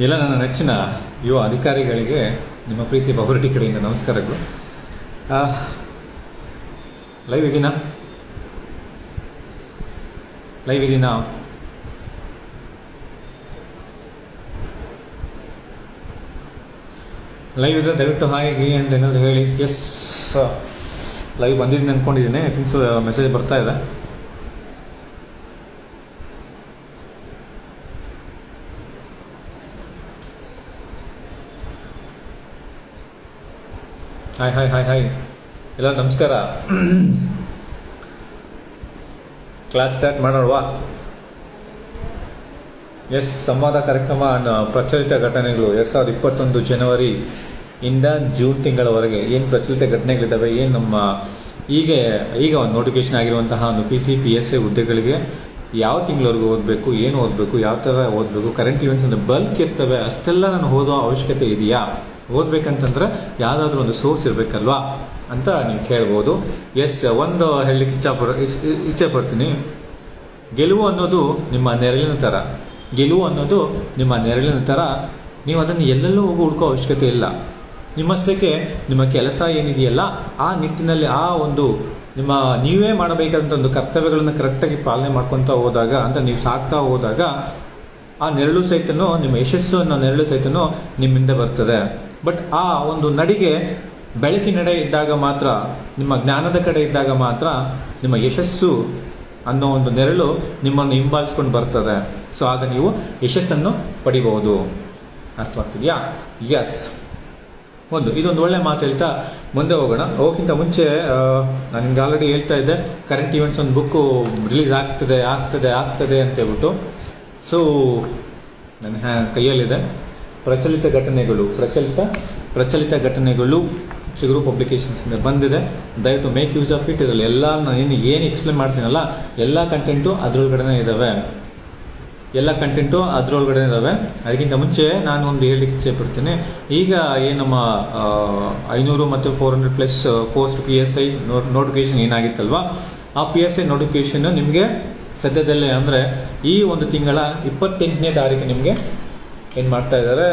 ಎಲ್ಲ ನನ್ನ ನೆಚ್ಚಿನ ಯುವ ಅಧಿಕಾರಿಗಳಿಗೆ ನಿಮ್ಮ ಪ್ರೀತಿ ಬಹುರಟಿ ಕಡೆಯಿಂದ ನಮಸ್ಕಾರಗಳು. ಲೈವ್ ಇದೀನಾ ಲೈವ್ ಇದ್ರೆ ದಯವಿಟ್ಟು ಹಾಗೆ ಅಂತ ಏನಾದರೂ ಹೇಳಿ. ಎಸ್, ಲೈವ್ ಬಂದಿದ್ದೀನಿ ಅಂದ್ಕೊಂಡಿದ್ದೀನಿ. ಐ ಥಿಂಕ್ ಸೊ ಮೆಸೇಜ್ ಬರ್ತಾ ಇದೆ. ಹಾಯ್ ಎಲ್ಲ ನಮಸ್ಕಾರ. Class start ಮಾಡೋಣವಾ? ಎಸ್, ಸಂವಾದ ಕಾರ್ಯಕ್ರಮ ಪ್ರಚಲಿತ ಘಟನೆಗಳು 2021 ಜನವರಿ ಇಂದ ಜೂನ್ ತಿಂಗಳವರೆಗೆ ಏನು ಪ್ರಚಲಿತ ಘಟನೆಗಳಿದ್ದಾವೆ, ಏನು ನಮ್ಮ ಈಗ ಒಂದು ನೋಟಿಫಿಕೇಶನ್ ಆಗಿರುವಂತಹ ಒಂದು PCPSA ಹುದ್ದೆಗಳಿಗೆ ಯಾವ ತಿಂಗಳವರೆಗೂ ಓದಬೇಕು, ಏನು ಓದಬೇಕು, ಯಾವ ಥರ ಓದಬೇಕು, ಕರೆಂಟ್ ಇವೆಂಟ್ಸ್ ಅಂದರೆ ಬಲ್ಕ್ ಇರ್ತವೆ, ಅಷ್ಟೆಲ್ಲ ನಾನು ಓದೋ ಅವಶ್ಯಕತೆ ಇದೆಯಾ? ಓದಬೇಕಂತಂದ್ರೆ ಯಾವುದಾದ್ರೂ ಒಂದು ಸೋರ್ಸ್ ಇರಬೇಕಲ್ವಾ ಅಂತ ನೀವು ಕೇಳ್ಬೋದು. ಎಸ್, ಒಂದು ಹೇಳಲಿಕ್ಕೆ ಇಚ್ಛೆ ಪಡ್ತೀನಿ. ಗೆಲುವು ಅನ್ನೋದು ನಿಮ್ಮ ನೆರಳಿನ ಥರ. ನೀವು ಅದನ್ನು ಎಲ್ಲೆಲ್ಲೂ ಹೋಗಿ ಹುಡ್ಕೋ ಅವಶ್ಯಕತೆ ಇಲ್ಲ. ನಿಮ್ಮಷ್ಟಕ್ಕೆ ನಿಮ್ಮ ಕೆಲಸ ಏನಿದೆಯಲ್ಲ ಆ ನಿಟ್ಟಿನಲ್ಲಿ ಆ ಒಂದು ನಿಮ್ಮ ನೀವೇ ಮಾಡಬೇಕಾದಂಥ ಒಂದು ಕರ್ತವ್ಯಗಳನ್ನು ಕರೆಕ್ಟಾಗಿ ಪಾಲನೆ ಮಾಡ್ಕೊತಾ ಹೋದಾಗ, ಅಂತ ನೀವು ಸಾಕ್ತಾ ಹೋದಾಗ ಆ ನೆರಳು ಸಹಿತನೂ, ನಿಮ್ಮ ಯಶಸ್ಸು ಅನ್ನೋ ನೆರಳು ಸಹಿತನೂ ನಿಮ್ಮಿಂದ ಬರ್ತದೆ. ಬಟ್ ಆ ಒಂದು ನಡಿಗೆ ಬೆಳಕಿನೆಡೆ ಇದ್ದಾಗ ಮಾತ್ರ, ನಿಮ್ಮ ಜ್ಞಾನದ ಕಡೆ ಇದ್ದಾಗ ಮಾತ್ರ ನಿಮ್ಮ ಯಶಸ್ಸು ಅನ್ನೋ ಒಂದು ನೆರಳು ನಿಮ್ಮನ್ನು ಹಿಂಬಾಲಿಸ್ಕೊಂಡು ಬರ್ತದೆ. ಸೊ ಆಗ ನೀವು ಯಶಸ್ಸನ್ನು ಪಡಿಬಹುದು. ಅರ್ಥವಾಗ್ತಿದೆಯಾ? ಎಸ್, ಇದೊಂದು ಒಳ್ಳೆ ಮಾತು ಹೇಳ್ತಾ ಮುಂದೆ ಹೋಗೋಣ. ಹೋಗೋಕ್ಕಿಂತ ಮುಂಚೆ ನಾನು ನಿಮ್ಗೆ ಆಲ್ರೆಡಿ ಹೇಳ್ತಾ ಇದ್ದೆ, ಕರೆಂಟ್ ಇವೆಂಟ್ಸ್ ಒಂದು ಬುಕ್ಕು ರಿಲೀಸ್ ಆಗ್ತದೆ ಅಂತ ಹೇಳ್ಬಿಟ್ಟು. ಸೊ ನನ್ನ ಕೈಯಲ್ಲಿದೆ ಪ್ರಚಲಿತ ಘಟನೆಗಳು ಚಿಗುರು ಪಬ್ಲಿಕೇಶನ್ಸಿಂದ ಬಂದಿದೆ. ದಯವಿಟ್ಟು ಮೇಕ್ ಯೂಸ್ ಆಫ್ ಇಟ್. ಇದರಲ್ಲಿ ಎಲ್ಲ ನಾನು ಏನು ಎಕ್ಸ್ಪ್ಲೇನ್ ಮಾಡ್ತೀನಲ್ಲ ಎಲ್ಲ ಕಂಟೆಂಟು ಅದರೊಳಗಡೆ ಇದ್ದಾವೆ. ಅದಕ್ಕಿಂತ ಮುಂಚೆ ನಾನು ಒಂದು ಹೇಳಲಿಕ್ಕೆ ಇಚ್ಛೆ ಪಡ್ತೀನಿ. ಈಗ ಏನು ನಮ್ಮ 500 ಮತ್ತು 400+ ಪೋಸ್ಟ್ PSI ನೋಟಿಫಿಕೇಶನ್ ಏನಾಗಿತ್ತಲ್ವ, ಆ PSI ನೋಟಿಫಿಕೇಶನ್ ನಿಮಗೆ ಸದ್ಯದಲ್ಲೇ ಅಂದರೆ ಈ ಒಂದು ತಿಂಗಳ 28ನೇ ತಾರೀಕು ನಿಮಗೆ ಏನು ಮಾಡ್ತಾ ಇದ್ದಾರೆ,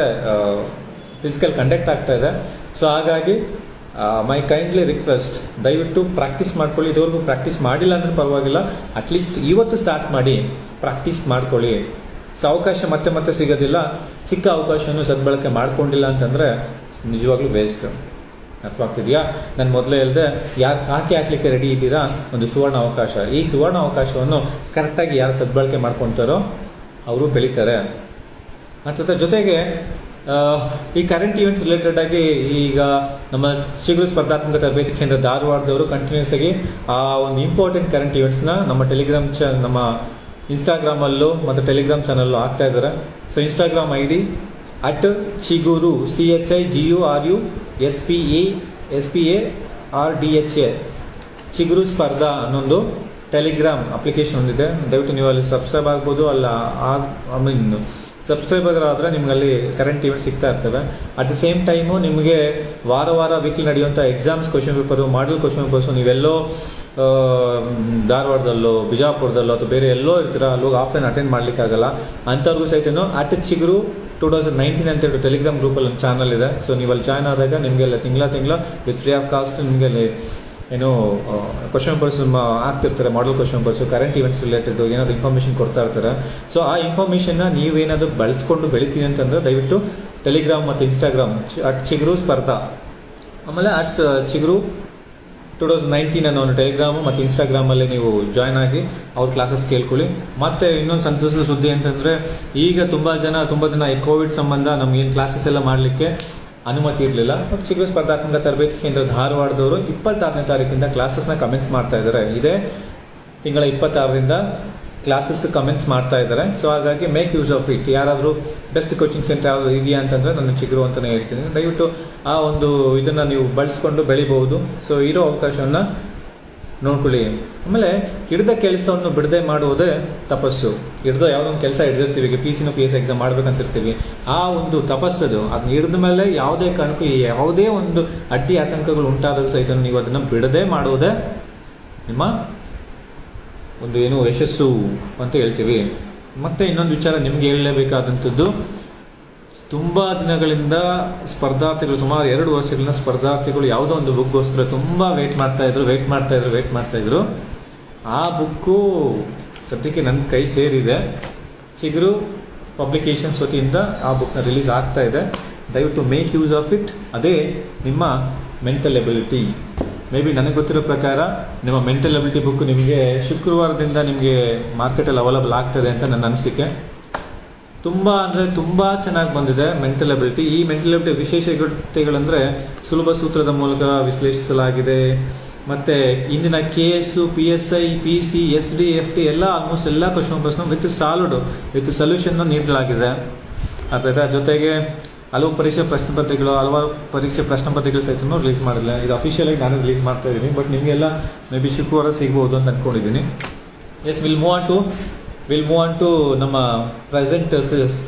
ಫಿಸಿಕಲ್ ಕಂಡಕ್ಟ್ ಆಗ್ತಾ ಇದೆ. ಸೊ ಹಾಗಾಗಿ ಮೈ ಕೈಂಡ್ಲಿ ರಿಕ್ವೆಸ್ಟ್, ದಯವಿಟ್ಟು ಪ್ರಾಕ್ಟೀಸ್ ಮಾಡ್ಕೊಳ್ಳಿ. ಇದುವರೆಗೂ ಪ್ರಾಕ್ಟೀಸ್ ಮಾಡಿಲ್ಲ ಅಂದ್ರೆ ಪರವಾಗಿಲ್ಲ, ಅಟ್ಲೀಸ್ಟ್ ಇವತ್ತು ಸ್ಟಾರ್ಟ್ ಮಾಡಿ ಪ್ರಾಕ್ಟೀಸ್ ಮಾಡ್ಕೊಳ್ಳಿ. ಸೊ ಅವಕಾಶ ಮತ್ತೆ ಸಿಗೋದಿಲ್ಲ. ಸಿಕ್ಕ ಅವಕಾಶವನ್ನು ಸದ್ಬಳಕೆ ಮಾಡ್ಕೊಂಡಿಲ್ಲ ಅಂತಂದರೆ ನಿಜವಾಗ್ಲೂ ವೇಸ್ಟ್. ಅರ್ಥವಾಗ್ತಿದೆಯಾ? ನಾನು ಮೊದಲೇ ಹೇಳಿದೆ, ಯಾರು ಹಾಕಲಿಕ್ಕೆ ರೆಡಿ ಇದ್ದೀರಾ, ಒಂದು ಸುವರ್ಣ ಅವಕಾಶ. ಈ ಸುವರ್ಣ ಅವಕಾಶವನ್ನು ಕರೆಕ್ಟಾಗಿ ಯಾರು ಸದ್ಬಳಕೆ ಮಾಡ್ಕೊತಾರೋ ಅವರು ಬೆಳೀತಾರೆ. ಅದ್ರ ಜೊತೆಗೆ ಈ ಕರೆಂಟ್ ಇವೆಂಟ್ಸ್ ರಿಲೇಟೆಡ್ ಆಗಿ ಈಗ ನಮ್ಮ ಚಿಗುರು ಸ್ಪರ್ಧಾತ್ಮಕ ತರಬೇತಿ ಕೇಂದ್ರ ಧಾರವಾಡದವರು ಕಂಟಿನ್ಯೂಸ್ ಆಗಿ ಆ ಒಂದು ಇಂಪಾರ್ಟೆಂಟ್ ಕರೆಂಟ್ ಇವೆಂಟ್ಸ್ನ ನಮ್ಮ ನಮ್ಮ ಇನ್ಸ್ಟಾಗ್ರಾಮಲ್ಲೂ ಮತ್ತು ಟೆಲಿಗ್ರಾಮ್ ಚಾನಲ್ಲೂ ಆಗ್ತಾ ಇದ್ದಾರೆ. ಸೊ ಇನ್ಸ್ಟಾಗ್ರಾಮ್ ID @ಚಿಗುರು CHIGURU SPARDHA ಚಿಗುರು ಸ್ಪರ್ಧಾ ಅನ್ನೊಂದು ಟೆಲಿಗ್ರಾಮ್ ಅಪ್ಲಿಕೇಶನ್ ಒಂದಿದೆ. ದಯವಿಟ್ಟು ನೀವು ಅಲ್ಲಿ ಸಬ್ಸ್ಕ್ರೈಬ್ ಆಗ್ಬೋದು. ಸಬ್ಸ್ಕ್ರೈಬರ್ ಆದರೆ ನಿಮ್ಗೆ ಅಲ್ಲಿ ಕರೆಂಟ್ ಇವೆಂಟ್ಸ್ ಸಿಗ್ತಾ ಇರ್ತವೆ. ಅಟ್ ದ ಸೇಮ್ ಟೈಮು ನಿಮಗೆ ವಾರ ವೀಕ್ಲಿ ನಡೆಯುವಂಥ exams question paper, model question papers ನೀವೆಲ್ಲೋ ಧಾರವಾಡದಲ್ಲೋ ಬಿಜಾಪುರದಲ್ಲೋ ಅಥವಾ ಬೇರೆ ಎಲ್ಲೋ ಇರ್ತೀರ, ಅಲ್ಲೋಗಿ ಆಫ್ಲೈನ್ ಅಟೆಂಡ್ ಮಾಡಲಿಕ್ಕಾಗಲ್ಲ. ಅಂಥವ್ರಿಗೂ ಸಹಿತ @ಚಿಗುರು 2019 ಅಂತೇಳಿ ಟೆಲಿಗ್ರಾಮ್ ಗ್ರೂಪಲ್ಲಿ ಒಂದು ಚಾನಲ್ ಇದೆ. ಸೊ ನೀವು ಅಲ್ಲಿ ಜಾಯ್ನ್ ಆದಾಗ ನಿಮಗೆಲ್ಲ ತಿಂಗಳ ವಿತ್ ಫ್ರೀ ಆಫ್ ಕಾಸ್ಟ್ ನಿಮಗೆ ಏನು ಕ್ವಶನ್ ಪೇಪರ್ಸ್ ಆಗ್ತಿರ್ತಾರೆ, model question papers, current events related ಏನಾದರೂ ಇನ್ಫಾರ್ಮೇಷನ್ ಕೊಡ್ತಾ ಇರ್ತಾರೆ. ಸೊ ಆ ಇನ್ಫಾರ್ಮೇಷನ್ನ ನೀವೇನಾದರೂ ಬಳಸ್ಕೊಂಡು ಬೆಳಿತೀನಿ ಅಂತಂದರೆ ದಯವಿಟ್ಟು ಟೆಲಿಗ್ರಾಮ್ ಮತ್ತು ಇನ್ಸ್ಟಾಗ್ರಾಮ್ @ಚಿಗುರು ಸ್ಪರ್ಧಾ, ಆಮೇಲೆ @ಚಿಗುರು 2019 ಅನ್ನೋ ಒಂದು ಟೆಲಿಗ್ರಾಮು ಮತ್ತು ಇನ್ಸ್ಟಾಗ್ರಾಮಲ್ಲಿ ನೀವು ಜಾಯ್ನ್ ಆಗಿ ಅವ್ರ ಕ್ಲಾಸಸ್ ಕೇಳ್ಕೊಳ್ಳಿ. ಮತ್ತು ಇನ್ನೊಂದು ಸಂತೋಷದ ಸುದ್ದಿ ಅಂತಂದರೆ, ಈಗ ತುಂಬ ದಿನ ಈ ಕೋವಿಡ್ ಸಂಬಂಧ ನಮಗೇನು ಕ್ಲಾಸಸ್ ಎಲ್ಲ ಮಾಡಲಿಕ್ಕೆ ಅನುಮತಿ ಇರಲಿಲ್ಲ. ಬಟ್ ಚಿಗುರು ಸ್ಪರ್ಧಾತ್ಮಕ ತರಬೇತಿ ಕೇಂದ್ರ ಧಾರವಾಡದವರು 26ನೇ ತಾರೀಕಿಂದ ಕ್ಲಾಸಸ್ನ ಕಮೆನ್ಸ್ ಮಾಡ್ತಾ ಇದ್ದಾರೆ. ಇದೇ ತಿಂಗಳ 26ರಿಂದ ಕ್ಲಾಸಸ್ ಕಮೆನ್ಸ್ ಮಾಡ್ತಾ ಇದ್ದಾರೆ. ಸೊ ಹಾಗಾಗಿ ಮೇಕ್ ಯೂಸ್ ಆಫ್ ಇಟ್. ಯಾರಾದರೂ ಬೆಸ್ಟ್ ಕೋಚಿಂಗ್ ಸೆಂಟರ್ ಯಾವುದು ಇದೆಯಾ ಅಂತಂದರೆ ನಾನು ಚಿಗುರು ಅಂತಲೇ ಹೇಳ್ತೀನಿ. ದಯವಿಟ್ಟು ಆ ಒಂದು ಇದನ್ನು ನೀವು ಬಳಸ್ಕೊಂಡು ಬೆಳಿಬಹುದು. ಸೊ ಇರೋ ಅವಕಾಶವನ್ನು ನೋಡ್ಕೊಳ್ಳಿ. ಆಮೇಲೆ ಹಿಡಿದ ಕೆಲಸವನ್ನು ಬಿಡದೆ ಮಾಡುವುದೇ ತಪಸ್ಸು. ಯಾವುದೋ ಒಂದು ಕೆಲಸ ಹಿಡಿದಿರ್ತೀವಿ, ಈಗ PCPS ಎಕ್ಸಾಮ್ ಮಾಡ್ಬೇಕಂತಿರ್ತೀವಿ, ಆ ಒಂದು ತಪಸ್ಸದು ಅದನ್ನ ಹಿಡಿದ ಮೇಲೆ ಯಾವುದೇ ಕಾರಣಕ್ಕೂ ಯಾವುದೇ ಒಂದು ಅಡ್ಡಿ ಆತಂಕಗಳು ಉಂಟಾದಾಗ ಸಹಿತ ನೀವು ಅದನ್ನು ಬಿಡದೆ ಮಾಡುವುದೇ ನಿಮ್ಮ ಒಂದು ಯಶಸ್ಸು ಅಂತ ಹೇಳ್ತೀವಿ. ಮತ್ತು ಇನ್ನೊಂದು ವಿಚಾರ ನಿಮಗೆ ಹೇಳಲೇಬೇಕಾದಂಥದ್ದು, ತುಂಬ ದಿನಗಳಿಂದ ಸ್ಪರ್ಧಾರ್ಥಿಗಳು, ಸುಮಾರು 2 ವರ್ಷಗಳಿಂದ ಸ್ಪರ್ಧಾರ್ಥಿಗಳು ಯಾವುದೋ ಒಂದು ಬುಕ್ಗೋಸ್ಕರ ತುಂಬ ವೆಯ್ಟ್ ಮಾಡ್ತಾಯಿದ್ರು. ಆ ಬುಕ್ಕು ಸದ್ಯಕ್ಕೆ ನನ್ನ ಕೈ ಸೇರಿದೆ. ಚಿಗುರು ಪಬ್ಲಿಕೇಶನ್ಸ್ ವತಿಯಿಂದ ಆ ಬುಕ್ನ ರಿಲೀಸ್ ಆಗ್ತಾ ಇದೆ. ದಯವಿಟ್ಟು ಮೇಕ್ ಯೂಸ್ ಆಫ್ ಇಟ್. ಅದೇ ನಿಮ್ಮ ಮೆಂಟಲ್ ಎಬಿಲಿಟಿ. ಮೇ ಬಿ ನನಗೆ ಗೊತ್ತಿರೋ ಪ್ರಕಾರ ನಿಮ್ಮ ಮೆಂಟಲ್ ಎಬಿಲಿಟಿ ಬುಕ್ ನಿಮಗೆ ಶುಕ್ರವಾರದಿಂದ ನಿಮಗೆ ಮಾರ್ಕೆಟಲ್ಲಿ ಅವೈಲಬಲ್ ಆಗ್ತದೆ ಅಂತ ನನ್ನ ಅನಿಸಿಕೆ. ತುಂಬ ಅಂದರೆ ತುಂಬ ಚೆನ್ನಾಗಿ ಬಂದಿದೆ ಮೆಂಟಲ್ ಎಬಿಲಿಟಿ. ಈ ಮೆಂಟಲ್ ಎಬಿಲಿಟಿ ವಿಶೇಷತೆಗಳಂದರೆ ಸುಲಭ ಸೂತ್ರದ ಮೂಲಕ ವಿಶ್ಲೇಷಿಸಲಾಗಿದೆ. ಮತ್ತು ಇಂದಿನ KS, PSI, PC, SD, FD almost ಎಲ್ಲ ಕ್ವಶನ್ ಪ್ರಶ್ನೆ ವಿತ್ ಸೊಲ್ಯೂಷನ್ನ ನೀಡಲಾಗಿದೆ. ಅದರ ಜೊತೆಗೆ ಹಲವಾರು ಪರೀಕ್ಷೆ ಪ್ರಶ್ನೆ ಪತ್ರಿಕೆಗಳು ಸಹಿತ ರಿಲೀಸ್ ಮಾಡಿಲ್ಲ. ಇದು ಅಫಿಷಿಯಲಾಗಿ ನಾನು ರಿಲೀಸ್ ಮಾಡ್ತಾ ಇದ್ದೀನಿ, ಬಟ್ ನಿಮಗೆಲ್ಲ ಮೇ ಬಿ ಶುಕ್ರವಾರ ಸಿಗ್ಬೋದು ಅಂತ ಅಂದ್ಕೊಂಡಿದ್ದೀನಿ. Yes, will move on to ನಮ್ಮ ಪ್ರೆಸೆಂಟ್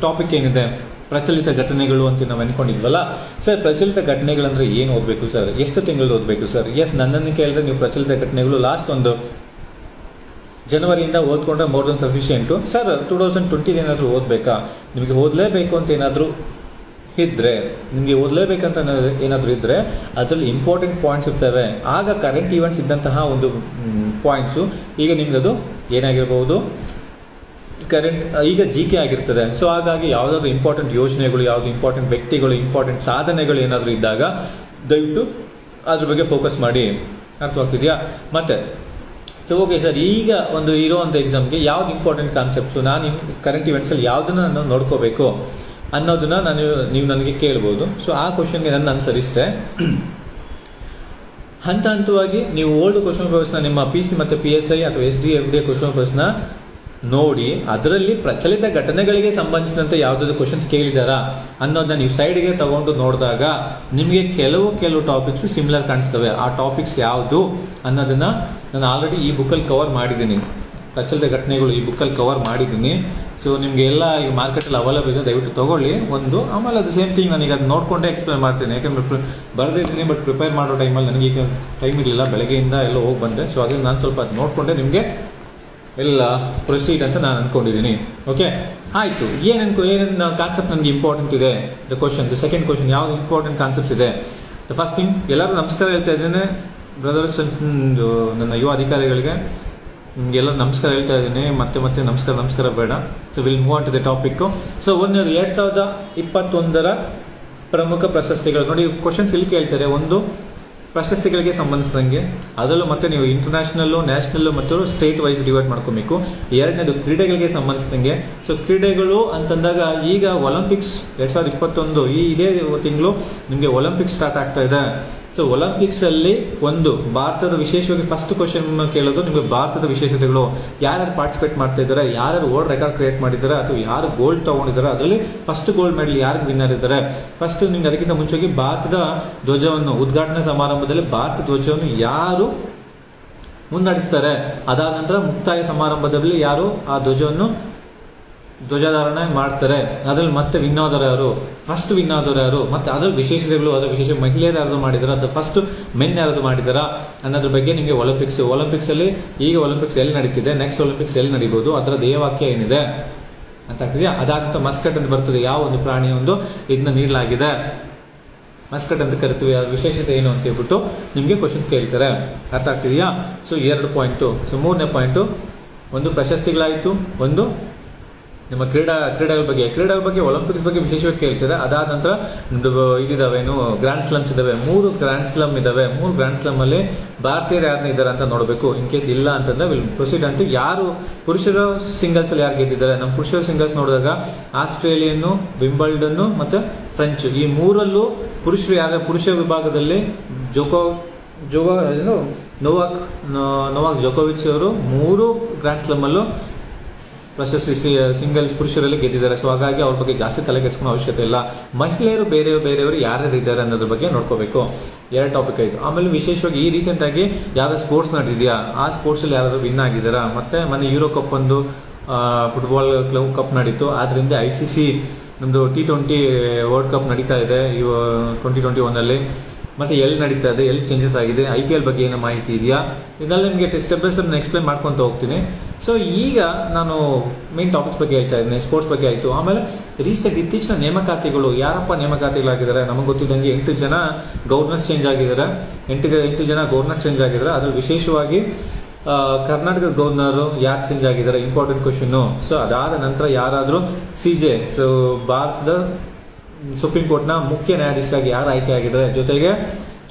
ಟಾಪಿಕ್ ಏನಿದೆ, ಪ್ರಚಲಿತ ಘಟನೆಗಳು ಅಂತ ನಾವು ಅಂದ್ಕೊಂಡಿದ್ವಲ್ಲ. ಸರ್, ಪ್ರಚಲಿತ ಘಟನೆಗಳಂದರೆ ಏನು ಓದಬೇಕು ಸರ್, ಎಷ್ಟು ತಿಂಗಳು ಓದಬೇಕು ಸರ್? ಎಸ್, ನನ್ನನ್ನು ಕೇಳಿದ್ರೆ ನೀವು ಪ್ರಚಲಿತ ಘಟನೆಗಳು ಲಾಸ್ಟ್ ಒಂದು ಜನವರಿಯಿಂದ ಓದ್ಕೊಂಡ್ರೆ ಮೋರ್ ದನ್ ಸಫಿಷಿಯೆಂಟು. ಸರ್, 2020 ಏನಾದರೂ ಓದಬೇಕಾ? ನಿಮಗೆ ಓದಲೇಬೇಕು ಅಂತ ಏನಾದರೂ ಇದ್ದರೆ, ಅದರಲ್ಲಿ ಇಂಪಾರ್ಟೆಂಟ್ ಪಾಯಿಂಟ್ಸ್ ಇರ್ತವೆ. ಆಗ ಕರೆಂಟ್ ಈವೆಂಟ್ಸ್ ಇದ್ದಂತಹ ಒಂದು ಪಾಯಿಂಟ್ಸು ಈಗ ನಿಮಗದು ಏನಾಗಿರ್ಬೋದು, ಈಗ GK ಆಗಿರ್ತದೆ. ಸೊ ಹಾಗಾಗಿ ಯಾವುದಾದ್ರೂ ಇಂಪಾರ್ಟೆಂಟ್ ಯೋಜನೆಗಳು, ಯಾವುದು ಇಂಪಾರ್ಟೆಂಟ್ ವ್ಯಕ್ತಿಗಳು, ಇಂಪಾರ್ಟೆಂಟ್ ಸಾಧನೆಗಳು ಏನಾದರೂ ಇದ್ದಾಗ ದಯವಿಟ್ಟು ಅದ್ರ ಬಗ್ಗೆ ಫೋಕಸ್ ಮಾಡಿ. ಅರ್ಥವಾಗ್ತಿದೆಯಾ? ಮತ್ತು ಸೊ ಓಕೆ ಸರ್, ಈಗ ಇರೋವಂಥ ಎಕ್ಸಾಮ್ಗೆ ಯಾವ್ದು ಇಂಪಾರ್ಟೆಂಟ್ ಕಾನ್ಸೆಪ್ಟ್ಸು, ನಾನು ಕರೆಂಟ್ ಇವೆಂಟ್ಸಲ್ಲಿ ಯಾವುದನ್ನು ನಾನು ನೋಡ್ಕೋಬೇಕು ಅನ್ನೋದನ್ನು ನೀವು ನನಗೆ ಕೇಳ್ಬೋದು. ಸೊ ಆ ಕ್ವಶನ್ಗೆ ನನ್ನ ಅನುಸರಿಸಿದೆ ಹಂತವಾಗಿ ನೀವು ಓಲ್ಡ್ ಕ್ವಶನ್ ಪೇಪರ್ಸ್ನ ನಿಮ್ಮ PC ಮತ್ತು PSI ಅಥವಾ SD, FD ಕ್ವಶನ್ ಪೇಪರ್ಸ್ನ ನೋಡಿ, ಅದರಲ್ಲಿ ಪ್ರಚಲಿತ ಘಟನೆಗಳಿಗೆ ಸಂಬಂಧಿಸಿದಂತೆ ಯಾವುದಾದ್ರು ಕ್ವಶನ್ಸ್ ಕೇಳಿದಾರಾ ಅನ್ನೋದನ್ನ ನೀವು ಸೈಡ್ಗೆ ತಗೊಂಡು ನೋಡಿದಾಗ ನಿಮಗೆ ಕೆಲವು ಟಾಪಿಕ್ಸು ಸಿಮಿಲರ್ ಕಾಣಿಸ್ತವೆ. ಆ ಟಾಪಿಕ್ಸ್ ಯಾವುದು ಅನ್ನೋದನ್ನು ನಾನು ಆಲ್ರೆಡಿ ಈ ಬುಕ್ಕಲ್ಲಿ ಕವರ್ ಮಾಡಿದ್ದೀನಿ. ಪ್ರಚಲಿತ ಘಟನೆಗಳು ಈ ಬುಕ್ಕಲ್ಲಿ ಕವರ್ ಮಾಡಿದ್ದೀನಿ. ಸೊ ನಿಮಗೆಲ್ಲ ಈಗ ಮಾರ್ಕೆಟಲ್ಲಿ ಅವೈಲೇಬಲ್ ಇದೆ, ದಯವಿಟ್ಟು ತೊಗೊಳ್ಳಿ. ಆಮೇಲೆ ಅದು ಸೇಮ್ ಥಿಂಗ್ ನಾನೀಗ ಅದು ನೋಡಿಕೊಂಡೇ ಎಕ್ಸ್ಪ್ಲೇನ್ ಮಾಡ್ತೀನಿ. ಯಾಕಂದರೆ ಬರೆದಿದ್ದೀನಿ, ಬಟ್ ಪ್ರಿಪೇರ್ ಮಾಡೋ ಟೈಮಲ್ಲಿ ನನಗೀಗ ಟೈಮ್ ಇರಲಿಲ್ಲ, ಬೆಳಗ್ಗೆಯಿಂದ ಎಲ್ಲ ಹೋಗಿ ಬಂದೆ. ಸೊ ಅದನ್ನು ನಾನು ಸ್ವಲ್ಪ ಅದು ನೋಡಿಕೊಂಡೆ ನಿಮಗೆ ಎಲ್ಲ ಪ್ರೊಸೀಡ್ ಅಂತ ನಾನು ಅಂದ್ಕೊಂಡಿದ್ದೀನಿ. ಓಕೆ, ಆಯಿತು. ಏನೇನು ಕಾನ್ಸೆಪ್ಟ್ ನನಗೆ ಇಂಪಾರ್ಟೆಂಟ್ ಇದೆ, ದ ಸೆಕೆಂಡ್ ಕ್ವಶನ್ ಯಾವುದು ಇಂಪಾರ್ಟೆಂಟ್ ಕಾನ್ಸೆಪ್ಟ್ ಇದೆ. ದ ಫಸ್ಟ್ ಥಿಂಗ್, ಎಲ್ಲರೂ ನಮಸ್ಕಾರ ಹೇಳ್ತಾ ಇದ್ದೇನೆ ಬ್ರದರ್ಸ್, ನನ್ನ ಯುವ ಅಧಿಕಾರಿಗಳಿಗೆ ನಿಮಗೆಲ್ಲ ನಮಸ್ಕಾರ ಹೇಳ್ತಾ ಇದ್ದೀನಿ. ಮತ್ತೆ ನಮಸ್ಕಾರ ಬೇಡ. So will move on to the topic. So 2021 ಪ್ರಮುಖ ಪ್ರಶಸ್ತಿಗಳು ನೋಡಿ. ಕ್ವಶನ್ಸ್ ಇಲ್ಲಿ ಕೇಳ್ತಾರೆ. ಒಂದು, ಪ್ರಶಸ್ತಿಗಳಿಗೆ ಸಂಬಂಧಿಸಿದಂಗೆ, ಅದರಲ್ಲೂ ಮತ್ತೆ ನೀವು ಇಂಟರ್ನ್ಯಾಷನಲ್ಲು, ನ್ಯಾಷನಲ್ಲು ಮತ್ತು ಸ್ಟೇಟ್ ವೈಸ್ ಡಿವೈಡ್ ಮಾಡ್ಕೊಬೇಕು. ಎರಡನೇದು ಕ್ರೀಡೆಗಳಿಗೆ ಸಂಬಂಧಿಸಿದಂಗೆ. ಸೊ ಕ್ರೀಡೆಗಳು ಅಂತಂದಾಗ ಈಗ ಒಲಿಂಪಿಕ್ಸ್ 2021 ಇದೇ ತಿಂಗಳು ನಿಮಗೆ ಒಲಿಂಪಿಕ್ಸ್ ಸ್ಟಾರ್ಟ್ ಆಗ್ತಾ ಇದೆ. ಸೊ ಒಲಿಂಪಿಕ್ಸಲ್ಲಿ ಭಾರತದ ವಿಶೇಷವಾಗಿ ಫಸ್ಟ್ ಕ್ವಶನ್ ಕೇಳೋದು ನಿಮಗೆ ಭಾರತದ ವಿಶೇಷತೆಗಳು, ಯಾರ್ಯಾರು ಪಾರ್ಟಿಸಿಪೇಟ್ ಮಾಡ್ತಾ ಇದ್ದಾರೆ, ಯಾರ್ಯಾರು ವರ್ಲ್ಡ್ ರೆಕಾರ್ಡ್ ಕ್ರಿಯೇಟ್ ಮಾಡಿದ್ದಾರೆ ಅಥವಾ ಯಾರು ಗೋಲ್ಡ್ ತೊಗೊಂಡಿದ್ದಾರೆ, ಅದರಲ್ಲಿ ಫಸ್ಟ್ ಗೋಲ್ಡ್ ಮೆಡಲ್ ಯಾರಿಗೆ ವಿನ್ನರ್ ಇದ್ದಾರೆ. ಫಸ್ಟ್ ನಿಮ್ಗೆ ಅದಕ್ಕಿಂತ ಮುಂಚೆಗೆ ಭಾರತದ ಧ್ವಜವನ್ನು ಉದ್ಘಾಟನಾ ಸಮಾರಂಭದಲ್ಲಿ ಭಾರತ ಧ್ವಜವನ್ನು ಯಾರು ಮುನ್ನಡೆಸ್ತಾರೆ, ಅದಾದ ನಂತರ ಮುಕ್ತಾಯ ಸಮಾರಂಭದಲ್ಲಿ ಯಾರು ಆ ಧ್ವಜಾಧಾರಣೆ ಮಾಡ್ತಾರೆ, ಅದರಲ್ಲಿ ಮತ್ತೆ ವಿನ್ನೋದರ ಯಾರು, ಫಸ್ಟ್ ವಿನ್ನೋದರ ಯಾರು, ಮತ್ತು ಅದರ ವಿಶೇಷತೆಗಳು, ಅದರ ವಿಶೇಷ ಮಹಿಳೆಯರು ಯಾರು ಮಾಡಿದ್ದಾರೆ, ಅದು ಫಸ್ಟ್ ಮೆನ್ ಯಾರು ಮಾಡಿದಾರಾ ಅನ್ನೋದ್ರ ಬಗ್ಗೆ ನಿಮಗೆ ಒಲಿಂಪಿಕ್ಸಲ್ಲಿ ಈಗ ಒಲಿಂಪಿಕ್ಸ್ ಎಲ್ಲಿ ನಡೀತಿದೆ, ನೆಕ್ಸ್ಟ್ ಒಲಿಂಪಿಕ್ಸ್ ಎಲ್ಲಿ ನಡೀಬೋದು, ಅದರ ಧ್ಯೇಯವಾಕ್ಯ ಏನಿದೆ ಅಂತ ಆಗ್ತಿದೆಯಾ. ಅದಾದಂಥ ಮಸ್ಕಟ್ ಅಂತ ಬರ್ತದೆ, ಯಾವ ಒಂದು ಪ್ರಾಣಿ ಇದನ್ನ ನೀಡಲಾಗಿದೆ, ಮಸ್ಕಟ್ ಅಂತ ಕರಿತೀವಿ, ಅದ್ರ ವಿಶೇಷತೆ ಏನು ಅಂತ ಹೇಳ್ಬಿಟ್ಟು ನಿಮಗೆ ಕ್ವಶನ್ಸ್ ಕೇಳ್ತಾರೆ. ಅರ್ಥ ಆಗ್ತಿದೆಯಾ. So 2 point. ಸೊ 3ನೇ ಪಾಯಿಂಟು, ಒಂದು ಪ್ರಶಸ್ತಿಗಳಾಯಿತು, ಒಂದು ನಿಮ್ಮ ಕ್ರೀಡೆಗಳ ಬಗ್ಗೆ ಒಲಿಂಪಿಕ್ಸ್ ಬಗ್ಗೆ ವಿಶೇಷವಾಗಿ ಕೇಳ್ತಾರೆ. ಅದಾದ ನಂತರ ಇದಿದ್ದಾವೇನು ಗ್ರ್ಯಾಂಡ್ ಸ್ಲಮ್ಸ್ ಇದ್ದಾವೆ, 3 ಗ್ರ್ಯಾಂಡ್ ಸ್ಲಮ್ ಇದ್ದಾವೆ. 3 ಗ್ರ್ಯಾಂಡ್ ಸ್ಲಮ್ಮಲ್ಲಿ ಭಾರತೀಯರು ಯಾರನ್ನ ಇದ್ದಾರೆ ಅಂತ ನೋಡಬೇಕು. ಇನ್ ಕೇಸ್ ಇಲ್ಲ ಅಂತಂದರೆ ವಿಲ್ ಪ್ರೊಸೀಡ್ ಅಂತ. ಯಾರು ಪುರುಷರ ಸಿಂಗಲ್ಸಲ್ಲಿ ಯಾರು ಗೆದ್ದಿದ್ದಾರೆ, ನಮ್ಮ ಪುರುಷರ ಸಿಂಗಲ್ಸ್ ನೋಡಿದಾಗ ಆಸ್ಟ್ರೇಲಿಯನ್ನು, ವಿಂಬಲ್ಡನ್ನು ಮತ್ತು ಫ್ರೆಂಚ್, ಈ 3ರಲ್ಲೂ ಪುರುಷರು ಪುರುಷ ವಿಭಾಗದಲ್ಲಿ ನೋವಾಕ್ ಜೋಕೋವಿಚ್ ಅವರು 3 ಗ್ರ್ಯಾಂಡ್ ಸ್ಲಮ್ಮಲ್ಲೂ ಪ್ರಶಸ್ತಿ ಸಿಂಗಲ್ಸ್ ಪುರುಷರಲ್ಲಿ ಗೆದ್ದಿದ್ದಾರೆ. ಸೊ ಹಾಗಾಗಿ ಅವ್ರ ಬಗ್ಗೆ ಜಾಸ್ತಿ ತಲೆ ಕೆಡಿಸ್ಕೊಳ್ಳೋ ಅವಶ್ಯಕತೆ ಇಲ್ಲ. ಮಹಿಳೆಯರು ಬೇರೆಯವರು ಯಾರ್ಯಾರು ಇದ್ದಾರೆ ಅನ್ನೋದ್ರ ಬಗ್ಗೆ ನೋಡ್ಕೋಬೇಕು. 2 ಟಾಪಿಕ್ ಆಯಿತು. ಆಮೇಲೆ ವಿಶೇಷವಾಗಿ ಈ ರೀಸೆಂಟಾಗಿ ಯಾವುದೋ ಸ್ಪೋರ್ಟ್ಸ್ ನಡೆದಿದೆಯಾ, ಆ ಸ್ಪೋರ್ಟ್ಸಲ್ಲಿ ಯಾರಾದರೂ ವಿನ್ ಆಗಿದ್ದಾರಾ. ಮತ್ತು ಮೊನ್ನೆ ಯೂರೋ ಕಪ್ ಫುಟ್ಬಾಲ್ ಕಪ್ ನಡೀತು. ಆದ್ದರಿಂದ ICC ನಮ್ಮದು T20 ವರ್ಲ್ಡ್ ಕಪ್ ನಡೀತಾ ಇದೆ 2021 ಮತ್ತು ಎಲ್ಲಿ ನಡೀತಾ ಇದೆ, ಎಲ್ಲಿ ಚೇಂಜಸ್ ಆಗಿದೆ, IPL ಬಗ್ಗೆ ಏನೋ ಮಾಹಿತಿ ಇದೆಯಾ, ಇದೆಲ್ಲ ನಿಮಗೆ ಸ್ಟೆಪ್ ಬೈ ಸ್ಟೆಪ್ ಎಕ್ಸ್ಪ್ಲೇನ್ ಮಾಡ್ಕೊತ ಹೋಗ್ತೀನಿ. ಸೊ ಈಗ ನಾನು ಮೇನ್ ಟಾಪಿಕ್ಸ್ ಬಗ್ಗೆ ಹೇಳ್ತಾ ಇದ್ದೀನಿ. ಸ್ಪೋರ್ಟ್ಸ್ ಬಗ್ಗೆ ಆಯಿತು. ಆಮೇಲೆ ಇತ್ತೀಚಿನ ನೇಮಕಾತಿಗಳು, ಯಾರಪ್ಪ ನೇಮಕಾತಿಗಳಾಗಿದ್ದಾರೆ? ನಮಗೆ ಗೊತ್ತಿದ್ದಂಗೆ 8 ಜನ ಗವರ್ನರ್ಸ್ ಚೇಂಜ್ ಆಗಿದ್ದಾರೆ. 8 ಜನ ಗವರ್ನರ್ ಚೇಂಜ್ ಆಗಿದ್ದಾರೆ. ಅದರಲ್ಲಿ ವಿಶೇಷವಾಗಿ ಕರ್ನಾಟಕದ ಗವರ್ನರು ಯಾರು ಚೇಂಜ್ ಆಗಿದ್ದಾರೆ, ಇಂಪಾರ್ಟೆಂಟ್ ಕ್ವಶನ್ನು. ಸೊ ಅದಾದ ನಂತರ ಯಾರಾದರೂ CJ, ಸೊ ಭಾರತದ ಸುಪ್ರೀಂ ಕೋರ್ಟ್ನ ಮುಖ್ಯ ನ್ಯಾಯಾಧೀಶರಾಗಿ ಯಾರು ಆಯ್ಕೆ ಆಗಿದ್ದಾರೆ, ಜೊತೆಗೆ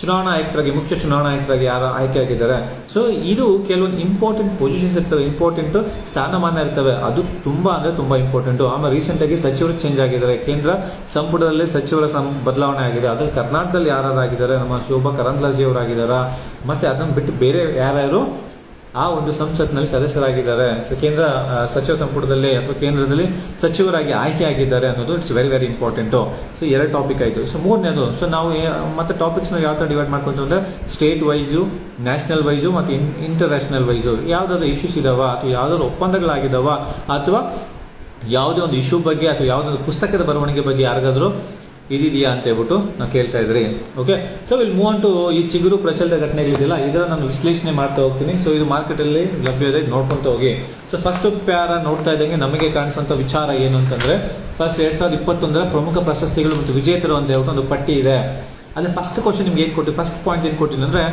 ಚುನಾವಣಾ ಆಯುಕ್ತರಾಗಿ, ಮುಖ್ಯ ಚುನಾವಣಾ ಆಯುಕ್ತರಾಗಿ ಯಾರು ಆಯ್ಕೆ ಆಗಿದ್ದಾರೆ. ಸೊ ಇದು ಕೆಲವೊಂದು ಇಂಪಾರ್ಟೆಂಟ್ ಪೊಸಿಷನ್ಸ್ ಇರ್ತವೆ, ಇಂಪಾರ್ಟೆಂಟ್ ಸ್ಥಾನಮಾನ ಇರ್ತವೆ. ಅದು ತುಂಬ ಅಂದರೆ ತುಂಬ ಇಂಪಾರ್ಟೆಂಟು. ಆಮೇಲೆ ರೀಸೆಂಟಾಗಿ ಸಚಿವರು ಚೇಂಜ್ ಆಗಿದ್ದಾರೆ. ಕೇಂದ್ರ ಸಂಪುಟದಲ್ಲಿ ಸಚಿವರ ಬದಲಾವಣೆ ಆಗಿದೆ. ಅದ್ರಲ್ಲಿ ಕರ್ನಾಟಕದಲ್ಲಿ ಯಾರಾಗಿದ್ದಾರೆ, ನಮ್ಮ ಶೋಭಾ ಕರಂದ್ಲಾಜೆ ಅವರಾಗಿದ್ದಾರೆ. ಮತ್ತು ಅದನ್ನು ಬಿಟ್ಟು ಬೇರೆ ಯಾರ್ಯಾರು ಆ ಒಂದು ಸಂಸತ್ನಲ್ಲಿ ಸದಸ್ಯರಾಗಿದ್ದಾರೆ, ಸೊ ಕೇಂದ್ರ ಸಚಿವ ಸಂಪುಟದಲ್ಲಿ ಅಥವಾ ಕೇಂದ್ರದಲ್ಲಿ ಸಚಿವರಾಗಿ ಆಯ್ಕೆ ಆಗಿದ್ದಾರೆ ಅನ್ನೋದು it's very very important. So 2 topic ಆಯಿತು. ಸೊ 3ನೇದು, ಸೊ ನಾವು ಮತ್ತು ಟಾಪಿಕ್ಸ್ನ ಯಾವ ಥರ ಡಿವೈಡ್ ಮಾಡ್ಕೊತೀವಿ ಅಂದರೆ ಸ್ಟೇಟ್ ವೈಸು, ನ್ಯಾಷನಲ್ ವೈಸು ಮತ್ತು ಇಂಟರ್ನ್ಯಾಷನಲ್ ವೈಸು. ಯಾವುದಾದ್ರು ಇಶ್ಯೂಸ್ ಇದಾವ ಅಥವಾ ಯಾವುದಾದ್ರು ಒಪ್ಪಂದಗಳಾಗಿದ್ದಾವ ಅಥವಾ ಯಾವುದೇ ಒಂದು ಇಶ್ಯೂ ಬಗ್ಗೆ ಅಥವಾ ಯಾವುದಾದ್ರು ಪುಸ್ತಕದ ಬರವಣಿಗೆ ಬಗ್ಗೆ ಯಾರಿಗಾದರೂ ಇದಿದೆಯಾ ಅಂತ ಹೇಳ್ಬಿಟ್ಟು ನಾವು ಕೇಳ್ತಾ ಇದ್ರಿ. Okay, so will move on to ಈ ಚಿಗುರು ಪ್ರಚಲಿತ ಘಟನೆಗಳಿದೆಯಲ್ಲ, ಇದರ ನಾನು ವಿಶ್ಲೇಷಣೆ ಮಾಡ್ತಾ ಹೋಗ್ತೀನಿ. ಸೊ ಇದು ಮಾರ್ಕೆಟಲ್ಲಿ ಲಭ್ಯ ಇದೆ, ನೋಡ್ಕೊತ ಹೋಗಿ. ಸೊ ಫಸ್ಟ್ ಪ್ಯಾರ ನೋಡ್ತಾ ಇದ್ದಂಗೆ ನಮಗೆ ಕಾಣಿಸುವಂಥ ವಿಚಾರ ಏನು ಅಂತಂದರೆ, ಫಸ್ಟ್ 2021 ಪ್ರಮುಖ ಪ್ರಶಸ್ತಿಗಳು ಮತ್ತು ವಿಜೇತರು ಅಂತ ಹೇಳ್ಬಿಟ್ಟು ಒಂದು ಪಟ್ಟಿ ಇದೆ. ಅಲ್ಲಿ ಫಸ್ಟ್ ಕ್ವಶನ್ ನಿಮ್ಗೆ ಏನು ಕೊಟ್ಟು, ಫಸ್ಟ್ ಪಾಯಿಂಟ್ ಏನು ಕೊಟ್ಟಿಲ್ಲ ಅಂದರೆ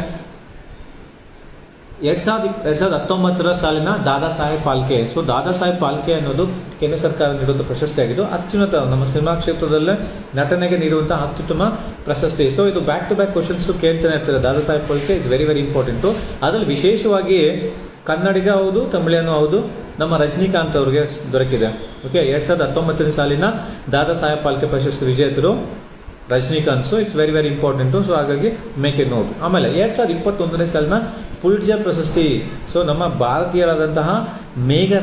2019 ಸಾಲಿನ ದಾದಾ ಸಾಹೇಬ್ ಫಾಲ್ಕೆ. ಸೊ ದಾದಾ ಸಾಹೇಬ್ ಫಾಲ್ಕೆ ಅನ್ನೋದು ಕೇಂದ್ರ ಸರ್ಕಾರ ನೀಡುವಂಥ ಪ್ರಶಸ್ತಿ ಆಗಿದ್ದು ಅತ್ಯುನ್ನತ ನಮ್ಮ ಸಿನಿಮಾ ಕ್ಷೇತ್ರದಲ್ಲೇ ನಟನೆಗೆ ನೀಡುವಂಥ ಅತ್ಯುತ್ತಮ ಪ್ರಶಸ್ತಿ. ಸೊ ಇದು ಬ್ಯಾಕ್ ಟು ಬ್ಯಾಕ್ ಕ್ವಶನ್ಸು ಕೇಳ್ತಾನೆ ಇರ್ತಾರೆ. Dada Saheb Phalke is very very important. ಅದರಲ್ಲಿ ವಿಶೇಷವಾಗಿ ಕನ್ನಡಿಗ ಹೌದು, ತಮಿಳಿಯನು ಹೌದು, ನಮ್ಮ ರಜನಿಕಾಂತ್ ಅವ್ರಿಗೆ ದೊರಕಿದೆ. ಓಕೆ, 2019 ಸಾಲಿನ ದಾದಾ ಸಾಹೇಬ್ ಫಾಲ್ಕೆ ಪ್ರಶಸ್ತಿ ವಿಜೇತರು Rajinikanth. So it's very very important. So ಹಾಗಾಗಿ ಮೇಕ್ ಎ ನೋಟ್. ಆಮೇಲೆ 2021 ಸಾಲಿನ ಪುಲಿಟ್ಜರ್ ಪ್ರಶಸ್ತಿ. ಸೊ ನಮ್ಮ ಭಾರತೀಯರಾದಂತಹ ಮೇಘ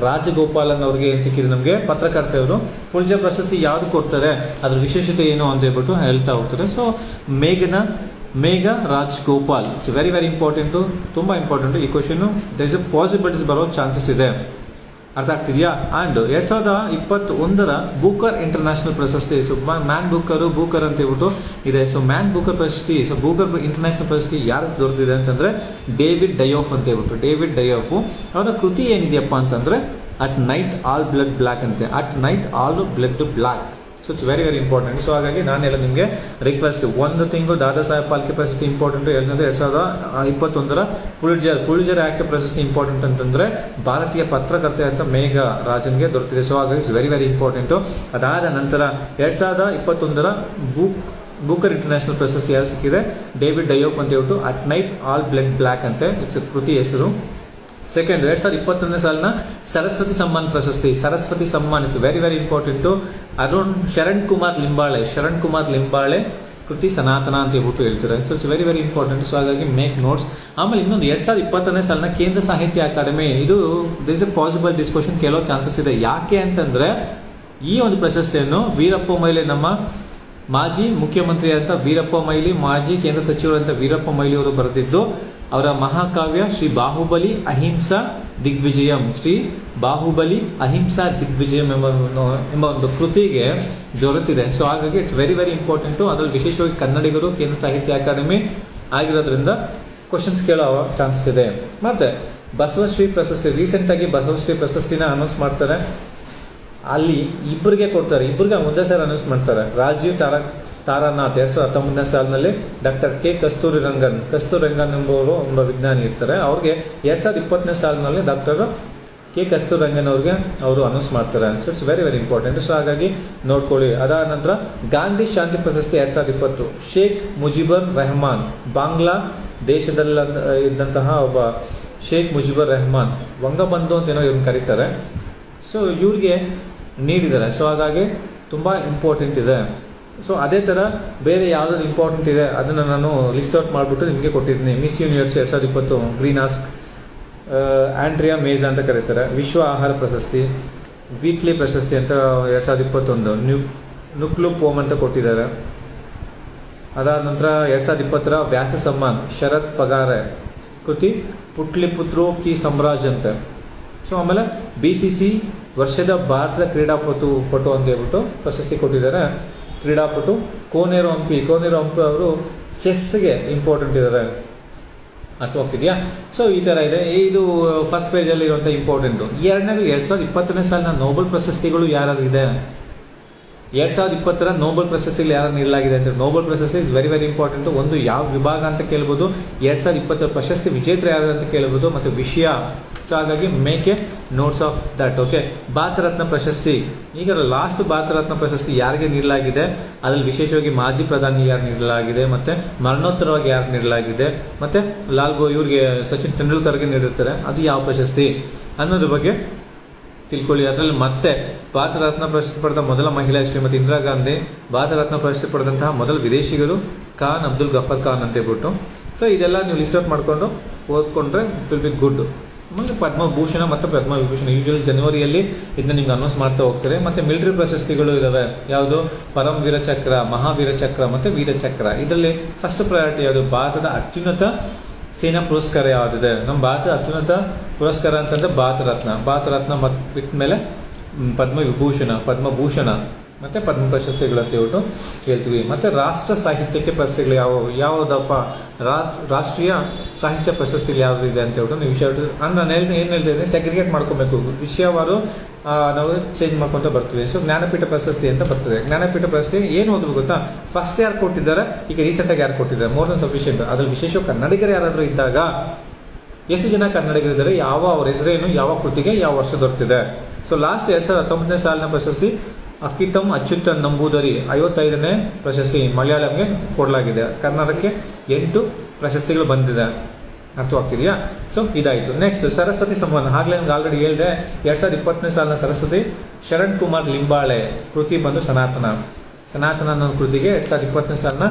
ರಾಜಗೋಪಾಲನ್ ಅವ್ರಿಗೆ ಏನು ಸಿಕ್ಕಿದೆ, ನಮಗೆ ಪತ್ರಕರ್ತೆಯವರು ಪುಲಿಟ್ಜರ್ ಪ್ರಶಸ್ತಿ ಯಾವುದು ಕೊಡ್ತಾರೆ, ಅದ್ರ ವಿಶೇಷತೆ ಏನು ಅಂತ ಹೇಳ್ಬಿಟ್ಟು ಹೇಳ್ತಾ ಹೋಗ್ತಾರೆ. So Megha Rajagopal it's very very important, ತುಂಬ ಇಂಪಾರ್ಟೆಂಟು. ಈ question there is a possibilities ಬರೋ ಚಾನ್ಸಸ್ ಇದೆ. ಅರ್ಥ ಆಗ್ತಿದೆಯಾ? ಆ್ಯಂಡ್ 2021 ಬೂಕರ್ ಇಂಟರ್ನ್ಯಾಷನಲ್ ಪ್ರಶಸ್ತಿ. ಸೊ ಮ್ಯಾನ್ ಬೂಕರ್ ಅಂತ ಹೇಳ್ಬಿಟ್ಟು ಇದೆ. ಸೊ ಮ್ಯಾನ್ ಬೂಕರ್ ಪ್ರಶಸ್ತಿ, ಸೊ ಬೂಕರ್ ಇಂಟರ್ನ್ಯಾಷನಲ್ ಪ್ರಶಸ್ತಿ ಯಾರು ದೊರೆತಿದೆ ಅಂತಂದರೆ ಡೇವಿಡ್ ಡಯೋಫ್ ಅಂತ ಹೇಳ್ಬಿಟ್ಟು. ಡೇವಿಡ್ ಡಯೋಫು ಅವರ ಕೃತಿ ಏನಿದೆಯಪ್ಪ ಅಂತಂದರೆ at night all blood black ಅಂತೆ. At night all blood black. So it's very very important. So ಹಾಗಾಗಿ ನಾನು ಹೇಳೋದು ನಿಮಗೆ ರಿಕ್ವೆಸ್ಟ್, ಒಂದು ತಿಂಗಳು ದಾದಾ ಸಾಹೇಬ್ ಫಾಲ್ಕೆ ಪ್ರಶಸ್ತಿ ಇಂಪಾರ್ಟೆಂಟು. 2021 ಪುಲಿಟ್ಜರ್ ಯಾಕೆ ಪ್ರಶಸ್ತಿ ಇಂಪಾರ್ಟೆಂಟ್ ಅಂತಂದರೆ ಭಾರತೀಯ ಪತ್ರಕರ್ತೆ ಅಂತ ಮೇಘ ರಾಜನ್ಗೆ ದೊರೆತಿದೆ. ಸೊ ಹಾಗಾಗಿ ಇಟ್ಸ್ ವೆರಿ ವೆರಿ ಇಂಪಾರ್ಟೆಂಟು. ಅದಾದ ನಂತರ 2021 ಬೂಕರ್ ಇಂಟರ್ನ್ಯಾಷನಲ್ ಪ್ರಶಸ್ತಿ ಯಾರು ಸಿಕ್ಕಿದೆ, ಡೇವಿಡ್ ಡಯೋಫ್ ಅಂತ ಹೇಳ್ಬಿಟ್ಟು at night all blood black ಅಂತೆ ಇಟ್ಸ್ ಕೃತಿ ಹೆಸರು. ಸೆಕೆಂಡ್ 2021 ಸಾಲಿನ ಸರಸ್ವತಿ ಸಮ್ಮಾನ್ ಪ್ರಶಸ್ತಿ. Saraswati Samman is very very important. Sharan Kumar Limbale ಕೃತಿ ಸನಾತನ ಅಂತ ಹೇಳ್ಬಿಟ್ಟು ಹೇಳ್ತಾರೆ. So it's very very important. So ಹಾಗಾಗಿ ಮೇಕ್ ನೋಟ್ಸ್. ಆಮೇಲೆ ಇನ್ನೊಂದು 2020 ಸಾಲಿನ ಕೇಂದ್ರ ಸಾಹಿತ್ಯ ಅಕಾಡೆಮಿ. ಇದು this is a possible discussion, ಕೆಲವು ಚಾನ್ಸಸ್ ಇದೆ. ಯಾಕೆ ಅಂತಂದರೆ ಈ ಒಂದು ಪ್ರಶಸ್ತಿಯನ್ನು ವೀರಪ್ಪ ಮೊಯ್ಲಿ, ನಮ್ಮ ಮಾಜಿ ಮುಖ್ಯಮಂತ್ರಿ ಅಂತ ವೀರಪ್ಪ ಮೊಯ್ಲಿ, ಮಾಜಿ ಕೇಂದ್ರ ಸಚಿವರಂತ ವೀರಪ್ಪ ಮೊಯ್ಲಿ ಅವರು ಬರೆದಿದ್ದು. ಅವರ ಮಹಾಕಾವ್ಯ ಶ್ರೀ ಬಾಹುಬಲಿ ಅಹಿಂಸಾ ದಿಗ್ವಿಜಯಂ ಎಂಬ ಒಂದು ಕೃತಿಗೆ ದೊರೆತಿದೆ. ಸೊ ಹಾಗಾಗಿ ಇಟ್ಸ್ ವೆರಿ ವೆರಿ ಇಂಪಾರ್ಟೆಂಟು. ಅದರಲ್ಲಿ ವಿಶೇಷವಾಗಿ ಕನ್ನಡಿಗರು ಕೇಂದ್ರ ಸಾಹಿತ್ಯ ಅಕಾಡೆಮಿ ಆಗಿರೋದ್ರಿಂದ ಕ್ವಶನ್ಸ್ ಕೇಳೋ ಚಾನ್ಸಸ್ ಇದೆ. ಮತ್ತು ಬಸವಶ್ರೀ ಪ್ರಶಸ್ತಿ, ರೀಸೆಂಟಾಗಿ ಬಸವಶ್ರೀ ಪ್ರಶಸ್ತಿನ ಅನೌನ್ಸ್ ಮಾಡ್ತಾರೆ. ಅಲ್ಲಿ ಇಬ್ಬರಿಗೆ ಕೊಡ್ತಾರೆ, ಇಬ್ಬರಿಗೆ ಒಂದೇ ಸಾರಿ ಅನೌನ್ಸ್ ಮಾಡ್ತಾರೆ. ರಾಜೀವ್ ತಾರಾನಾಥ್ 2019 ಸಾಲಿನಲ್ಲಿ ಡಾಕ್ಟರ್ ಕೆ ಕಸ್ತೂರಿ ರಂಗನ್ ಎಂಬುವರು ಒಬ್ಬ ವಿಜ್ಞಾನಿ ಇರ್ತಾರೆ. ಅವ್ರಿಗೆ 2020 ಸಾಲಿನಲ್ಲಿ ಡಾಕ್ಟರ್ ಕೆ ಕಸ್ತೂರಿ ರಂಗನ್ ಅವ್ರಿಗೆ ಅವರು ಅನೌನ್ಸ್ ಮಾಡ್ತಾರೆ. So it's very very important. So ಹಾಗಾಗಿ ನೋಡ್ಕೊಳ್ಳಿ. ಅದಾದ ನಂತರ ಗಾಂಧಿ ಶಾಂತಿ ಪ್ರಶಸ್ತಿ 2020 ಶೇಖ್ ಮುಜಿಬುರ್ ರೆಹಮಾನ್, ಬಾಂಗ್ಲಾ ದೇಶದಲ್ಲಿ ಇದ್ದಂತಹ ಒಬ್ಬ ಶೇಖ್ ಮುಜಿಬುರ್ ರೆಹಮಾನ್, ವಂಗಬಂಧು ಅಂತ ಏನೋ ಇವ್ರನ್ನ ಕರೀತಾರೆ. ಸೊ ಇವ್ರಿಗೆ ನೀಡಿದ್ದಾರೆ. ಸೊ ಹಾಗಾಗಿ ತುಂಬ ಇಂಪಾರ್ಟೆಂಟ್ ಇದೆ. ಸೊ ಅದೇ ಥರ ಬೇರೆ ಯಾವುದಾದ್ರು ಇಂಪಾರ್ಟೆಂಟ್ ಇದೆ ಅದನ್ನು ನಾನು ಲಿಸ್ಟ್ ಔಟ್ ಮಾಡಿಬಿಟ್ಟು ನಿಮಗೆ ಕೊಟ್ಟಿದ್ದೀನಿ. ಮಿಸ್ ಯೂನಿವರ್ಸ್ 2020 ಗ್ರೀನ್ ಆಸ್ಕ್, ಆಂಡ್ರಿಯಾ ಮೇಜಾ ಅಂತ ಕರೀತಾರೆ. ವಿಶ್ವ ಆಹಾರ ಪ್ರಶಸ್ತಿ, ವೀಟ್ಲಿ ಪ್ರಶಸ್ತಿ ಅಂತ 2021 ನುಕ್ಲು ಪೋಮ್ ಅಂತ ಕೊಟ್ಟಿದ್ದಾರೆ. ಅದಾದ ನಂತರ 2020 ವ್ಯಾಸ ಸಮ್ಮಾನ್ ಶರತ್ ಪಗಾರೆ ಕೃತಿ ಪುಟ್ಲಿಪುತ್ರೋ ಕಿ ಸಾಮ್ರಾಜ್ ಅಂತ. ಸೊ ಆಮೇಲೆ BCC ವರ್ಷದ ಭಾರತದ ಕ್ರೀಡಾಪಟು ಅಂತ ಹೇಳ್ಬಿಟ್ಟು ಪ್ರಶಸ್ತಿ ಕೊಟ್ಟಿದ್ದಾರೆ. ಕ್ರೀಡಾಪಟು ಕೋನೇರು ಹಂಪಿ ಅವರು ಚೆಸ್ಗೆ ಇಂಪಾರ್ಟೆಂಟ್ ಇದ್ದಾರೆ. ಅರ್ಥವಾಗ್ತಿದೆಯಾ? ಸೊ ಈ ಥರ ಇದೆ. ಇದು ಫಸ್ಟ್ ಪೇಜಲ್ಲಿ ಇರುವಂಥ ಇಂಪಾರ್ಟೆಂಟು. ಎರಡನೇದು 2020ನೇ ಸಾಲಿನ ನೋಬೆಲ್ ಪ್ರಶಸ್ತಿಗಳು ಯಾರು ಇದೆ, 2020ರ ನೋಬೆಲ್ ಪ್ರಶಸ್ತಿಗಳು ಯಾರು ನೀಡಲಾಗಿದೆ ಅಂತ. ನೋಬೆಲ್ ಪ್ರಶಸ್ತಿ ಇಸ್ ವೆರಿ ವೆರಿ ಇಂಪಾರ್ಟೆಂಟು. ಒಂದು ಯಾವ ವಿಭಾಗ ಅಂತ ಕೇಳ್ಬೋದು, 2020ರ ಪ್ರಶಸ್ತಿ ವಿಜೇತರು ಯಾರು ಅಂತ ಕೇಳ್ಬೋದು, ಮತ್ತು ವಿಷಯ. ಸೊ ಹಾಗಾಗಿ make a notes of that. Okay, Bharat Ratna ಪ್ರಶಸ್ತಿ, ಈಗ ಲಾಸ್ಟ್ ಭಾರತ ರತ್ನ ಪ್ರಶಸ್ತಿ ಯಾರಿಗೆ ನೀಡಲಾಗಿದೆ, ಅದರಲ್ಲಿ ವಿಶೇಷವಾಗಿ ಮಾಜಿ ಪ್ರಧಾನಿ ಯಾರು ನೀಡಲಾಗಿದೆ, ಮತ್ತು ಮರಣೋತ್ತರವಾಗಿ ಯಾರು ನೀಡಲಾಗಿದೆ, ಮತ್ತು ಇವ್ರಿಗೆ ಸಚಿನ್ ತೆಂಡೂಲ್ಕರ್ಗೆ ನೀಡಿರ್ತಾರೆ, ಅದು ಯಾವ ಪ್ರಶಸ್ತಿ ಅನ್ನೋದ್ರ ಬಗ್ಗೆ ತಿಳ್ಕೊಳ್ಳಿ. ಅದರಲ್ಲಿ ಮತ್ತೆ ಭಾರತ ರತ್ನ ಪ್ರಶಸ್ತಿ ಪಡೆದ ಮೊದಲ ಮಹಿಳೆ ಶ್ರೀಮತಿ ಇಂದಿರಾ ಗಾಂಧಿ, ಭಾರತ ರತ್ನ ಪ್ರಶಸ್ತಿ ಪಡೆದಂತಹ ಮೊದಲ ವಿದೇಶಿಗರು ಖಾನ್ ಅಬ್ದುಲ್ ಗಫರ್ ಖಾನ್ ಅಂತ ಹೇಳ್ಬಿಟ್ಟು. ಸೊ ಇದೆಲ್ಲ ನೀವು ಲಿಸ್ಟ್ ಔಟ್ ಮಾಡಿಕೊಂಡು ಓದ್ಕೊಂಡ್ರೆ ಇಟ್ ವಿಲ್ ಬಿ ಗುಡ್. ಆಮೇಲೆ ಪದ್ಮಭೂಷಣ ಮತ್ತು ಪದ್ಮವಿಭೂಷಣ ಯೂಶುವಲಿ ಜನವರಿಯಲ್ಲಿ ಇದನ್ನ ನಿಮ್ಗೆ ಅನೌನ್ಸ್ ಮಾಡ್ತಾ ಹೋಗ್ತಾರೆ. ಮತ್ತು ಮಿಲಿಟರಿ ಪ್ರಶಸ್ತಿಗಳು ಇದ್ದಾವೆ. ಯಾವುದು? ಪರಮ ವೀರ ಚಕ್ರ, ಮಹಾವೀರ ಚಕ್ರ ಮತ್ತು ವೀರಚಕ್ರ. ಇದರಲ್ಲಿ ಫಸ್ಟ್ ಪ್ರಯಾರಿಟಿ ಯಾವುದು? ಭಾರತದ ಅತ್ಯುನ್ನತ ಸೇನಾ ಪುರಸ್ಕಾರ ಯಾವುದಿದೆ? ನಮ್ಮ ಭಾರತದ ಅತ್ಯುನ್ನತ ಪುರಸ್ಕಾರ ಅಂತಂದರೆ ಭಾರತ ರತ್ನ ಮತ್ತು ಬಿಟ್ಟ ಮೇಲೆ ಪದ್ಮಭೂಷಣ ಮತ್ತು ಪದ್ಮ ಪ್ರಶಸ್ತಿಗಳು ಅಂತ ಹೇಳ್ಬಿಟ್ಟು ಹೇಳ್ತೀವಿ. ಮತ್ತು ರಾಷ್ಟ್ರ ಸಾಹಿತ್ಯಕ್ಕೆ ಪ್ರಶಸ್ತಿಗಳು ಯಾವುದಪ್ಪ? ರಾಷ್ಟ್ರೀಯ ಸಾಹಿತ್ಯ ಪ್ರಶಸ್ತಿಗಳು ಯಾವುದಿದೆ ಅಂತ ಹೇಳ್ಬಿಟ್ಟು ನೀವು ವಿಷಯ ನಾನು ಏನು ಹೇಳ್ತಿದ್ದೀನಿ, ಸೆಗ್ರಿಗೇಟ್ ಮಾಡ್ಕೊಬೇಕು. ವಿಷಯವಾರು ನಾವು ಚೇಂಜ್ ಮಾಡ್ಕೊತ ಬರ್ತೀವಿ. ಸೊ ಜ್ಞಾನಪೀಠ ಪ್ರಶಸ್ತಿ ಅಂತ ಬರ್ತದೆ. ಜ್ಞಾನಪೀಠ ಪ್ರಶಸ್ತಿ ಏನು ಓದಬೇಕು ಗೊತ್ತಾ? ಫಸ್ಟ್ ಯಾರು ಕೊಟ್ಟಿದ್ದಾರೆ, ಈಗ ರೀಸೆಂಟಾಗಿ ಯಾರು ಕೊಟ್ಟಿದ್ದಾರೆ, ಮೋರ್ ದನ್ ಸಫಿಷಿಯೆಂಟ್. ಅದ್ರಲ್ಲಿ ವಿಶೇಷವಾಗಿ ಕನ್ನಡಿಗರು ಯಾರಾದರೂ ಇದ್ದಾಗ ಎಷ್ಟು ಜನ ಕನ್ನಡಿಗರಿದ್ದಾರೆ, ಅವ್ರ ಹೆಸರೇನು, ಯಾವ ಕೃತಿಗೆ ಯಾವ ವರ್ಷ ದೊರೆತಿದೆ. ಸೊ ಲಾಸ್ಟ್ 2019ನೇ ಸಾಲಿನ ಪ್ರಶಸ್ತಿ ಅಕ್ಕಿತಮ್ ಅಚ್ಯುತನ್ ನಂಬೂದರಿ 55ನೇ ಪ್ರಶಸ್ತಿ ಮಲಯಾಳಂಗೆ ಕೊಡಲಾಗಿದೆ. ಕನ್ನಡಕ್ಕೆ 8 ಪ್ರಶಸ್ತಿಗಳು ಬಂದಿದೆ. ಅರ್ಥವಾಗ್ತಿದೆಯಾ? ಸೊ ಇದಾಯಿತು. ನೆಕ್ಸ್ಟ್ ಸರಸ್ವತಿ ಸಮ್ಮಾನ. ಆಗಲೇ ನಿಮ್ಗೆ ಆಲ್ರೆಡಿ ಹೇಳಿದೆ, 2020ನೇ ಸಾಲಿನ ಸರಸ್ವತಿ ಶರಣ್ ಕುಮಾರ್ ಲಿಂಬಾಳೆ ಕೃತಿ ಬಂದು ಸನಾತನ ಅನ್ನೋ ಕೃತಿಗೆ 2020ನೇ ಸಾಲಿನ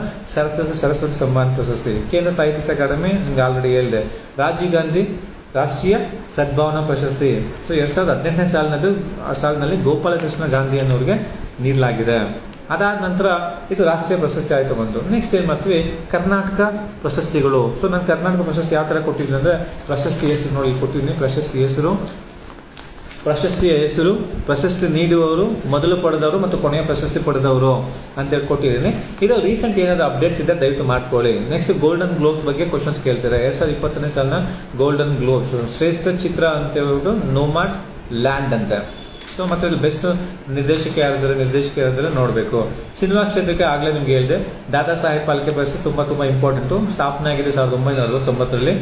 ಸರಸ್ವತಿ ಸಮ್ಮಾನ ಪ್ರಶಸ್ತಿ. ಕೇಂದ್ರ ಸಾಹಿತ್ಯ ಅಕಾಡೆಮಿ ನಿಮ್ಗೆ ಆಲ್ರೆಡಿ ಹೇಳಿದೆ. ರಾಜೀವ್ ಗಾಂಧಿ ರಾಷ್ಟ್ರೀಯ ಸದ್ಭಾವನಾ ಪ್ರಶಸ್ತಿ. ಸೊ 2018ನೇ ಸಾಲಿನಲ್ಲಿ ಗೋಪಾಲಕೃಷ್ಣ ಗಾಂಧಿ ಅನ್ನೋರಿಗೆ ನೀಡಲಾಗಿದೆ. ಅದಾದ ನಂತರ ಇದು ರಾಷ್ಟ್ರೀಯ ಪ್ರಶಸ್ತಿ ಆಯಿತು ಬಂದು. ನೆಕ್ಸ್ಟ್ ಏನು ಮಾಡ್ತೀವಿ? ಕರ್ನಾಟಕ ಪ್ರಶಸ್ತಿಗಳು. ಸೊ ನಾನು ಕರ್ನಾಟಕ ಪ್ರಶಸ್ತಿ ಯಾವ ಥರ ಕೊಟ್ಟಿದ್ದೀನಿ ಅಂದರೆ, ಪ್ರಶಸ್ತಿ ಹೆಸರು ನೋಡಿ ಕೊಟ್ಟಿದ್ದೀನಿ. ಪ್ರಶಸ್ತಿಯ ಹೆಸರು, ಪ್ರಶಸ್ತಿ ನೀಡುವವರು, ಮೊದಲು ಪಡೆದವರು ಮತ್ತು ಕೊನೆಯ ಪ್ರಶಸ್ತಿ ಪಡೆದವರು ಅಂತೇಳಿ ಕೊಟ್ಟಿದ್ದೀನಿ. ಇದು ರೀಸೆಂಟ್ ಏನಾದರೂ ಅಪ್ಡೇಟ್ಸ್ ಇದ್ದರೆ ದಯವಿಟ್ಟು ಮಾಡ್ಕೊಳ್ಳಿ. ನೆಕ್ಸ್ಟ್ ಗೋಲ್ಡನ್ ಗ್ಲೋಬ್ಸ್ ಬಗ್ಗೆ ಕ್ವಶನ್ಸ್ ಕೇಳ್ತಾರೆ. 2020ನೇ ಸಾಲಿನ ಗೋಲ್ಡನ್ ಗ್ಲೋಬ್ಸ್ ಶ್ರೇಷ್ಠ ಚಿತ್ರ ಅಂತ ಹೇಳ್ಬಿಟ್ಟು ನೋಮ್ಯಾಡ್ ಲ್ಯಾಂಡ್ ಅಂತ. ಸೊ ಮತ್ತು ಇಲ್ಲಿ ಬೆಸ್ಟ್ ನಿರ್ದೇಶಕ ಯಾರಿದ್ದಾರೆ ನೋಡಬೇಕು. ಸಿನಿಮಾ ಕ್ಷೇತ್ರಕ್ಕೆ ಆಗಲೇ ನಿಮ್ಗೆ ಹೇಳಿದೆ, ದಾದಾ ಸಾಹೇಬ್ ಫಾಲ್ಕೆ ಪ್ರಶಸ್ತಿ ತುಂಬ ಇಂಪಾರ್ಟೆಂಟು. ಸ್ಥಾಪನೆ ಆಗಿದೆ 1969ರಲ್ಲಿ.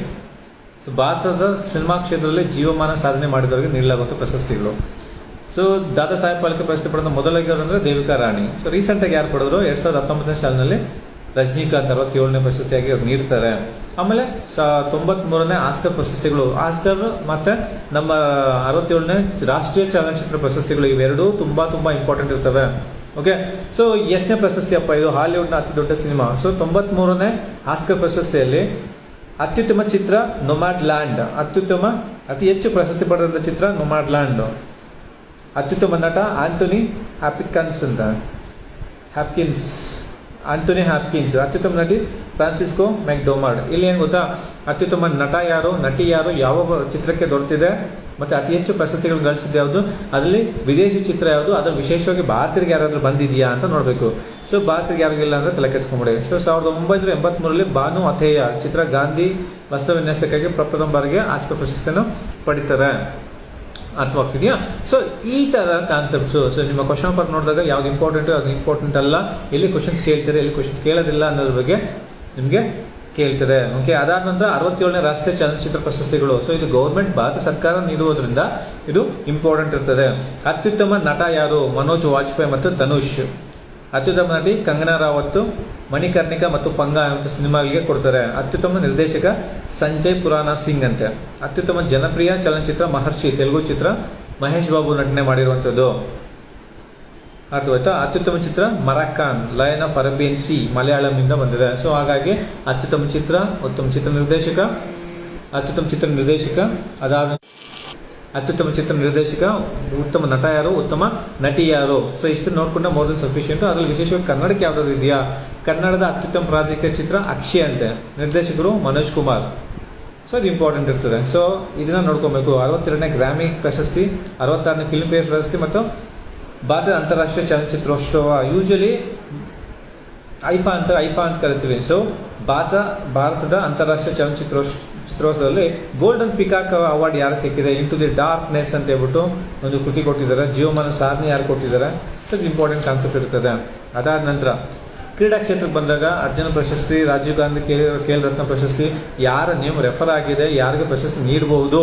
ಸೊ ಭಾರತದ ಸಿನಿಮಾ ಕ್ಷೇತ್ರದಲ್ಲಿ ಜೀವಮಾನ ಸಾಧನೆ ಮಾಡಿದವರಿಗೆ ನೀಡಲಾಗುವಂಥ ಪ್ರಶಸ್ತಿಗಳು. ಸೊ ದಾದಾ ಸಾಹೇಬ್ ಫಾಲ್ಕೆ ಪ್ರಶಸ್ತಿ ಪಡೆದ ಮೊದಲಿಗರು ಅಂದರೆ ದೇವಿಕಾ ರಾಣಿ. ಸೊ ರೀಸೆಂಟಾಗಿ ಯಾರು ಪಡೆದ್ರು? 2019ನೇ ಸಾಲಿನಲ್ಲಿ ರಜನಿಕಾಂತ್ 67ನೇ ಪ್ರಶಸ್ತಿಯಾಗಿ ಅವ್ರು ನೀಡ್ತಾರೆ. ಆಮೇಲೆ 93ನೇ ಆಸ್ಕರ್ ಪ್ರಶಸ್ತಿಗಳು. ಆಸ್ಕರ್ ಮತ್ತು ನಮ್ಮ 67ನೇ ರಾಷ್ಟ್ರೀಯ ಚಲನಚಿತ್ರ ಪ್ರಶಸ್ತಿಗಳು, ಇವೆರಡೂ ತುಂಬ ಇಂಪಾರ್ಟೆಂಟ್ ಇರ್ತವೆ. ಓಕೆ, ಸೊ ಎಷ್ಟನೇ ಪ್ರಶಸ್ತಿ ಅಪ್ಪ ಇದು? ಹಾಲಿವುಡ್ನ ಅತಿ ದೊಡ್ಡ ಸಿನಿಮಾ. ಸೊ 93ನೇ ಆಸ್ಕರ್ ಪ್ರಶಸ್ತಿಯಲ್ಲಿ ಅತ್ಯುತ್ತಮ ಚಿತ್ರ ನೋಮ್ಯಾಡ್ ಲ್ಯಾಂಡ್, ಅತಿ ಹೆಚ್ಚು ಪ್ರಶಸ್ತಿ ಪಡೆದಂಥ ಚಿತ್ರ ನೋಮ್ಯಾಡ್ ಲ್ಯಾಂಡ್. ಅತ್ಯುತ್ತಮ ನಟ ಆಂಥೋನಿ ಹ್ಯಾಪ್ಕಿನ್ಸ್. ಅತ್ಯುತ್ತಮ ನಟಿ ಫ್ರಾನ್ಸಿಸ್ಕೋ ಮೆಕ್ಡೊಮಾರ್ಡ್. ಇಲ್ಲಿ ಏನು ಗೊತ್ತಾ, ಅತ್ಯುತ್ತಮ ನಟ ಯಾರು, ನಟಿ ಯಾರು, ಯಾವ ಚಿತ್ರಕ್ಕೆ ದೊರೆತಿದೆ, ಮತ್ತು ಅತಿ ಹೆಚ್ಚು ಪ್ರಶಸ್ತಿಗಳನ್ನು ಗಳಿಸಿದ್ದು ಯಾವುದು, ಅದರಲ್ಲಿ ವಿದೇಶಿ ಚಿತ್ರ ಯಾವುದು, ಅದರ ವಿಶೇಷವಾಗಿ ಭಾರತೀಯರಿಗೆ ಯಾರಾದರೂ ಬಂದಿದೆಯಾ ಅಂತ ನೋಡಬೇಕು. ಸೊ ಭಾರತೀಯರಿಗೆ ಯಾರಿಗಿಲ್ಲ ಅಂದರೆ ತಲೆ ಕೆಡಿಸ್ಕೊಂಬಿಡಿ. ಸೊ 1983ರಲ್ಲಿ ಭಾನು ಅಥೇಯ ಚಿತ್ರ ಗಾಂಧಿ ವಸ್ತ್ರ ವಿನ್ಯಾಸಕ್ಕಾಗಿ ಪ್ರಥಮ ಬಾರಿಗೆ ಆಸ್ಕರ್ ಪ್ರಶಸ್ತಿಯನ್ನು ಪಡಿತಾರೆ. ಅರ್ಥವಾಗ್ತಿದೆಯಾ? ಸೊ ಈ ಥರ ಕಾನ್ಸೆಪ್ಟ್ಸು. ಸೊ ನಿಮ್ಮ ಕ್ವಶನ್ ಪೇಪರ್ ನೋಡಿದಾಗ ಯಾವ್ದು ಇಂಪಾರ್ಟೆಂಟು, ಅದು ಇಂಪಾರ್ಟೆಂಟ್ ಅಲ್ಲ, ಎಲ್ಲಿ ಕ್ವಶನ್ಸ್ ಕೇಳ್ತಾರೆ, ಎಲ್ಲಿ ಕ್ವಶನ್ಸ್ ಕೇಳೋದಿಲ್ಲ ಅನ್ನೋದ್ರ ಬಗ್ಗೆ ನಿಮಗೆ ಕೇಳ್ತಾರೆ. ಓಕೆ, ಅದಾದ ನಂತರ 67ನೇ ರಾಷ್ಟ್ರೀಯ ಚಲನಚಿತ್ರ ಪ್ರಶಸ್ತಿಗಳು. ಸೊ ಇದು ಗೌರ್ಮೆಂಟ್, ಭಾರತ ಸರ್ಕಾರ ನೀಡುವುದರಿಂದ ಇದು ಇಂಪಾರ್ಟೆಂಟ್ ಇರ್ತದೆ. ಅತ್ಯುತ್ತಮ ನಟ ಯಾರು? ಮನೋಜ್ ವಾಜಪೇಯಿ ಮತ್ತು ಧನುಷ್. ಅತ್ಯುತ್ತಮ ನಟಿ ಕಂಗನಾ ರಾವತ್, ಮಣಿಕರ್ಣಿಕಾ ಮತ್ತು ಪಂಗ ಅಂತ ಸಿನಿಮಾಗಳಿಗೆ ಕೊಡ್ತಾರೆ. ಅತ್ಯುತ್ತಮ ನಿರ್ದೇಶಕ ಸಂಜಯ್ ಪುರಾಣ ಸಿಂಗ್ ಅಂತೆ. ಅತ್ಯುತ್ತಮ ಜನಪ್ರಿಯ ಚಲನಚಿತ್ರ ಮಹರ್ಷಿ, ತೆಲುಗು ಚಿತ್ರ, ಮಹೇಶ್ ಬಾಬು ನಟನೆ ಮಾಡಿರುವಂಥದ್ದು. ಅರ್ಥವಾಯ್ತಾ? ಅತ್ಯುತ್ತಮ ಚಿತ್ರ ಮರಾಕಾನ್, ಲಯನ್ ಆಫ್ ಅರೇಬಿಯನ್ ಸಿ, ಮಲಯಾಳಂನಿಂದ ಬಂದಿದೆ. ಸೊ ಹಾಗಾಗಿ ಅತ್ಯುತ್ತಮ ಚಿತ್ರ, ಉತ್ತಮ ಚಿತ್ರ ನಿರ್ದೇಶಕ, ಅದಾದ ಅತ್ಯುತ್ತಮ ಚಿತ್ರ ನಿರ್ದೇಶಕ, ಉತ್ತಮ ನಟ ಯಾರು, ಉತ್ತಮ ನಟಿ ಯಾರು. ಸೊ ಇಷ್ಟು ನೋಡ್ಕೊಂಡ್ರೆ ಮೋರ್ ದನ್ ಸಫಿಷಿಯೆಂಟು. ಅದರಲ್ಲಿ ವಿಶೇಷವಾಗಿ ಕನ್ನಡಕ್ಕೆ ಯಾವುದಾದ್ರು ಇದೆಯಾ? ಕನ್ನಡದ ಅತ್ಯುತ್ತಮ ಪ್ರಾಜೆಕ್ಟ್ ಚಿತ್ರ ಅಕ್ಷಯ್ ಅಂತೆ. ನಿರ್ದೇಶಕರು ಮನೋಜ್ ಕುಮಾರ್. ಸೊ ಅದು ಇಂಪಾರ್ಟೆಂಟ್ ಇರ್ತದೆ. ಸೊ ಇದನ್ನು ನೋಡ್ಕೊಬೇಕು. 62ನೇ ಗ್ರಾಮಿ ಪ್ರಶಸ್ತಿ, 66ನೇ ಫಿಲ್ಮ್ ಫೇರ್ ಪ್ರಶಸ್ತಿ ಮತ್ತು ಭಾರತದ ಅಂತಾರಾಷ್ಟ್ರೀಯ ಚಲನಚಿತ್ರೋತ್ಸವ, ಯೂಶಲಿ ಐಫಾ ಅಂತ ಕರಿತೀವಿ. ಸೊ ಭಾರತದ ಅಂತಾರಾಷ್ಟ್ರೀಯ ಥ್ರೋಸಲ್ಲಿ ಗೋಲ್ಡನ್ ಪಿಕಾಕ್ ಅವಾರ್ಡ್ ಯಾರು ಸಿಕ್ಕಿದೆ, ಇಂಟು ದಿ ಡಾರ್ಕ್ನೆಸ್ ಅಂತ ಹೇಳ್ಬಿಟ್ಟು ಒಂದು ಕೃತಿ ಕೊಟ್ಟಿದ್ದಾರೆ. ಜೀವಮಾನ ಸಾಧನೆ ಯಾರು ಕೊಟ್ಟಿದ್ದಾರೆ, ಸಚ್ ಇಂಪಾರ್ಟೆಂಟ್ ಕಾನ್ಸೆಪ್ಟ್ ಇರ್ತದೆ. ಅದಾದ ನಂತರ ಕ್ರೀಡಾ ಕ್ಷೇತ್ರಕ್ಕೆ ಬಂದಾಗ ಅರ್ಜುನ ಪ್ರಶಸ್ತಿ, ರಾಜೀವ್ ಗಾಂಧಿ ಖೇಲ್ ರತ್ನ ಪ್ರಶಸ್ತಿ, ಯಾರ ನೇಮ್ ರೆಫರ್ ಆಗಿದೆ, ಯಾರಿಗೆ ಪ್ರಶಸ್ತಿ ನೀಡಬಹುದು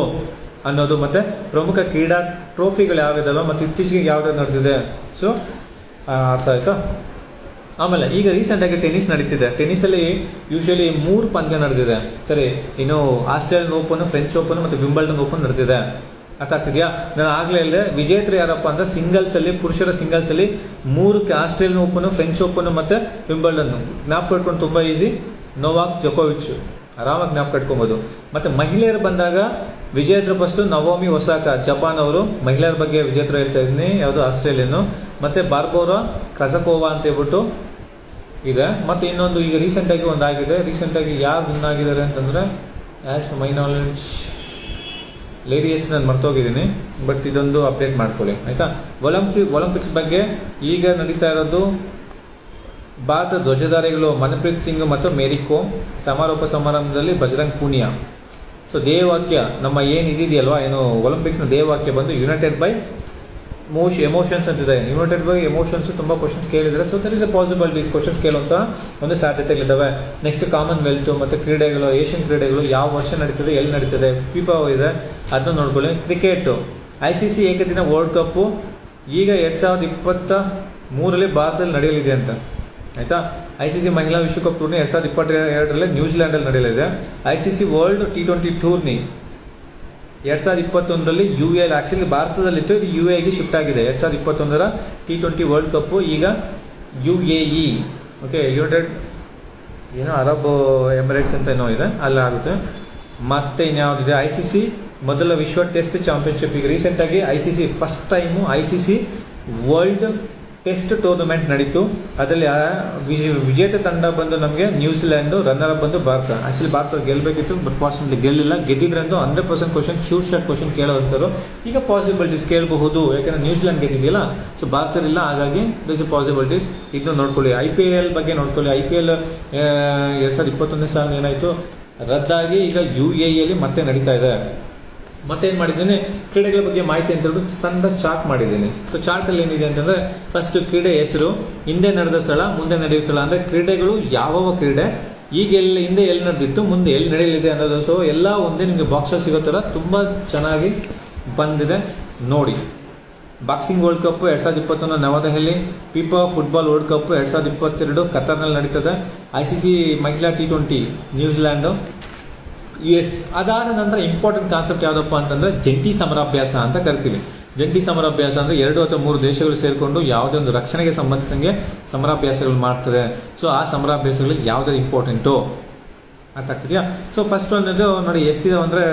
ಅನ್ನೋದು, ಮತ್ತು ಪ್ರಮುಖ ಕ್ರೀಡಾ ಟ್ರೋಫಿಗಳು ಯಾವ್ದಿದಾವೆ ಮತ್ತು ಇತ್ತೀಚೆಗೆ ಯಾವ್ದು ನಡೆದಿದೆ. ಸೊ ಅರ್ಥ ಆಯಿತಾ. ಆಮೇಲೆ ಈಗ ರೀಸೆಂಟಾಗಿ ಟೆನ್ನಿಸ್ ನಡೀತಿದೆ. ಟೆನ್ನಿಸಲ್ಲಿ ಯೂಶ್ವಲಿ 3 ಪಂದ್ಯ ನಡೆದಿದೆ. ಸರಿ, ಇನ್ನು ಆಸ್ಟ್ರೇಲಿಯನ್ ಓಪನ್, ಫ್ರೆಂಚ್ ಓಪನ್ ಮತ್ತು ವಿಂಬಲ್ಡನ್ ಓಪನ್ ನಡೆದಿದೆ. ಅರ್ಥ ಆಗ್ತಿದೆಯಾ? ನಾನು ಆಗಲೇ ಹೇಳಿದೆ, ವಿಜೇತರು ಯಾರಪ್ಪ ಅಂದರೆ ಸಿಂಗಲ್ಸಲ್ಲಿ, ಪುರುಷರ ಸಿಂಗಲ್ಸಲ್ಲಿ 3 ಆಸ್ಟ್ರೇಲಿಯನ್ ಓಪನು, ಫ್ರೆಂಚ್ ಓಪನು ಮತ್ತು ವಿಂಬಲ್ಡನ್ನು ಜ್ಞಾಪಕ ಇಟ್ಕೊಂಡು ತುಂಬ ಈಸಿ. ನೋವಾಕ್ ಜೊಕೋವಿಚ್ ಆರಾಮಾಗಿ ಜ್ಞಾಪಕ ಇಟ್ಕೊಬೋದು. ಮತ್ತು ಮಹಿಳೆಯರು ಬಂದಾಗ ವಿಜೇತರ ಫಸ್ಟು ನವೋಮಿ ಒಸಾಕಾ ಜಪಾನ್ ಅವರು, ಮಹಿಳೆಯರ ಬಗ್ಗೆ ವಿಜೇತರು ಹೇಳ್ತಾ ಇದ್ದೀನಿ, ಯಾವುದು ಆಸ್ಟ್ರೇಲಿಯನ್ನು. ಮತ್ತು ಬಾರ್ಬೋರಾ ಕ್ರಜಕೋವಾ ಅಂತ ಹೇಳ್ಬಿಟ್ಟು ಇದೆ. ಮತ್ತು ಇನ್ನೊಂದು ಈಗ ರೀಸೆಂಟಾಗಿ ಒಂದು ಆಗಿದೆ. ರೀಸೆಂಟಾಗಿ ಯಾರು ವಿನ್ ಆಗಿದ್ದಾರೆ ಅಂತಂದರೆ, ಆ್ಯಸ್ ಮೈ ನಾಲೆಡ್ಜ್ ಲೇಡೀಸ್ ನಾನು ಮರ್ತೋಗಿದ್ದೀನಿ, ಬಟ್ ಇದೊಂದು ಅಪ್ಡೇಟ್ ಮಾಡ್ಕೊಳ್ಳಿ ಆಯಿತಾ. ಒಲಿಂಪಿಕ್ಸ್ ಬಗ್ಗೆ ಈಗ ನಡೀತಾ ಇರೋದು ಭಾರತ ಧ್ವಜಧಾರಿಗಳು ಮನ್ಪ್ರೀತ್ ಸಿಂಗ್ ಮತ್ತು ಮೇರಿ ಕೋಮ್. ಸಮಾರೋಪ ಸಮಾರಂಭದಲ್ಲಿ ಬಜರಂಗ್ ಪೂನಿಯಾ. ಸೊ ಧ್ಯೇಯವಾಕ್ಯ ನಮ್ಮ ಏನು ಇದೆಯಲ್ವಾ, ಏನು ಒಲಿಂಪಿಕ್ಸ್ನ ಧ್ಯೇಯವಾಕ್ಯ ಬಂದು ಯುನೈಟೆಡ್ ಬೈ ಎಮೋಷನ್ಸ್ ಅಂತಿದೆ. ಯುನೈಟೆಡ್ ಬೈ ಎಮೋಷನ್ಸು ತುಂಬ ಕ್ವಶನ್ಸ್ ಕೇಳಿದರೆ. So there is a possibilities questions ಕೇಳುವಂಥ ಒಂದು ಸಾಧ್ಯತೆಗಳಿದ್ದಾವೆ. ನೆಕ್ಸ್ಟ್ ಕಾಮನ್ವೆಲ್ತು ಮತ್ತು ಕ್ರೀಡೆಗಳು, ಏಷ್ಯನ್ ಕ್ರೀಡೆಗಳು ಯಾವ ವರ್ಷ ನಡೀತದೆ, ಎಲ್ಲಿ ನಡೀತದೆ, ಫಿಫಾ ಇದೆ, ಅದನ್ನು ನೋಡ್ಕೊಳ್ಳಿ. ಕ್ರಿಕೆಟು ICC ಏಕದಿನ ವರ್ಲ್ಡ್ ಕಪ್ಪು ಈಗ 2023 ಭಾರತದಲ್ಲಿ ನಡೆಯಲಿದೆ ಅಂತ ಆಯಿತಾ. ICC ಮಹಿಳಾ ವಿಶ್ವಕಪ್ ಟೂರ್ನಿ 2022 ನ್ಯೂಜಿಲ್ಯಾಂಡಲ್ಲಿ ನಡೆಯಲಿದೆ. ICC ವರ್ಲ್ಡ್ T20 ಟೂರ್ನಿ 2021 UAE, ಆ್ಯಕ್ಚುಲಿ ಭಾರತದಲ್ಲಿತ್ತು, ಇದು UAEಗೆ ಶಿಫ್ಟ್ ಆಗಿದೆ. 2021 T20 ವರ್ಲ್ಡ್ ಕಪ್ಪು ಈಗ UAE, ಓಕೆ, ಯುನೈಟೆಡ್ ಏನೋ ಅರಬ್ ಎಮಿರೇಟ್ಸ್ ಅಂತ ಏನೋ ಇದೆ, ಅಲ್ಲಾಗುತ್ತೆ. ಮತ್ತು ಇನ್ಯಾವುದಿದೆ, ICC ಮೊದಲ ವಿಶ್ವ ಟೆಸ್ಟ್ ಚಾಂಪಿಯನ್ಶಿಪ್. ಈಗ ರೀಸೆಂಟಾಗಿ ICC first time ICC world test tournament ನಡೀತು. ಅದರಲ್ಲಿ ವಿಜೇತ ತಂಡ ಬಂದು ನಮಗೆ ನ್ಯೂಜಿಲ್ಯಾಂಡು, ರನ್ನರ್ ಅಪ್ ಬಂದು ಭಾರತ. ಆ್ಯಕ್ಚುಲಿ ಭಾರತ ಗೆಲ್ಲಬೇಕಿತ್ತು, ಬಟ್ ಫಾರ್ಚುನೇಟ್ಲಿ ಗೆಲ್ಲಿಲ್ಲ. ಗೆದ್ದಿದ್ರಂದು 100% ಕ್ವಶನ್, ಶೂರ್ ಶಾಟ್ ಕ್ವಶನ್ ಕೇಳೋವಂಥವ್ರು. ಈಗ ಪಾಸಿಬಿಲಿಟೀಸ್ ಕೇಳಬಹುದು, ಯಾಕೆಂದರೆ ನ್ಯೂಜಿಲ್ಯಾಂಡ್ ಗೆದ್ದಿದೆಯಲ್ಲ, ಸೊ ಭಾರತದಲ್ಲಿಲ್ಲ, ಹಾಗಾಗಿ ದಿಸ್ ಇಸ್ ಪಾಸಿಬಿಲಿಟೀಸ್. ಇದನ್ನು ನೋಡ್ಕೊಳ್ಳಿ. IPL ಬಗ್ಗೆ ನೋಡ್ಕೊಳ್ಳಿ. IPL 2021 ಸಾಲ ಏನಾಯಿತು, ರದ್ದಾಗಿ ಈಗ UAEಯಲ್ಲಿ ಮತ್ತೆ ನಡೀತಾ ಇದೆ. ಮತ್ತೇನು ಮಾಡಿದ್ದೀನಿ, ಕ್ರೀಡೆಗಳ ಬಗ್ಗೆ ಮಾಹಿತಿ ಅಂತ ಹೇಳ್ಬಿಟ್ಟು ಸಣ್ಣ ಚಾರ್ಟ್ ಮಾಡಿದ್ದೀನಿ. ಸೊ ಚಾರ್ಟಲ್ಲಿ ಏನಿದೆ ಅಂತಂದರೆ, ಫಸ್ಟು ಕ್ರೀಡೆ ಹೆಸರು, ಹಿಂದೆ ನಡೆದ ಸ್ಥಳ, ಮುಂದೆ ನಡೆಯುವ ಸ್ಥಳ, ಅಂದರೆ ಕ್ರೀಡೆಗಳು ಯಾವ ಕ್ರೀಡೆ, ಈಗ ಹಿಂದೆ ಎಲ್ಲಿ ನಡೆದಿತ್ತು, ಮುಂದೆ ಎಲ್ಲಿ ನಡೆಯಲಿದೆ ಅನ್ನೋದು. ಸೊ ಎಲ್ಲ ಒಂದೇ ನಿಮಗೆ ಬಾಕ್ಸಲ್ಲಿ ಸಿಗೋ ಥರ ತುಂಬ ಚೆನ್ನಾಗಿ ಬಂದಿದೆ ನೋಡಿ. ಬಾಕ್ಸಿಂಗ್ ವರ್ಲ್ಡ್ ಕಪ್ 2021 ನವದೆಹಲಿ. ಫಿಫಾ ಫುಟ್ಬಾಲ್ ವರ್ಲ್ಡ್ ಕಪ್ 2022 ಕತಾರ್ನಲ್ಲಿ ನಡೀತದೆ. ICC ಮಹಿಳಾ T20 ನ್ಯೂಜಿಲ್ಯಾಂಡು, US. ಅದಾದ ನಂತರ ಇಂಪಾರ್ಟೆಂಟ್ ಕಾನ್ಸೆಪ್ಟ್ ಯಾವುದಪ್ಪ ಅಂತಂದರೆ ಜಂಟಿ ಸಮರಾಭ್ಯಾಸ ಅಂತ ಕರಿತೀವಿ. ಜಂಟಿ ಸಮರಾಭ್ಯಾಸ ಅಂದರೆ 2 ಅಥವಾ 3 ದೇಶಗಳು ಸೇರಿಕೊಂಡು ಯಾವುದೇ ಒಂದು ರಕ್ಷಣೆಗೆ ಸಂಬಂಧಿಸಿದಂಗೆ ಸಮರಾಭ್ಯಾಸಗಳು ಮಾಡ್ತದೆ. ಸೊ ಆ ಸಮರಾಭ್ಯಾಸಗಳಲ್ಲಿ ಯಾವುದೇ ಇಂಪಾರ್ಟೆಂಟು ಅರ್ಥ ಆಗ್ತಿದೆಯಾ. ಸೊ ಫಸ್ಟ್ ಒಂದಿದ್ದು ನೋಡಿ ಎಷ್ಟಿದಾವೆ ಅಂದರೆ,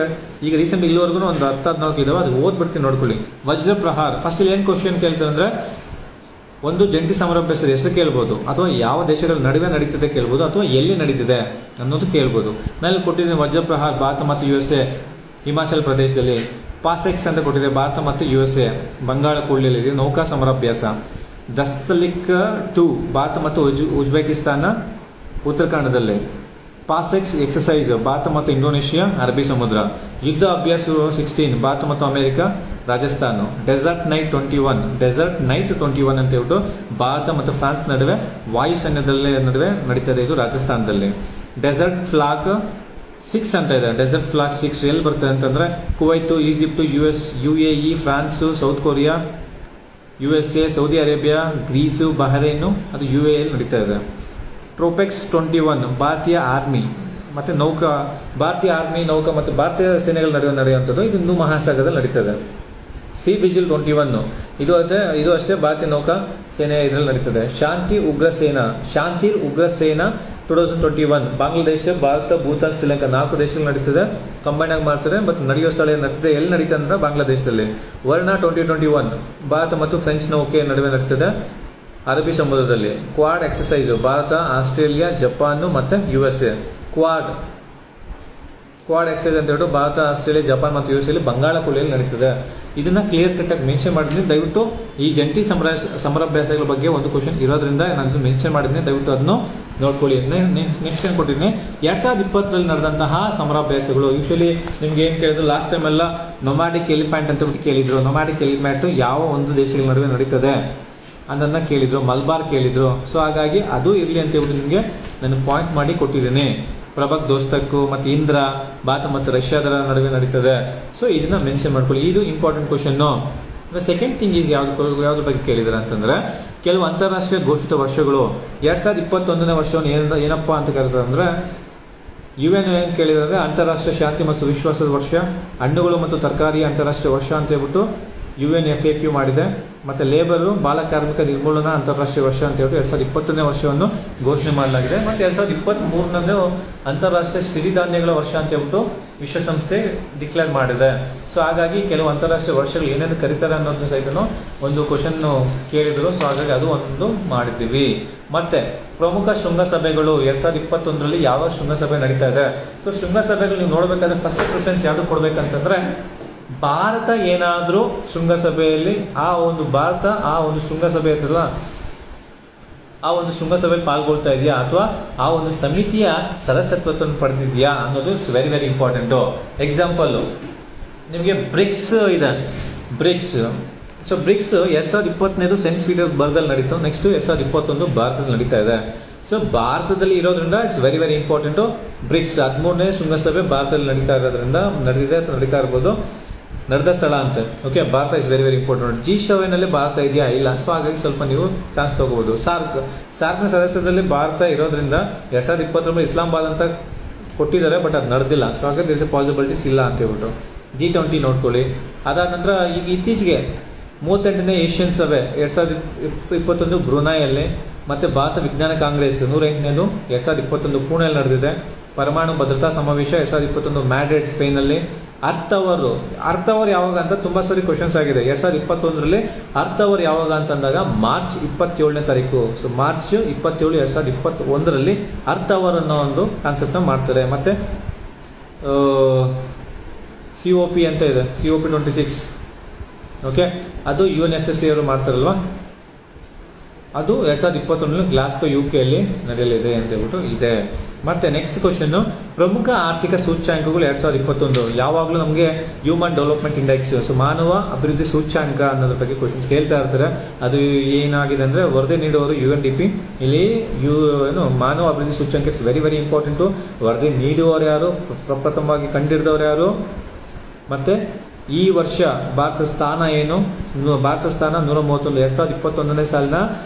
ಈಗ ರೀಸೆಂಟ್ ಇಲ್ಲಿವರೆಗೂ ಒಂದು 10-14 ಇದಾವೆ, ಅದು ಓದ್ಬಿಡ್ತೀನಿ ನೋಡ್ಕೊಳ್ಳಿ. ವಜ್ರ ಪ್ರಹಾರ್ ಫಸ್ಟ್ ಇಲ್ಲಿ ಏನು ಕ್ವಶನ್ ಕೇಳ್ತಾರೆ ಅಂದರೆ, ಒಂದು ಜಂಟಿ ಸಮರಾಭ್ಯಾಸದ ಹೆಸರು ಕೇಳ್ಬೋದು, ಅಥವಾ ಯಾವ ದೇಶಗಳ ನಡುವೆ ನಡೀತದೆ ಕೇಳ್ಬೋದು, ಅಥವಾ ಎಲ್ಲಿ ನಡೀತಿದೆ ಅನ್ನೋದು ಕೇಳ್ಬೋದು. ನಾನು ಕೊಟ್ಟಿದ್ದೀನಿ ವಜ್ರ ಪ್ರಹಾರ್ ಭಾರತ ಮತ್ತು USA ಹಿಮಾಚಲ್ ಪ್ರದೇಶದಲ್ಲಿ. ಪಾಸೆಕ್ಸ್ ಅಂತ ಕೊಟ್ಟಿದೆ ಭಾರತ ಮತ್ತು USA ಬಂಗಾಳ ಕೊಲ್ಲಿಯಲ್ಲಿ ನೌಕಾ ಸಮರಾಭ್ಯಾಸ. ದಸ್ತಲಿಕ್ 2 ಭಾರತ ಮತ್ತು ಉಜ್ಬೇಕಿಸ್ತಾನ ಉತ್ತರಾಖಂಡದಲ್ಲಿ. ಪಾಸೆಕ್ಸ್ ಎಕ್ಸಸೈಸ್ ಭಾರತ ಮತ್ತು ಇಂಡೋನೇಷಿಯಾ ಅರಬ್ಬಿ ಸಮುದ್ರ. ಯುದ್ಧ ಅಭ್ಯಾಸ 16 ಭಾರತ ಮತ್ತು ಅಮೆರಿಕ ರಾಜಸ್ಥಾನ. ಡೆಸರ್ಟ್ ನೈಟ್ 21 ಅಂತ ಹೇಳ್ಬಿಟ್ಟು ಭಾರತ ಮತ್ತು ಫ್ರಾನ್ಸ್ ನಡುವೆ ವಾಯುಸೈನ್ಯದಲ್ಲೇ ನಡುವೆ ನಡೀತದೆ, ಇದು ರಾಜಸ್ಥಾನದಲ್ಲಿ. ಡೆಸರ್ಟ್ ಫ್ಲಾಗ್ 6 ಅಂತ ಇದೆ. ಡೆಸರ್ಟ್ ಫ್ಲಾಗ್ 6 ಎಲ್ಲಿ ಬರ್ತದೆ ಅಂತಂದರೆ, Kuwait, Egypt, UAE, France, South Korea, USA, Saudi Arabia, Greece, Bahrain, ಅದು UAEಯಲ್ಲಿ ನಡೀತಾ ಇದೆ. ಟ್ರೋಪೆಕ್ಸ್ 21 ಭಾರತೀಯ ಆರ್ಮಿ ಮತ್ತು ನೌಕಾ, ಭಾರತೀಯ ಆರ್ಮಿ, ನೌಕಾ ಮತ್ತು ಭಾರತೀಯ ಸೇನೆಗಳ ನಡುವೆ ನಡೆಯುವಂಥದ್ದು, ಇದು ಹಿಂದೂ ಮಹಾಸಾಗರದಲ್ಲಿ ನಡೀತದೆ. ಸಿ ವಿಜಿಲ್ 21 ಇದು ಅಷ್ಟೇ ಭಾರತೀಯ ನೌಕಾ ಸೇನೆ ಇದರಲ್ಲಿ ನಡೀತದೆ. ಶಾಂತಿರ್ ಉಗ್ರಸೇನಾ 2021 ಬಾಂಗ್ಲಾದೇಶ, ಭಾರತ, ಭೂತಾನ್, ಶ್ರೀಲಂಕಾ 4 ದೇಶಗಳು ನಡೀತದೆ, ಕಂಬೈನ್ ಆಗಿ ಮಾಡ್ತಾರೆ. ಮತ್ತು ನಡೆಯುವ ಸ್ಥಳ ಏನು ನಡೀತದೆ, ಎಲ್ಲಿ ನಡೀತದೆ ಅಂದರೆ ಬಾಂಗ್ಲಾದೇಶದಲ್ಲಿ. ವರ್ಣ 2021 ಭಾರತ ಮತ್ತು ಫ್ರೆಂಚ್ ನೌಕೆ ನಡುವೆ ನಡೀತದೆ ಅರಬ್ಬಿ ಸಮುದ್ರದಲ್ಲಿ. Quad exercise Bharat, Australia, Japan ಮತ್ತು USA. ಕ್ವಾಡ್ ಕ್ವಾಡ್ ಎಕ್ಸೈಸ್ ಅಂತ ಹೇಳ್ಬಿಟ್ಟು ಭಾರತ, ಆಸ್ಟ್ರೇಲಿಯಾ, ಜಪಾನ್ ಮತ್ತು ಯು ಎಸ್ ಎಲ್ಲಿ ಬಂಗಾಳ ಕೊಲ್ಲಿಯಲ್ಲಿ ನಡೀತದೆ. ಇದನ್ನು ಕ್ಲಿಯರ್ ಕಟ್ಟಾಗಿ ಮೆನ್ಷನ್ ಮಾಡಿದ್ದೀನಿ. ದಯವಿಟ್ಟು ಈ ಜಂಟಿ ಸಮರಾಭ್ಯಾಸಗಳ ಬಗ್ಗೆ ಒಂದು ಕ್ವಶನ್ ಇರೋದ್ರಿಂದ ನಾನು ಮೆನ್ಷನ್ ಮಾಡಿದ್ದೀನಿ, ದಯವಿಟ್ಟು ಅದನ್ನು ನೋಡ್ಕೊಳ್ಳಿ. ನೆಕ್ಸ್ಟ್ ಏನು ಕೊಟ್ಟಿದ್ದೀನಿ, 2020ರಲ್ಲಿ ನಡೆದಂತಹ ಸಮರಾಭ್ಯಾಸಗಳು. ಯೂಶಲಿ ನಿಮ್ಗೆ ಏನು ಕೇಳಿದ್ರು ಲಾಸ್ಟ್ ಟೈಮ್ ಎಲ್ಲ ನೊಮ್ಯಾಡಿಕ್ ಎಲಿಫೆಂಟ್ ಅಂತ ಬಿಟ್ಟು ಕೇಳಿದ್ರು. ನೊಮ್ಯಾಡಿಕ್ ಎಲಿಫೆಂಟ್ ಯಾವ ಒಂದು ದೇಶಗಳ ನಡುವೆ ನಡೀತದೆ ಅದನ್ನು ಕೇಳಿದರು, ಮಲ್ಬಾರ್ ಕೇಳಿದರು. ಸೊ ಹಾಗಾಗಿ ಅದು ಇರಲಿ ಅಂತ ಹೇಳ್ಬಿಟ್ಟು ನಿಮಗೆ ನಾನು ಪಾಯಿಂಟ್ ಮಾಡಿ ಕೊಟ್ಟಿದ್ದೀನಿ. ಪ್ರಭಕ್ ದೋಸ್ತಕ್ಕು ಮತ್ತು ಇಂದ್ರ, ಭಾರತ ಮತ್ತು ರಷ್ಯಾದರ ನಡುವೆ ನಡೀತದೆ. ಸೊ ಇದನ್ನು ಮೆನ್ಷನ್ ಮಾಡ್ಕೊಳ್ಳಿ, ಇದು important question. Second thing is ಯಾವ್ದ್ರ ಬಗ್ಗೆ ಕೇಳಿದ್ದಾರೆ ಅಂತಂದರೆ, ಕೆಲವು ಅಂತಾರಾಷ್ಟ್ರೀಯ ಘೋಷಿತ ವರ್ಷಗಳು. 2021ನೇ ವರ್ಷವನ್ನು ಏನಪ್ಪ ಅಂತ ಕರೀತಾರೆ ಅಂದರೆ, UN ಏನು ಕೇಳಿದರೆ ಅಂತಾರಾಷ್ಟ್ರೀಯ ಶಾಂತಿ ಮತ್ತು ವಿಶ್ವಾಸದ ವರ್ಷ, ಹಣ್ಣುಗಳು ಮತ್ತು ತರಕಾರಿ ಅಂತಾರಾಷ್ಟ್ರೀಯ ವರ್ಷ ಅಂತ ಹೇಳ್ಬಿಟ್ಟು UNFAQ ಮಾಡಿದೆ. ಮತ್ತು ಲೇಬರು, ಬಾಲ ಕಾರ್ಮಿಕ ನಿರ್ಮೂಲನಾ ಅಂತಾರಾಷ್ಟ್ರೀಯ ವರ್ಷ ಅಂತ ಹೇಳ್ಬಿಟ್ಟು 2020ನೇ ವರ್ಷವನ್ನು ಘೋಷಣೆ ಮಾಡಲಾಗಿದೆ. ಮತ್ತು 2023ನೇ ಅಂತಾರಾಷ್ಟ್ರೀಯ ಸಿರಿಧಾನ್ಯಗಳ ವರ್ಷ ಅಂತ ಹೇಳ್ಬಿಟ್ಟು ವಿಶ್ವಸಂಸ್ಥೆ ಡಿಕ್ಲೇರ್ ಮಾಡಿದೆ. ಸೊ ಹಾಗಾಗಿ ಕೆಲವು ಅಂತಾರಾಷ್ಟ್ರೀಯ ವರ್ಷಗಳು ಏನೇನು ಕರೀತಾರೆ ಅನ್ನೋದನ್ನ ಸಹಿತ ಒಂದು ಕ್ವಶನ್ನು ಕೇಳಿದರು. ಸೊ ಹಾಗಾಗಿ ಅದು ಒಂದು ಮಾಡಿದ್ದೀವಿ. ಮತ್ತು ಪ್ರಮುಖ ಶೃಂಗಸಭೆಗಳು 2021ರಲ್ಲಿ ಯಾವ ಶೃಂಗಸಭೆ ನಡೀತಾ ಇದೆ. ಸೊ ಶೃಂಗಸಭೆಗಳು ನೀವು ನೋಡಬೇಕಾದ್ರೆ ಫಸ್ಟ್ ಪ್ರಿಫರೆನ್ಸ್ ಯಾವುದು ಕೊಡಬೇಕಂತಂದರೆ, ಭಾರತ ಏನಾದರೂ ಶೃಂಗಸಭೆಯಲ್ಲಿ ಆ ಒಂದು ಶೃಂಗಸಭೆ ಇರ್ತದಲ್ಲ, ಆ ಒಂದು ಶೃಂಗಸಭೆಯಲ್ಲಿ ಪಾಲ್ಗೊಳ್ತಾ ಇದೆಯಾ ಅಥವಾ ಆ ಒಂದು ಸಮಿತಿಯ ಸದಸ್ಯತ್ವವನ್ನು ಪಡೆದಿದೆಯಾ ಅನ್ನೋದು it's very very important. Example ನಿಮಗೆ ಬ್ರಿಕ್ಸ್ ಇದೆ, ಬ್ರಿಕ್ಸ್. ಸೊ ಬ್ರಿಕ್ಸ್ 2020ನೇದು ಸೆಂಟ್ ಪೀಟರ್ಸ್ಬರ್ಗಲ್ಲಿ ನಡೀತು. ನೆಕ್ಸ್ಟು 2021 ಭಾರತದಲ್ಲಿ ನಡೀತಾ ಇದೆ. ಸೊ ಭಾರತದಲ್ಲಿ ಇರೋದ್ರಿಂದ it's very very important. BRICS 13ನೇ ಶೃಂಗಸಭೆ ಭಾರತದಲ್ಲಿ ನಡೀತಾ ಇರೋದ್ರಿಂದ ನಡೀತಾ ಇರ್ಬೋದು, ನಡೆದ ಸ್ಥಳ ಅಂತ. Okay, Bharat is very very important. G7ನಲ್ಲಿ ಭಾರತ ಇದೆಯಾ ಇಲ್ಲ. ಸೊ ಹಾಗಾಗಿ ಸ್ವಲ್ಪ ನೀವು ಚಾನ್ಸ್ ತೊಗೋಬೋದು. ಸಾರ್ಕ್ನ ಸದಸ್ಯದಲ್ಲಿ ಭಾರತ ಇರೋದ್ರಿಂದ 2020 ಇಸ್ಲಾಮಾಬಾದ್ ಅಂತ ಕೊಟ್ಟಿದ್ದಾರೆ, ಬಟ್ ಅದು ನಡೆದಿಲ್ಲ. ಸೊ ಹಾಗಾಗಿ ದೇಶ ಪಾಸಿಬಿಲಿಟೀಸ್ ಇಲ್ಲ ಅಂತ ಹೇಳ್ಬಿಟ್ಟು G20 ನೋಡ್ಕೊಳ್ಳಿ. ಅದಾದ ನಂತರ ಈಗ ಇತ್ತೀಚೆಗೆ 38ನೇ ಏಷ್ಯನ್ ಸಭೆ 2021 ಬ್ರುನೈಯಲ್ಲಿ, ಮತ್ತು ಭಾರತ ವಿಜ್ಞಾನ ಕಾಂಗ್ರೆಸ್ 108ನೇದು 2021 ಪುಣೆಯಲ್ಲಿ ನಡೆದಿದೆ. ಪರಮಾಣು ಭದ್ರತಾ ಸಮಾವೇಶ 2021 ಮ್ಯಾಡ್ರಿಡ್ ಸ್ಪೇನಲ್ಲಿ. ಅರ್ತ್ ಅವರ್ ಯಾವಾಗ ಅಂತ ತುಂಬ ಸರಿ ಕ್ವಶನ್ಸ್ ಆಗಿದೆ. 2021ರಲ್ಲಿ ಅರ್ತ್ ಅವರ್ ಯಾವಾಗ ಅಂತಂದಾಗ ಮಾರ್ಚ್ 27ನೇ ತಾರೀಕು. ಸೊ ಮಾರ್ಚ್ 27, 2021ರಲ್ಲಿ ಅರ್ತ್ ಅವರ್ ಅನ್ನೋ ಒಂದು ಕಾನ್ಸೆಪ್ಟನ್ನ ಮಾಡ್ತಾರೆ. ಮತ್ತು COP ಅಂತ ಇದೆ, COP26. ಓಕೆ, ಅದು UNFCCC ಅವರು ಮಾಡ್ತಾರಲ್ವ, ಅದು 2021ರಲ್ಲಿ ಗ್ಲಾಸ್ಗೋ UKಯಲ್ಲಿ ನಡೆಯಲಿದೆ ಅಂತ ಹೇಳ್ಬಿಟ್ಟು ಇದೆ. ಮತ್ತು ನೆಕ್ಸ್ಟ್ ಕ್ವಶನ್ನು, ಪ್ರಮುಖ ಆರ್ಥಿಕ ಸೂಚ್ಯಾಂಕಗಳು 2021. ಯಾವಾಗಲೂ ನಮಗೆ ಹ್ಯೂಮನ್ ಡೆವಲಪ್ಮೆಂಟ್ ಇಂಡೆಕ್ಸ್, ಸೊ ಮಾನವ ಅಭಿವೃದ್ಧಿ ಸೂಚ್ಯಾಂಕ ಅನ್ನೋದ್ರ ಬಗ್ಗೆ ಕ್ವಶನ್ಸ್ ಕೇಳ್ತಾ ಇರ್ತಾರೆ. ಅದು ಏನಾಗಿದೆ ಅಂದರೆ, ವರದಿ ನೀಡುವವರು UNDP. ಇಲ್ಲಿ ಮಾನವ ಅಭಿವೃದ್ಧಿ ಸೂಚ್ಯಾಂಕ ಇಟ್ಸ್ ವೆರಿ ವೆರಿ ಇಂಪಾರ್ಟೆಂಟು. ವರದಿ ನೀಡುವವರು ಯಾರು, ಪ್ರಪ್ರಥಮವಾಗಿ ಕಂಡಿಡಿದವರು ಯಾರು, ಮತ್ತು ಈ ವರ್ಷ ಭಾರತ ಸ್ಥಾನ ಏನು. ಭಾರತ ಸ್ಥಾನ 131. 2021ನೇ ಸಾಲಿನ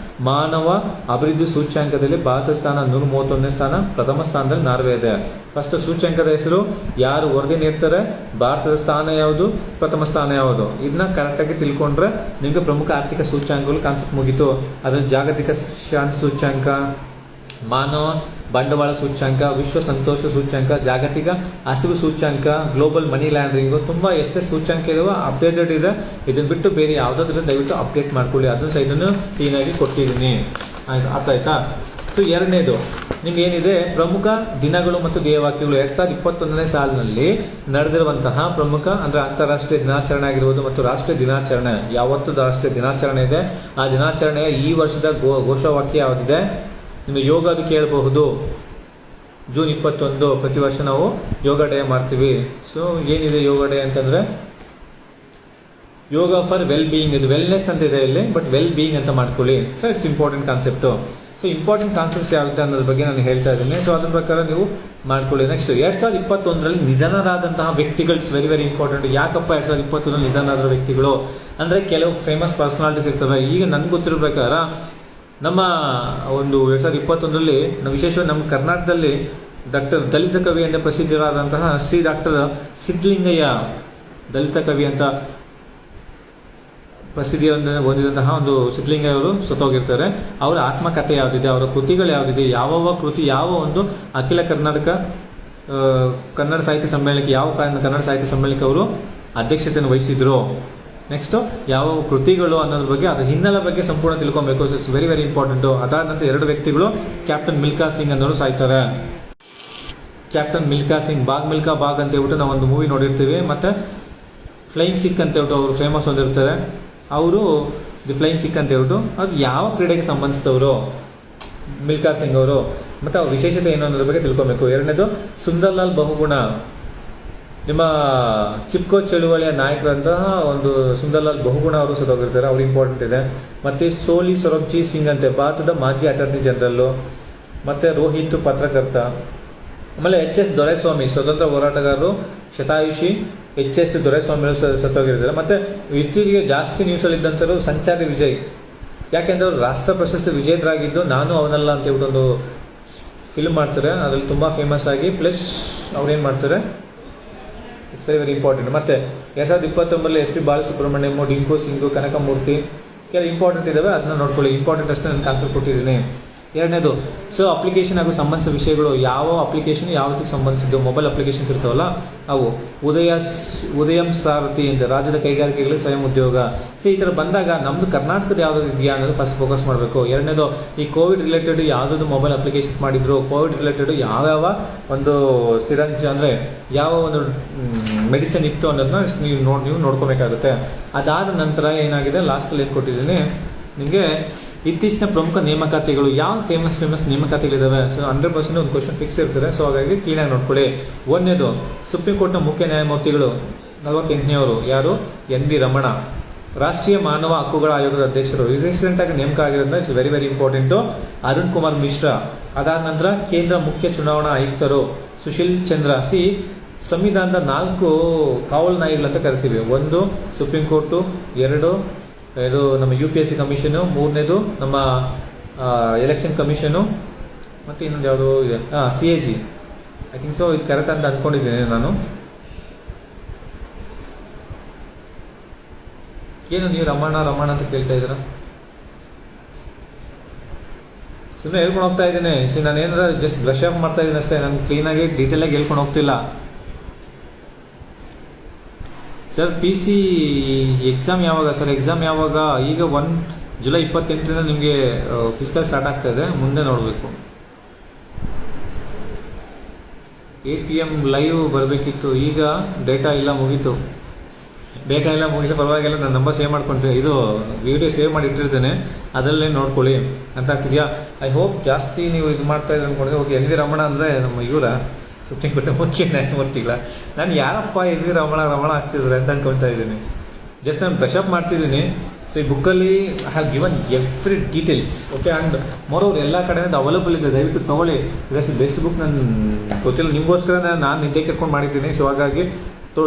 ಮಾನವ ಅಭಿವೃದ್ಧಿ ಸೂಚ್ಯಾಂಕದಲ್ಲಿ ಭಾರತ ಸ್ಥಾನ 131ನೇ ಸ್ಥಾನ. ಪ್ರಥಮ ಸ್ಥಾನದಲ್ಲಿ ನಾರ್ವೆ ಇದೆ. ಫಸ್ಟ್ ಸೂಚ್ಯಾಂಕದ ಹೆಸರು, ಯಾರು ವರದಿ ನೀಡ್ತಾರೆ, ಭಾರತದ ಸ್ಥಾನ ಯಾವುದು, ಪ್ರಥಮ ಸ್ಥಾನ ಯಾವುದು, ಇದನ್ನ ಕರೆಕ್ಟಾಗಿ ತಿಳ್ಕೊಂಡ್ರೆ ನಿಮಗೆ ಪ್ರಮುಖ ಆರ್ಥಿಕ ಸೂಚ್ಯಾಂಕಗಳು ಕಾನ್ಸೆಪ್ಟ್ ಮುಗೀತು. ಅದರಲ್ಲಿ ಜಾಗತಿಕ ಶಾಂತಿ ಸೂಚ್ಯಾಂಕ, ಮಾನವ ಬಂಡವಾಳ ಸೂಚ್ಯಾಂಕ, ವಿಶ್ವ ಸಂತೋಷ ಸೂಚ್ಯಾಂಕ, ಜಾಗತಿಕ ಹಸಿವು ಸೂಚ್ಯಾಂಕ, ಗ್ಲೋಬಲ್ ಮನಿ ಲ್ಯಾಂಡ್ರಿಂಗು, ತುಂಬ ಎಷ್ಟೇ ಸೂಚ್ಯಾಂಕ ಇದಾವೆ ಅಪ್ಡೇಟೆಡ್ ಇದೆ. ಇದನ್ನು ಬಿಟ್ಟು ಬೇರೆ ಯಾವುದಾದ್ರೂ ದಯವಿಟ್ಟು ಅಪ್ಡೇಟ್ ಮಾಡ್ಕೊಳ್ಳಿ. ಅದನ್ನು ಸಹಿತ ಕ್ಲೀನಾಗಿ ಕೊಟ್ಟಿದ್ದೀನಿ. ಅರ್ಥ ಆಯ್ತಾ? ಸೊ ಎರಡನೇದು ನಿಮಗೇನಿದೆ, ಪ್ರಮುಖ ದಿನಗಳು ಮತ್ತು ಧ್ಯೇಯವಾಕ್ಯಗಳು. 2021ನೇ ಸಾಲಿನಲ್ಲಿ ನಡೆದಿರುವಂತಹ ಪ್ರಮುಖ ಅಂದರೆ ಅಂತಾರಾಷ್ಟ್ರೀಯ ದಿನಾಚರಣೆ ಆಗಿರ್ಬೋದು ಮತ್ತು ರಾಷ್ಟ್ರೀಯ ದಿನಾಚರಣೆ. ಯಾವತ್ತು ರಾಷ್ಟ್ರೀಯ ದಿನಾಚರಣೆ ಇದೆ, ಆ ದಿನಾಚರಣೆಯ ಈ ವರ್ಷದ ಘೋಷವಾಕ್ಯ ಯಾವುದಿದೆ. ನಿಮಗೆ ಯೋಗ ಅದು ಕೇಳಬಹುದು. ಜೂನ್ 21 ಪ್ರತಿ ವರ್ಷ ನಾವು ಯೋಗ ಡೇ ಮಾಡ್ತೀವಿ. ಸೊ ಏನಿದೆ ಯೋಗ ಡೇ ಅಂತಂದರೆ, ಯೋಗ ಫಾರ್ ವೆಲ್ ಬೀಯಿಂಗ್. ಇದು ವೆಲ್ನೆಸ್ ಅಂತ ಇದೆ ಇಲ್ಲಿ, ಬಟ್ ವೆಲ್ ಬೀಯಿಂಗ್ ಅಂತ ಮಾಡ್ಕೊಳ್ಳಿ. So it's important concept. So important concepts ಯಾವುದು ಅನ್ನೋದ್ರ ಬಗ್ಗೆ ನಾನು ಹೇಳ್ತಾ ಇದ್ದೀನಿ. ಸೊ ಅದ್ರ ಪ್ರಕಾರ ನೀವು ಮಾಡ್ಕೊಳ್ಳಿ. ನೆಕ್ಸ್ಟ್ 2021ರಲ್ಲಿ ನಿಧನರಾದಂತಹ ವ್ಯಕ್ತಿಗಳು ಇಟ್ಸ್ ವೆರಿ ವೆರಿ ಇಂಪಾರ್ಟೆಂಟ್. ಯಾಕಪ್ಪ 2021ರಲ್ಲಿ ನಿಧನರಾದ ವ್ಯಕ್ತಿಗಳು ಅಂದರೆ, ಕೆಲವು ಫೇಮಸ್ ಪರ್ಸನಾಲಿಟೀಸ್ ಇರ್ತವೆ. ಈಗ ನನಗೆ ಗೊತ್ತಿರೋ ಪ್ರಕಾರ ನಮ್ಮ ಒಂದು 2021ರಲ್ಲಿ ವಿಶೇಷವಾಗಿ ನಮ್ಮ ಕರ್ನಾಟಕದಲ್ಲಿ ಡಾಕ್ಟರ್ ದಲಿತ ಕವಿ ಅಂತ ಪ್ರಸಿದ್ಧರಾದಂತಹ ಶ್ರೀ ಡಾಕ್ಟರ್ ಸಿದ್ಧಲಿಂಗಯ್ಯ, ದಲಿತ ಕವಿ ಅಂತ ಪ್ರಸಿದ್ಧಿಯನ್ನು ಹೊಂದಿದಂತಹ ಒಂದು ಸಿದ್ಧಲಿಂಗಯ್ಯ ಅವರು ಸತ್ತೋಗಿರ್ತಾರೆ. ಅವರ ಆತ್ಮಕಥೆ ಯಾವುದಿದೆ, ಅವರ ಕೃತಿಗಳು ಯಾವುದಿದೆ, ಯಾವ ಕೃತಿ ಯಾವ ಒಂದು ಅಖಿಲ ಕರ್ನಾಟಕ ಕನ್ನಡ ಸಾಹಿತ್ಯ ಸಮ್ಮೇಳನಕ್ಕೆ, ಯಾವ ಕನ್ನಡ ಸಾಹಿತ್ಯ ಸಮ್ಮೇಳನಕ್ಕೆ ಅವರು ಅಧ್ಯಕ್ಷತೆಯನ್ನು ವಹಿಸಿದ್ರು, ನೆಕ್ಸ್ಟು ಯಾವ ಕೃತಿಗಳು ಅನ್ನೋದ್ರ ಬಗ್ಗೆ, ಅದರ ಹಿನ್ನೆಲೆ ಬಗ್ಗೆ ಸಂಪೂರ್ಣ ತಿಳ್ಕೊಬೇಕು. It's very very important. ಅದಾದ ನಂತರ 2 ವ್ಯಕ್ತಿಗಳು, ಕ್ಯಾಪ್ಟನ್ ಮಿಲ್ಖಾ ಸಿಂಗ್ ಅನ್ನೋರು ಸಾಯ್ತಾರೆ. ಕ್ಯಾಪ್ಟನ್ ಮಿಲ್ಖಾ ಸಿಂಗ್, ಬಾಗ್ ಮಿಲ್ಖಾ ಬಾಗ್ ಅಂತ ಹೇಳ್ಬಿಟ್ಟು ನಾವು ಒಂದು ಮೂವಿ ನೋಡಿರ್ತೀವಿ. ಮತ್ತು ಫ್ಲೈಯಿಂಗ್ ಸಿಕ್ ಅಂತ ಹೇಳ್ಬಿಟ್ಟು ಅವರು ಫೇಮಸ್ ಹೊಂದಿರ್ತಾರೆ. ಅವರು ದಿ ಫ್ಲೈಯಿಂಗ್ ಸಿಕ್ ಅಂತ ಹೇಳ್ಬಿಟ್ಟು ಅದು ಯಾವ ಕ್ರೀಡೆಗೆ ಸಂಬಂಧಿಸಿದವರು ಮಿಲ್ಖಾ ಸಿಂಗ್ ಅವರು, ಮತ್ತು ಅವ್ರ ವಿಶೇಷತೆ ಏನು ಅನ್ನೋದ್ರ ಬಗ್ಗೆ ತಿಳ್ಕೊಬೇಕು. ಎರಡನೇದು ಸುಂದರ್ಲಾಲ್ ಬಹುಗುಣ, ನಿಮ್ಮ ಚಿಪ್ಕೋ ಚಳುವಳಿಯ ನಾಯಕರಂತಹ ಒಂದು ಸುಂದರ್ಲಾಲ್ ಬಹುಗುಣ ಅವರು ಸತ್ತೋಗಿರ್ತಾರೆ, ಅವ್ರು ಇಂಪಾರ್ಟೆಂಟ್ ಇದೆ. ಮತ್ತು ಸೋಲಿ ಸೊರಬ್ಜಿ ಸಿಂಗ್ ಅಂತೆ ಭಾರತದ ಮಾಜಿ ಅಟಾರ್ನಿ ಜನರಲ್ಲು, ಮತ್ತು ರೋಹಿತ್ ಪತ್ರಕರ್ತ. ಆಮೇಲೆ HS ದೊರೆಸ್ವಾಮಿ ಸ್ವತಂತ್ರ ಹೋರಾಟಗಾರರು, ಶತಾಯುಷಿ HS ದೊರೆಸ್ವಾಮಿ ಸತ್ತೋಗಿರ್ತಾರೆ. ಮತ್ತು ಇತ್ತೀಚೆಗೆ ಜಾಸ್ತಿ ನ್ಯೂಸಲ್ಲಿದ್ದಂಥವ್ರು ಸಂಚಾರಿ ವಿಜಯ್, ಯಾಕೆಂದರೆ ಅವರು ರಾಷ್ಟ್ರ ಪ್ರಶಸ್ತಿ ವಿಜೇತರಾಗಿದ್ದು ನಾನು ಅವನಲ್ಲ ಅಂತ ಹೇಳ್ಬಿಟ್ಟು ಒಂದು ಫಿಲ್ಮ್ ಮಾಡ್ತಾರೆ, ಅದರಲ್ಲಿ ತುಂಬ ಫೇಮಸ್ ಆಗಿ. ಪ್ಲಸ್ ಅವ್ರೇನು ಮಾಡ್ತಾರೆ, ಇಟ್ಸ್ ವೆರಿ ವೆರಿ ಇಂಪಾರ್ಟೆಂಟ್. ಮತ್ತು 2029 SP ಬಾಲಸುಬ್ರಹ್ಮಣ್ಯಂ, ಡಿಂಕು ಸಿಂಗು, ಕನಕಮೂರ್ತಿ ಕೆಲವು ಇಂಪಾರ್ಟೆಂಟ್ ಇದ್ದಾವೆ, ಅದನ್ನ ನೋಡ್ಕೊಳ್ಳಿ. ಇಂಪಾರ್ಟೆಂಟ್ ಅಷ್ಟೇ ನಾನು ಕಾನ್ಸೆಪ್ಟ್ ಕೊಟ್ಟಿದ್ದೀನಿ. ಎರಡನೇದು ಅಪ್ಲಿಕೇಶನ್ ಹಾಗೂ ಸಂಬಂಧಿಸಿದ ವಿಷಯಗಳು, ಯಾವ ಅಪ್ಲಿಕೇಶನ್ ಯಾವುದಕ್ಕೆ ಸಂಬಂಧಿಸಿದ್ದು, ಮೊಬೈಲ್ ಅಪ್ಲಿಕೇಶನ್ಸ್ ಇರ್ತಾವಲ್ಲ ಅವು. ಉದಯಂ ಸಾರಥಿ ಅಂತ ರಾಜ್ಯದ ಕೈಗಾರಿಕೆಗಳಿಗೆ ಸ್ವಯಂ ಉದ್ಯೋಗ. ಈ ಥರ ಬಂದಾಗ ನಮ್ಮದು ಕರ್ನಾಟಕದ ಯಾವುದು ಇದೆಯಾ ಅನ್ನೋದು ಫಸ್ಟ್ ಫೋಕಸ್ ಮಾಡಬೇಕು. ಎರಡನೇದು ಈ ಕೋವಿಡ್ ರಿಲೇಟೆಡ್ ಯಾವುದಾದ್ರು ಮೊಬೈಲ್ ಅಪ್ಲಿಕೇಶನ್ಸ್ ಮಾಡಿದ್ರು, ಕೋವಿಡ್ ರಿಲೇಟೆಡ್ ಯಾವ್ಯಾವ ಒಂದು ಸಿರಂಜ್ ಅಂದರೆ ಯಾವ ಒಂದು ಮೆಡಿಸಿನ್ ಇತ್ತು ಅನ್ನೋದನ್ನ ನೀವು ನೋಡ್ಕೋಬೇಕಾಗುತ್ತೆ. ಅದಾದ ನಂತರ ಏನಾಗಿದೆ, ಲಾಸ್ಟಲ್ಲಿ ಏನು ಕೊಟ್ಟಿದ್ದೀನಿ ನಿಮಗೆ, ಇತ್ತೀಚಿನ ಪ್ರಮುಖ ನೇಮಕಾತಿಗಳು, ಯಾವ ಫೇಮಸ್ ನೇಮಕಾತಿಗಳಿದ್ದಾವೆ. 100% ಒಂದು ಕ್ವಶನ್ ಫಿಕ್ಸ್ ಇರ್ತಾರೆ. ಹಾಗಾಗಿ ಕ್ಲೀನಾಗಿ ನೋಡ್ಕೊಳ್ಳಿ. ಒಂದನೇದು ಸುಪ್ರೀಂ ಕೋರ್ಟ್ನ ಮುಖ್ಯ ನ್ಯಾಯಮೂರ್ತಿಗಳು 48ನೇವರು ಯಾರು, NV ರಮಣ. ರಾಷ್ಟ್ರೀಯ ಮಾನವ ಹಕ್ಕುಗಳ ಆಯೋಗದ ಅಧ್ಯಕ್ಷರು ರೀಸೆಂಟಾಗಿ ನೇಮಕ ಆಗಿರೋದ್ರಿಂದ it's very very important, Arun Kumar Mishra. ಅದಾದ ನಂತರ ಕೇಂದ್ರ ಮುಖ್ಯ ಚುನಾವಣಾ ಆಯುಕ್ತರು ಸುಶೀಲ್ ಚಂದ್ರ. ಸಂವಿಧಾನದ 4 ಕಾವಲು ನಾಯಿಗಳಂತ ಕರಿತೀವಿ. 1 ಸುಪ್ರೀಂ ಕೋರ್ಟು, 2 ಇದು ನಮ್ಮ UPSC ಕಮಿಷನು, 3ನೇದು ನಮ್ಮ ಎಲೆಕ್ಷನ್ ಕಮಿಷನು, ಮತ್ತು ಇನ್ನೊಂದು ಯಾವುದು ಇದೆ CAG. ಐ ಥಿಂಕ್ ಸೊ ಇದು ಕರೆಕ್ಟ್ ಅಂತ ಅಂದ್ಕೊಂಡಿದ್ದೀನಿ ನಾನು. ಏನು ನೀವು ರಮಣ ಅಂತ ಕೇಳ್ತಾ ಇದ್ದೀರಾ? ಸುಮ್ಮನೆ ಹೇಳ್ಕೊಂಡು ಹೋಗ್ತಾ ಇದ್ದೀನಿ. ನಾನು ಏನಾರ ಜಸ್ಟ್ ಬ್ರಷ್ ಅಪ್ ಮಾಡ್ತಾ ಇದ್ದೀನಿ ಅಷ್ಟೇ, ನಾನು ಕ್ಲೀನಾಗಿ ಡೀಟೇಲಾಗಿ ಹೇಳ್ಕೊಂಡು ಹೋಗ್ತಿಲ್ಲ. ಸರ್ PC ಎಕ್ಸಾಮ್ ಯಾವಾಗ ಸರ್? ಎಕ್ಸಾಮ್ ಯಾವಾಗ? ಈಗ ಜುಲೈ 28ರಿಂದ ನಿಮಗೆ ಫಿಸಿಕಲ್ ಸ್ಟಾರ್ಟ್ ಆಗ್ತಾಯಿದೆ, ಮುಂದೆ ನೋಡಬೇಕು. 8 PM ಲೈವ್ ಬರಬೇಕಿತ್ತು, ಈಗ ಡೇಟಾ ಇಲ್ಲ, ಮುಗೀತು. ಪರವಾಗಿಲ್ಲ, ನಾನು ನಂಬರ್ ಸೇವ್ ಮಾಡ್ಕೊಳ್ತೀನಿ, ಇದು ವಿಡಿಯೋ ಸೇವ್ ಮಾಡಿ ಇಟ್ಟಿರ್ತೇನೆ, ಅದರಲ್ಲೇ ನೋಡ್ಕೊಳ್ಳಿ ಅಂತ ಆಗ್ತಿದೆಯಾ. ಐ ಹೋಪ್ ಜಾಸ್ತಿ ನೀವು ಇದು ಮಾಡ್ತಾಯಿದ್ರೆ ಅಂದ್ಕೊಂಡ್ರೆ. ಓಕೆ, NV ರಮಣ ಅಂದರೆ ನಮ್ಮ ಇವರ ಸುಪ್ರೀಂ ಕೋರ್ಟ್ ಮುಖ್ಯ ನ್ಯಾಯಮೂರ್ತಿಗಳ. ನಾನು ಯಾರಪ್ಪ NV ರಮಣ ಆಗ್ತಿದ್ದಾರೆ ಅಂತ ಅಂದ್ಕೊಳ್ತಾ ಇದ್ದೀನಿ. ಜಸ್ಟ್ ನಾನು ಬ್ರಷ್ ಅಪ್ ಮಾಡ್ತಿದ್ದೀನಿ. ಈ ಬುಕ್ಕಲ್ಲಿ I have given every details. Okay, and moreover ಎಲ್ಲ ಕಡೆಯಿಂದ ಅವೈಲಬಲ್ ಇದೆ, ದಯವಿಟ್ಟು ತೊಗೊಳ್ಳಿ. ಇದಷ್ಟು ಬೆಸ್ಟ್ ಬುಕ್. ನಾನು ಗೊತ್ತಿಲ್ಲ, ನಿಮಗೋಸ್ಕರ ನಾನು ನಿದ್ದೆ ಕೆಟ್ಕೊಂಡು ಮಾಡಿದ್ದೀನಿ. ಹಾಗಾಗಿ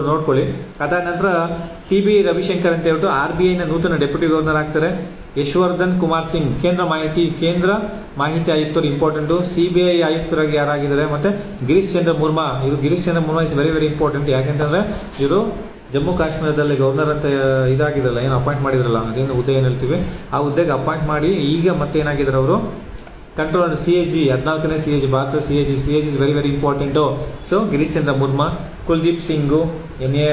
ನೋಡ್ಕೊಳ್ಳಿ. ಅದಾದ ನಂತರ TB ರವಿಶಂಕರ್ ಅಂತ ಹೇಳ್ಬಿಟ್ಟು RBIನ ನೂತನ ಡೆಪ್ಯೂಟಿ ಗವರ್ನರ್ ಆಗ್ತಾರೆ. ಯಶವರ್ಧನ್ ಕುಮಾರ್ ಸಿಂಗ್ ಕೇಂದ್ರ ಮಾಹಿತಿ ಆಯುಕ್ತರು, ಇಂಪಾರ್ಟೆಂಟು. CBI ಆಯುಕ್ತರಾಗಿ ಯಾರಾಗಿದ್ದಾರೆ, ಮತ್ತು Girish Chandra Murmu. Is very very important. ಯಾಕೆಂತಂದರೆ ಇವರು ಜಮ್ಮು ಕಾಶ್ಮೀರದಲ್ಲಿ ಗವರ್ನರ್ ಅಂತ ಇದಾಗಿದ್ರಲ್ಲ, ಏನು ಅಪಾಯಿಂಟ್ ಮಾಡಿದ್ರಲ್ಲ, ಅದೇನು ಹುದ್ದೆ ಏನು ಹೇಳ್ತೀವಿ, ಆ ಹುದ್ದೆಗೆ ಅಪಾಯಿಂಟ್ ಮಾಡಿ ಈಗ ಮತ್ತೆ ಏನಾಗಿದ್ದಾರೆ ಅವರು ಕಂಟ್ರೋಲ್ CAG, 14ನೇ CAG, Bharat CAG is very very important. Girish Chandra Murmu. Kuldeep Singh NIA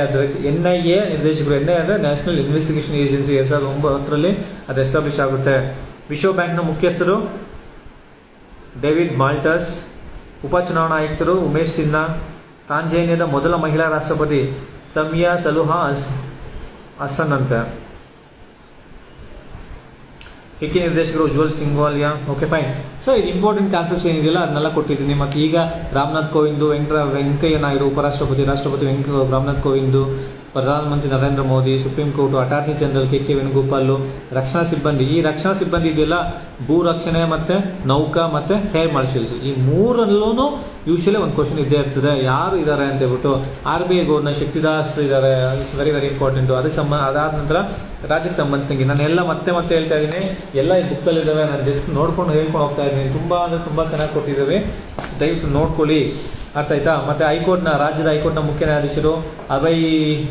ನಿರ್ದೇಶಕರು. NIA ಅಂದರೆ ನ್ಯಾಷನಲ್ ಇನ್ವೆಸ್ಟಿಗೇಷನ್ ಏಜೆನ್ಸಿ. 2009ರಲ್ಲಿ ಅದು ಎಸ್ಟಾಬ್ಲಿಷ್ ಆಗುತ್ತೆ. ವಿಶ್ವ ಬ್ಯಾಂಕ್ನ ಮುಖ್ಯಸ್ಥರು ಡೇವಿಡ್ ಮಾಲ್ಟಸ್. ಉಪಚುನಾವಣಾ ಆಯುಕ್ತರು ಉಮೇಶ್ ಸಿನ್ಹಾ. ತಾಂಜೇನಿಯಾದ ಮೊದಲ ಮಹಿಳಾ ರಾಷ್ಟ್ರಪತಿ ಸಮಿಯಾ ಸಲುಹಾ ಹಸನ್ ಅಂತ. FICCI ನಿರ್ದೇಶಕರು ಉಜ್ವಲ್ ಸಿಂಗ್ವಾಲಿಯಾ. Okay, fine. ಇದು ಇಂಪಾರ್ಟೆಂಟ್ ಕಾನ್ಸೆಪ್ಟ್ಸ್ ಏನಿದೆಯಲ್ಲ ಅದನ್ನೆಲ್ಲ ಕೊಟ್ಟಿದ್ದೀನಿ. ಮತ್ತು ಈಗ ರಾಮನಾಥ್ ಕೋವಿಂದ್, ವೆಂಕಯ್ಯ ನಾಯ್ಡು ರಾಷ್ಟ್ರಪತಿ ರಾಮನಾಥ್ ಕೋವಿಂದ್, ಪ್ರಧಾನಮಂತ್ರಿ Narendra Modi, supreme court, attorney general KK Venugopal, ರಕ್ಷಣಾ ಸಿಬ್ಬಂದಿ. ಈ ರಕ್ಷಣಾ ಸಿಬ್ಬಂದಿ ಇದೆಯಲ್ಲ, ಭೂ ರಕ್ಷಣೆ ಮತ್ತು ನೌಕಾ ಮತ್ತು ಹೇರ್ ಮಾರ್ಷಲ್ಸ್, ಈ ಮೂರಲ್ಲೂ ಯೂಶಲಿ ಒಂದು ಕ್ವಶನ್ ಇದ್ದೇ ಇರ್ತದೆ, ಯಾರು ಇದ್ದಾರೆ ಅಂತ ಹೇಳ್ಬಿಟ್ಟು. RBI ಗವರ್ನರ್ ಶಕ್ತಿದಾಸ್ ಇದ್ದಾರೆ, ಇಟ್ಸ್ ವೆರಿ ವೆರಿ ಇಂಪಾರ್ಟೆಂಟು. ಅದಾದ ನಂತರ ರಾಜ್ಯಕ್ಕೆ ಸಂಬಂಧಿಸಿದಂಗೆ ನಾನು ಎಲ್ಲ ಮತ್ತೆ ಹೇಳ್ತಾ ಇದ್ದೀನಿ, ಎಲ್ಲ ಈ ಬುಕ್ಕಲ್ಲಿದ್ದಾವೆ. ನಾನು ಜಸ್ಟ್ ಹೇಳ್ಕೊಂಡು ಹೋಗ್ತಾ ಇದ್ದೀನಿ. ತುಂಬ ಅಂದರೆ ತುಂಬ ಚೆನ್ನಾಗಿ ಕೊಟ್ಟಿದ್ದೇವೆ, ದಯವಿಟ್ಟು ನೋಡ್ಕೊಳ್ಳಿ. ಅರ್ಥ ಆಯ್ತಾ? ಮತ್ತು ರಾಜ್ಯದ ಹೈಕೋರ್ಟ್ನ ಮುಖ್ಯ ನ್ಯಾಯಾಧೀಶರು ಅಭಯ್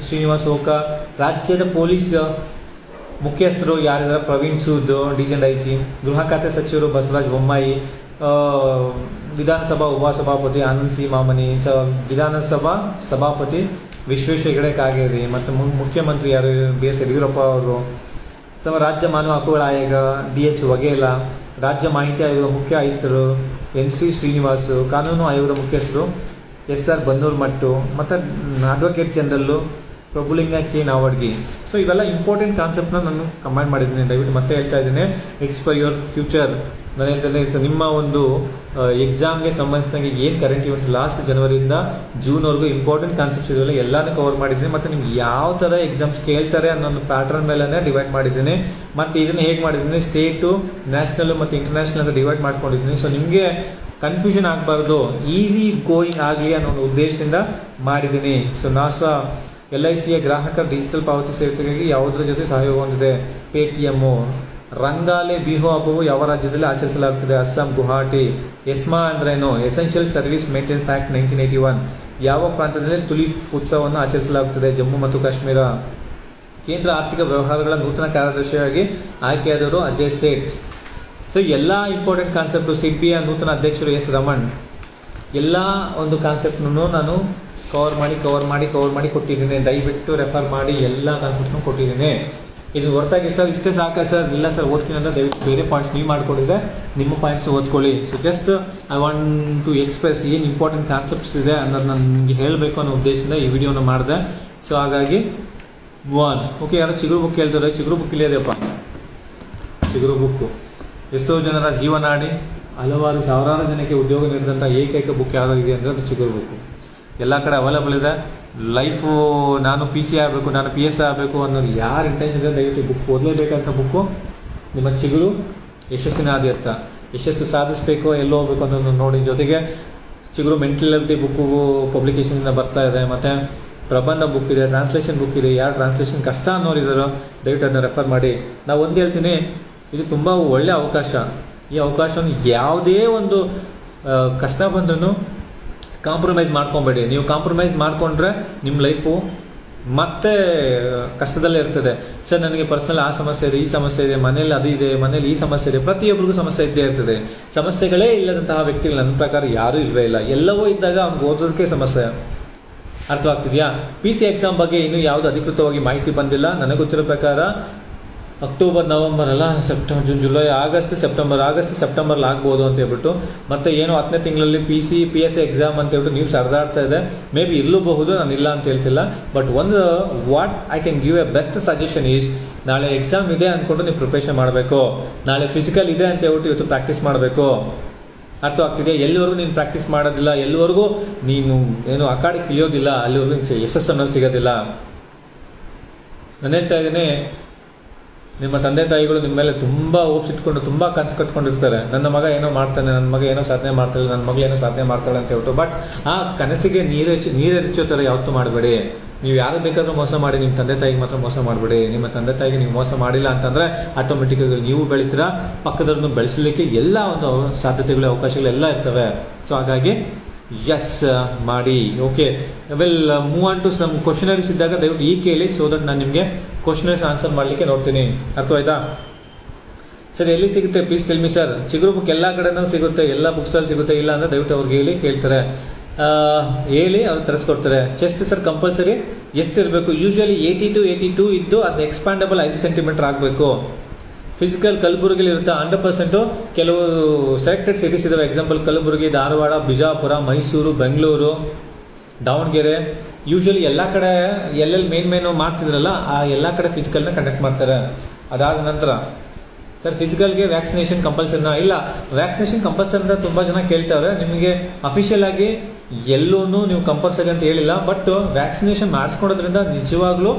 ಶ್ರೀನಿವಾಸ್ ಓಕಾ. ರಾಜ್ಯದ ಪೊಲೀಸ್ ಮುಖ್ಯಸ್ಥರು ಯಾರಿದ್ದಾರೆ, ಪ್ರವೀಣ್ ಸೂದ್, DGIG. ಗೃಹ ಖಾತೆ ಸಚಿವರು ಬಸವರಾಜ ಬೊಮ್ಮಾಯಿ. ವಿಧಾನಸಭಾ ಉಪಸಭಾಪತಿ ಆನಂದ್ ಸಿ ಮಾಮನಿ. ವಿಧಾನಸಭಾ ಸಭಾಪತಿ ವಿಶ್ವೇಶ್ವರ ಹೆಗಡೆ ಕಾಗೇರಿ. ಮತ್ತು ಮುಖ್ಯಮಂತ್ರಿ ಯಾರು, BS ಯಡಿಯೂರಪ್ಪ ಅವರು. ರಾಜ್ಯ ಮಾನವ ಹಕ್ಕುಗಳ ಆಯೋಗ DH ವಘೇಲಾ. ರಾಜ್ಯ ಮಾಹಿತಿ ಆಯೋಗದ ಮುಖ್ಯ ಆಯುಕ್ತರು NC ಶ್ರೀನಿವಾಸ್. ಕಾನೂನು ಆಯೋಗದ ಮುಖ್ಯಸ್ಥರು SR ಬನ್ನೂರ್ಮಟ್ಟು ಮತ್ತು ಅಡ್ವೊಕೇಟ್ ಜನರಲ್ಲು ಪ್ರಭುಲಿಂಗ ಕೆ ನಾವಡ್ಗಿ. ಸೊ ಇವೆಲ್ಲ ಇಂಪಾರ್ಟೆಂಟ್ ಕಾನ್ಸೆಪ್ಟ್ನ ನಾನು ಕಮೆಂಟ್ ಮಾಡಿದ್ದೀನಿ. ದಯವಿಟ್ಟು ಮತ್ತೆ ಹೇಳ್ತಾ ಇದ್ದೀನಿ, ಇಟ್ಸ್ ಫಾರ್ ಯುವರ್ ಫ್ಯೂಚರ್. ನಾನು ಹೇಳ್ತೇನೆ, ಇಟ್ಸ್ ನಿಮ್ಮ ಒಂದು ಎಕ್ಸಾಮ್ಗೆ ಸಂಬಂಧಿಸಿದಂಗೆ ಏನು ಕರೆಂಟ್ ಇವೆಂಟ್ಸ್ ಲಾಸ್ಟ್ ಜನವರಿಯಿಂದ ಜೂನ್ವರೆಗೂ ಇಂಪಾರ್ಟೆಂಟ್ ಕಾನ್ಸೆಪ್ಟ್ಸ್ ಇದೆಲ್ಲ ಎಲ್ಲನೂ ಕವರ್ ಮಾಡಿದ್ದೀನಿ. ಮತ್ತು ನಿಮ್ಗೆ ಯಾವ ಥರ ಎಕ್ಸಾಮ್ಸ್ ಕೇಳ್ತಾರೆ ಅನ್ನೋ ಪ್ಯಾಟ್ರನ್ ಮೇಲೇ ಡಿವೈಡ್ ಮಾಡಿದ್ದೀನಿ. ಮತ್ತು ಇದನ್ನು ಹೇಗೆ ಮಾಡಿದ್ದೀನಿ, ಸ್ಟೇಟು, ನ್ಯಾಷನಲ್ಲು ಮತ್ತು ಇಂಟರ್ನ್ಯಾಷನಲ್ ಅಂತ ಡಿವೈಡ್ ಮಾಡ್ಕೊಂಡಿದ್ದೀನಿ. ಸೊ ನಿಮಗೆ ಕನ್ಫ್ಯೂಷನ್ ಆಗಬಾರ್ದು, ಈಸಿ ಗೋಯಿಂಗ್ ಆಗಲಿ ಅನ್ನೋ ಒಂದು ಉದ್ದೇಶದಿಂದ ಮಾಡಿದ್ದೀನಿ. ಸೊ ನಾಸಾ LICಯ ಗ್ರಾಹಕರ ಡಿಜಿಟಲ್ ಪಾವತಿ ಸೇವೆಗಾಗಿ ಯಾವುದರ ಜೊತೆ ಸಹಯೋಗ ಹೊಂದಿದೆ? ಪೇಟಿಎಮ್ಮು. ರಂಗಾಲೆ ಬಿಹು ಹಬ್ಬವು ಯಾವ ರಾಜ್ಯದಲ್ಲಿ ಆಚರಿಸಲಾಗುತ್ತದೆ? ಅಸ್ಸಾಂ, ಗುವಾಹಟಿ. ಎಸ್ಮಾ ಅಂದ್ರೇನು? Essential service maintenance act 1981. ಯಾವ ಪ್ರಾಂತ್ಯದಲ್ಲಿ ತುಲಿಪ್ ಉತ್ಸವವನ್ನು ಆಚರಿಸಲಾಗುತ್ತದೆ? ಜಮ್ಮು ಮತ್ತು ಕಾಶ್ಮೀರ. ಕೇಂದ್ರ ಆರ್ಥಿಕ ವ್ಯವಹಾರಗಳ ನೂತನ ಕಾರ್ಯದರ್ಶಿಯಾಗಿ ಆಯ್ಕೆಯಾದವರು ಅಜಯ್ ಸೇಠ್. ಸೊ ಎಲ್ಲ ಇಂಪಾರ್ಟೆಂಟ್ ಕಾನ್ಸೆಪ್ಟು, ಸಿಡ್ಬಿಯ ನೂತನ ಅಧ್ಯಕ್ಷರು S ರಮಣ್. ಎಲ್ಲ ಒಂದು ಕಾನ್ಸೆಪ್ಟನ್ನು ನಾನು ಕವರ್ ಮಾಡಿ ಕೊಟ್ಟಿದ್ದೀನಿ. ದಯವಿಟ್ಟು ರೆಫರ್ ಮಾಡಿ, ಎಲ್ಲ ಕಾನ್ಸೆಪ್ಟ್ನು ಕೊಟ್ಟಿದ್ದೀನಿ. ಇದು ಹೊರತಾಗಿ ಸರ್ ಇಷ್ಟೇ ಸಾಕ ಸರ್, ಇಲ್ಲ ಸರ್ ಓದ್ತೀನಿ ಅಂತ ದಯವಿಟ್ಟು ಬೇರೆ ಪಾಯಿಂಟ್ಸ್ ನೀವು ಮಾಡ್ಕೊಂಡಿದ್ರೆ ನಿಮ್ಮ ಪಾಯಿಂಟ್ಸ್ ಓದ್ಕೊಳ್ಳಿ. So just I want to express ಏನು ಇಂಪಾರ್ಟೆಂಟ್ ಕಾನ್ಸೆಪ್ಟ್ಸ್ ಇದೆ ಅನ್ನೋದು ನಾನು ನಿಮಗೆ ಹೇಳಬೇಕು ಅನ್ನೋ ಉದ್ದೇಶದಿಂದ ಈ ವಿಡಿಯೋನ ಮಾಡಿದೆ. ಸೊ ಹಾಗಾಗಿ ಓಕೆ, ಯಾರೋ ಚಿಗುರು ಬುಕ್ ಹೇಳ್ತಾರೆ, ಚಿಗುರು ಬುಕ್ ಇಲ್ಲಿದೆಯಪ್ಪ. ಚಿಗುರು ಬುಕ್ಕು ಎಷ್ಟೋ ಜನರ ಜೀವನಾಡಿ ಹಲವಾರು ಸಾವಿರಾರು ಜನಕ್ಕೆ ಉದ್ಯೋಗ ನೀಡಿದಂಥ ಏಕೈಕ ಬುಕ್ ಯಾವುದಾಗಿದೆ ಅಂದರೆ ಅದು ಚಿಗುರು ಬುಕ್ಕು. ಎಲ್ಲ ಕಡೆ ಅವೈಲೇಬಲ್ ಇದೆ. ಲೈಫು ನಾನು PC ಆಗಬೇಕು, ನಾನು PS ಆಗಬೇಕು ಅನ್ನೋದು ಯಾರು ಇಂಟೆನ್ಷನ್ ಇದೆ ದಯವಿಟ್ಟು ಬುಕ್ ಓದಲೇಬೇಕಂತ ಬುಕ್ಕು ನಿಮ್ಮ ಚಿಗುರು ಯಶಸ್ಸಿನ ಹಾದಿ ಹತ್ತ. ಯಶಸ್ಸು ಸಾಧಿಸಬೇಕು, ಎಲ್ಲೋ ಹೋಗ್ಬೇಕು ಅನ್ನೋದನ್ನು ನೋಡಿ. ಜೊತೆಗೆ ಚಿಗುರು ಮೆಂಟಲಿಟಿ ಬುಕ್ಕು ಪಬ್ಲಿಕೇಶನಿಂದ ಬರ್ತಾ ಇದೆ. ಮತ್ತು ಪ್ರಬಂಧ ಬುಕ್ ಇದೆ, ಟ್ರಾನ್ಸ್ಲೇಷನ್ ಬುಕ್ ಇದೆ. ಯಾರು ಟ್ರಾನ್ಸ್ಲೇಷನ್ ಕಷ್ಟ ಅನ್ನೋರಿದ್ದಾರೋ ದಯವಿಟ್ಟು ಅದನ್ನು ರೆಫರ್ ಮಾಡಿ. ನಾವು ಒಂದು ಹೇಳ್ತೀನಿ, ಇದು ತುಂಬ ಒಳ್ಳೆಯ ಅವಕಾಶ. ಈ ಅವಕಾಶವನ್ನು ಯಾವುದೇ ಒಂದು ಕಷ್ಟ ಬಂದ್ರೂ ಕಾಂಪ್ರಮೈಸ್ ಮಾಡ್ಕೊಬೇಡಿ. ನೀವು ಕಾಂಪ್ರಮೈಸ್ ಮಾಡಿಕೊಂಡ್ರೆ ನಿಮ್ಮ ಲೈಫು ಮತ್ತೆ ಕಷ್ಟದಲ್ಲೇ ಇರ್ತದೆ. ಸರ್ ನನಗೆ ಪರ್ಸನಲ್ ಆ ಸಮಸ್ಯೆ ಇದೆ, ಈ ಸಮಸ್ಯೆ ಇದೆ, ಮನೇಲಿ ಅದು ಇದೆ, ಮನೇಲಿ ಈ ಸಮಸ್ಯೆ ಇದೆ. ಪ್ರತಿಯೊಬ್ಬರಿಗೂ ಸಮಸ್ಯೆ ಇದ್ದೇ ಇರ್ತದೆ. ಸಮಸ್ಯೆಗಳೇ ಇಲ್ಲದಂತಹ ವ್ಯಕ್ತಿಗಳು ನನ್ನ ಪ್ರಕಾರ ಯಾರೂ ಇಲ್ಲವೇ ಇಲ್ಲ. ಎಲ್ಲವೂ ಇದ್ದಾಗ ಅವ್ನಿಗೆ ಓದೋದಕ್ಕೆ ಸಮಸ್ಯೆ. ಅರ್ಥವಾಗ್ತಿದೆಯಾ? PC ಎಕ್ಸಾಮ್ ಬಗ್ಗೆ ಇನ್ನೂ ಯಾವುದು ಅಧಿಕೃತವಾಗಿ ಮಾಹಿತಿ ಬಂದಿಲ್ಲ. ನನಗೆ ಗೊತ್ತಿರೋ ಪ್ರಕಾರ ಅಕ್ಟೋಬರ್, ನವಂಬರ್ ಅಲ್ಲ, ಸೆಪ್ಟೆಂಬರ್, ಜೂನ್, ಜುಲೈ, ಆಗಸ್ಟ್, ಸೆಪ್ಟೆಂಬರ್ಲಿ ಆಗ್ಬೋದು ಅಂತ ಹೇಳ್ಬಿಟ್ಟು. ಮತ್ತು ಏನೋ 10ನೇ ತಿಂಗಳಲ್ಲಿ PSA ಎಕ್ಸಾಮ್ ಅಂತ ಹೇಳ್ಬಿಟ್ಟು ನ್ಯೂಸ್ ಹರಿದಾಡ್ತಾ ಇದೆ. ಮೇ ಬಿ ಇರಲೂಬಹುದು, ನಾನು ಇಲ್ಲ ಅಂತ ಹೇಳ್ತಿಲ್ಲ. ಬಟ್ ಒಂದು what I can give A best suggestion is, ನಾಳೆ ಎಕ್ಸಾಮ್ ಇದೆ ಅಂದ್ಕೊಂಡು ನೀವು ಪ್ರಿಪ್ರೇಷನ್ ಮಾಡಬೇಕು. ನಾಳೆ ಫಿಸಿಕಲ್ ಇದೆ ಅಂತ ಹೇಳ್ಬಿಟ್ಟು ಇವತ್ತು ಪ್ರಾಕ್ಟೀಸ್ ಮಾಡಬೇಕು. ಅರ್ಥವಾಗ್ತಿದೆ? ಎಲ್ಲಿವರೆಗೂ ನೀನು ಪ್ರಾಕ್ಟೀಸ್ ಮಾಡೋದಿಲ್ಲ, ಎಲ್ಲಿವರೆಗೂ ನೀನು ಏನು ಅಕಾಡೆಗೆ ಇಳಿಯೋದಿಲ್ಲ, ಅಲ್ಲಿವರೆಗೂ ಯಶಸ್ಸು ಅನ್ನೋದು ಸಿಗೋದಿಲ್ಲ. ನಾನು ಹೇಳ್ತಾ ಇದ್ದೀನಿ, ನಿಮ್ಮ ತಂದೆ ತಾಯಿಗಳು ನಿಮ್ಮ ಮೇಲೆ ತುಂಬ ಹೋಪ್ಸ್ ಇಟ್ಕೊಂಡು ತುಂಬ ಕನಸು ಕಟ್ಕೊಂಡಿರ್ತಾರೆ. ನನ್ನ ಮಗ ಏನೋ ಮಾಡ್ತಾನೆ, ನನ್ನ ಮಗ ಏನೋ ಸಾಧನೆ ಮಾಡ್ತಾಳೆ, ನನ್ನ ಮಗಳು ಏನೋ ಸಾಧನೆ ಮಾಡ್ತಾಳೆ ಅಂತ ಹೇಳ್ಬಿಟ್ಟು. ಬಟ್ ಆ ಕನಸಿಗೆ ನೀರೆಚ್ಚೋ ಥರ ಯಾವತ್ತೂ ಮಾಡಬೇಡಿ. ನೀವು ಯಾರು ಬೇಕಾದರೂ ಮೋಸ ಮಾಡಿ, ನಿಮ್ಮ ತಂದೆ ತಾಯಿಗೆ ಮಾತ್ರ ಮೋಸ ಮಾಡಬೇಡಿ. ನಿಮ್ಮ ತಂದೆ ತಾಯಿಗೆ ನೀವು ಮೋಸ ಮಾಡಿಲ್ಲ ಅಂತಂದರೆ ಆಟೋಮೆಟಿಕ್ಕಾಗಿ ನೀವು ಬೆಳೀತೀರಾ, ಪಕ್ಕದವ್ರನ್ನ ಬೆಳೆಸಲಿಕ್ಕೆ ಎಲ್ಲ ಒಂದು ಸಾಧ್ಯತೆಗಳು, ಅವಕಾಶಗಳೆಲ್ಲ ಇರ್ತವೆ. ಸೊ ಹಾಗಾಗಿ ಎಸ್ ಮಾಡಿ. Okay, well move on to some questionnaires ಇದ್ದಾಗ ದಯವಿಟ್ಟು ಈ ಕೇಳಿ, ಸೊ ದಟ್ ನಾನು ನಿಮಗೆ ಕ್ವಶನರೀಸ್ ಆನ್ಸರ್ ಮಾಡಲಿಕ್ಕೆ ನೋಡ್ತೀನಿ. ಅರ್ಥವಾಯ್ತಾ? ಸರ್ ಎಲ್ಲಿ ಸಿಗುತ್ತೆ please tell me sir. Chiguru book ಎಲ್ಲ ಕಡೆನೂ ಸಿಗುತ್ತೆ, ಎಲ್ಲ ಬುಕ್ ಸ್ಟಾಲ್ ಸಿಗುತ್ತೆ. ಇಲ್ಲ ಅಂದರೆ ದಯವಿಟ್ಟು ಅವ್ರಿಗೆ ಕೇಳ್ತಾರೆ, ಹೇಳಿ ಅವ್ರು ತರಿಸ್ಕೊಡ್ತಾರೆ. ಚೆಸ್ಟ್ ಸರ್ ಕಂಪಲ್ಸರಿ ಎಷ್ಟಿರಬೇಕು? ಯೂಶ್ವಲಿ 80 to 82 ಇದ್ದು ಅದು ಎಕ್ಸ್ಪ್ಯಾಂಡಬಲ್ 5 ಸೆಂಟಿಮೀಟರ್ ಆಗಬೇಕು. ಫಿಸಿಕಲ್ ಕಲಬುರಗಿಲಿ ಇರುತ್ತೆ 100%. ಕೆಲವು ಸೆಲೆಕ್ಟೆಡ್ ಸಿಟೀಸ್ ಇದ್ದಾವೆ. ಎಕ್ಸಾಂಪಲ್ ಕಲಬುರಗಿ, ಧಾರವಾಡ, ಬಿಜಾಪುರ, ಮೈಸೂರು, ಬೆಂಗಳೂರು, ದಾವಣಗೆರೆ. ಯೂಶ್ವಲಿ ಎಲ್ಲ ಕಡೆ ಎಲ್ಲೆಲ್ಲಿ ಮೇನು ಮಾಡ್ತಿದ್ರಲ್ಲ ಆ ಎಲ್ಲ ಕಡೆ ಫಿಸಿಕಲ್ನ ಕಂಡಕ್ಟ್ ಮಾಡ್ತಾರೆ. ಅದಾದ ನಂತರ ಸರ್ ಫಿಸಿಕಲ್ಗೆ ವ್ಯಾಕ್ಸಿನೇಷನ್ ಕಂಪಲ್ಸರಿನಾ? ಇಲ್ಲ, ವ್ಯಾಕ್ಸಿನೇಷನ್ ಕಂಪಲ್ಸರಿ ಅಂತ ತುಂಬ ಜನ ಕೇಳ್ತಾರೆ. ನಿಮಗೆ ಅಫಿಷಿಯಲ್ ಆಗಿ ಎಲ್ಲೂ ನೀವು ಕಂಪಲ್ಸರಿ ಅಂತ ಹೇಳಿಲ್ಲ. ಬಟ್ ವ್ಯಾಕ್ಸಿನೇಷನ್ ಮಾಡಿಸ್ಕೊಳೋದ್ರಿಂದ ನಿಜವಾಗ್ಲೂ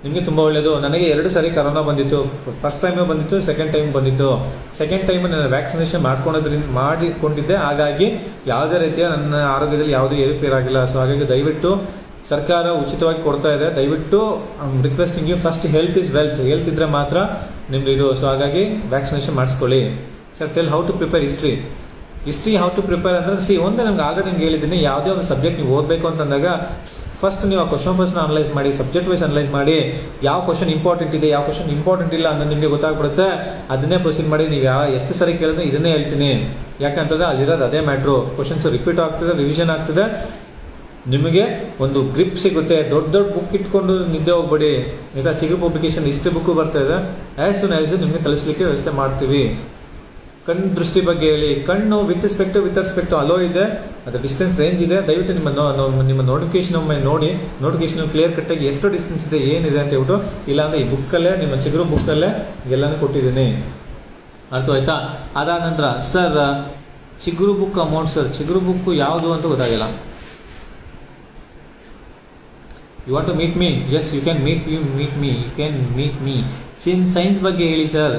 ನಿಮಗೆ ತುಂಬ ಒಳ್ಳೆಯದು. ನನಗೆ 2 ಸಾರಿ ಕರೋನಾ ಬಂದಿತ್ತು. ಫಸ್ಟ್ ಟೈಮು ಬಂದಿತ್ತು, ಸೆಕೆಂಡ್ ಟೈಮ್ ಬಂದಿತ್ತು. ಸೆಕೆಂಡ್ ಟೈಮ್ ನಾನು ವ್ಯಾಕ್ಸಿನೇಷನ್ ಮಾಡಿಕೊಂಡಿದ್ದೆ. ಹಾಗಾಗಿ ಯಾವುದೇ ರೀತಿಯ ನನ್ನ ಆರೋಗ್ಯದಲ್ಲಿ ಯಾವುದೇ ಏರುಪೇರಾಗಿಲ್ಲ. ಸೊ ಹಾಗಾಗಿ ದಯವಿಟ್ಟು ಸರ್ಕಾರ ಉಚಿತವಾಗಿ ಕೊಡ್ತಾ ಇದೆ. ದಯವಿಟ್ಟು requesting you, first health is wealth. Health ಇದ್ದರೆ ಮಾತ್ರ ನಿಮ್ಮದು ಇದು. ಸೊ ಹಾಗಾಗಿ ವ್ಯಾಕ್ಸಿನೇಷನ್ ಮಾಡಿಸ್ಕೊಳ್ಳಿ. Sir tell how to prepare history how to prepare ಅಂದರೆ ಒಂದೇ ನಮ್ಗೆ ಆಲ್ರೆಡಿ ನಿಮ್ಗೆ ಹೇಳಿದ್ದೀನಿ, ಯಾವುದೇ ಒಂದು ಸಬ್ಜೆಕ್ಟ್ ನೀವು ಓದಬೇಕು ಅಂತಂದಾಗ ಫಸ್ಟ್ ನೀವು ಆ ಕ್ವಶನ್ ಪೇಪರ್ಸ್ನ ಅನಲೈಸ್ ಮಾಡಿ, ಸಬ್ಜೆಕ್ಟ್ ವೈಸ್ ಅನಲೈಸ್ ಮಾಡಿ, ಯಾವ ಕ್ವಶನ್ ಇಂಪಾರ್ಟೆಂಟ್ ಇದೆ, ಯಾವ ಕ್ವಶನ್ ಇಂಪಾರ್ಟೆಂಟ್ ಇಲ್ಲ ಅನ್ನೋದು ನಿಮಗೆ ಗೊತ್ತಾಗ್ಬಿಡುತ್ತೆ. ಅದನ್ನೇ ಪ್ರೊಸೀಡ್ ಮಾಡಿ. ನೀವು ಎಷ್ಟು ಸರಿ ಕೇಳಿದ್ರೆ ಇದನ್ನೇ ಹೇಳ್ತೀನಿ. ಯಾಕಂತಂದರೆ ಅಲ್ಲಿರೋದು ಅದೇ ಮ್ಯಾಟ್ರು. ಕ್ವಶನ್ಸ್ ರಿಪೀಟ್ ಆಗ್ತದೆ, ರಿವಿಷನ್ ಆಗ್ತದೆ, ನಿಮಗೆ ಒಂದು ಗ್ರಿಪ್ ಸಿಗುತ್ತೆ. ದೊಡ್ಡ ಬುಕ್ ಇಟ್ಕೊಂಡು ನಿದ್ದೆ ಹೋಗ್ಬೇಡಿ. ಆಯಿತಾ? ಚಿಗುರು ಪಬ್ಲಿಕೇಶನ್ ಹಿಸ್ಟ್ರಿ ಬುಕ್ಕು ಬರ್ತಾ ಇದೆ. ಆ್ಯಸ್ ಸೂನ್ ಆ್ಯಸ್ ನಿಮಗೆ ತಲುಪಿಸಲಿಕ್ಕೆ ವ್ಯವಸ್ಥೆ ಮಾಡ್ತೀವಿ. ಕಣ್ಣು ದೃಷ್ಟಿ ಬಗ್ಗೆ ಹೇಳಿ. ಕಣ್ಣು ವಿತ್ ರೆಸ್ಪೆಕ್ಟು ಅಲೋ ಇದೆ. ಮತ್ತು ಡಿಸ್ಟೆನ್ಸ್ ರೇಂಜ್ ಇದೆ. ದಯವಿಟ್ಟು ನಿಮ್ಮ ನೋಟಿಫಿಕೇಶನ್ ಒಮ್ಮೆ ನೋಡಿ, ನೋಟಿಫಿಕೇಶನ್ ಕ್ಲಿಯರ್ ಕಟ್ಟಾಗಿ ಎಷ್ಟು ಡಿಸ್ಟೆನ್ಸ್ ಇದೆ ಏನಿದೆ ಅಂತ ಹೇಳ್ಬಿಟ್ಟು, ಇಲ್ಲಾಂದರೆ ಈ ಬುಕ್ಕಲ್ಲೇ ನಿಮ್ಮ ಚಿಗುರು ಬುಕ್ಕಲ್ಲೇ ಎಲ್ಲನೂ ಕೊಟ್ಟಿದ್ದೀನಿ. ಅರ್ಥ ಆಯ್ತಾ? ಅದಾದ ನಂತರ sir Chiguru book amount sir, Chiguru book ಯಾವುದು ಅಂತ ಗೊತ್ತಾಗಿಲ್ಲ. You want to meet me? Yes you can meet me. Science ಬಗ್ಗೆ ಹೇಳಿ ಸರ್.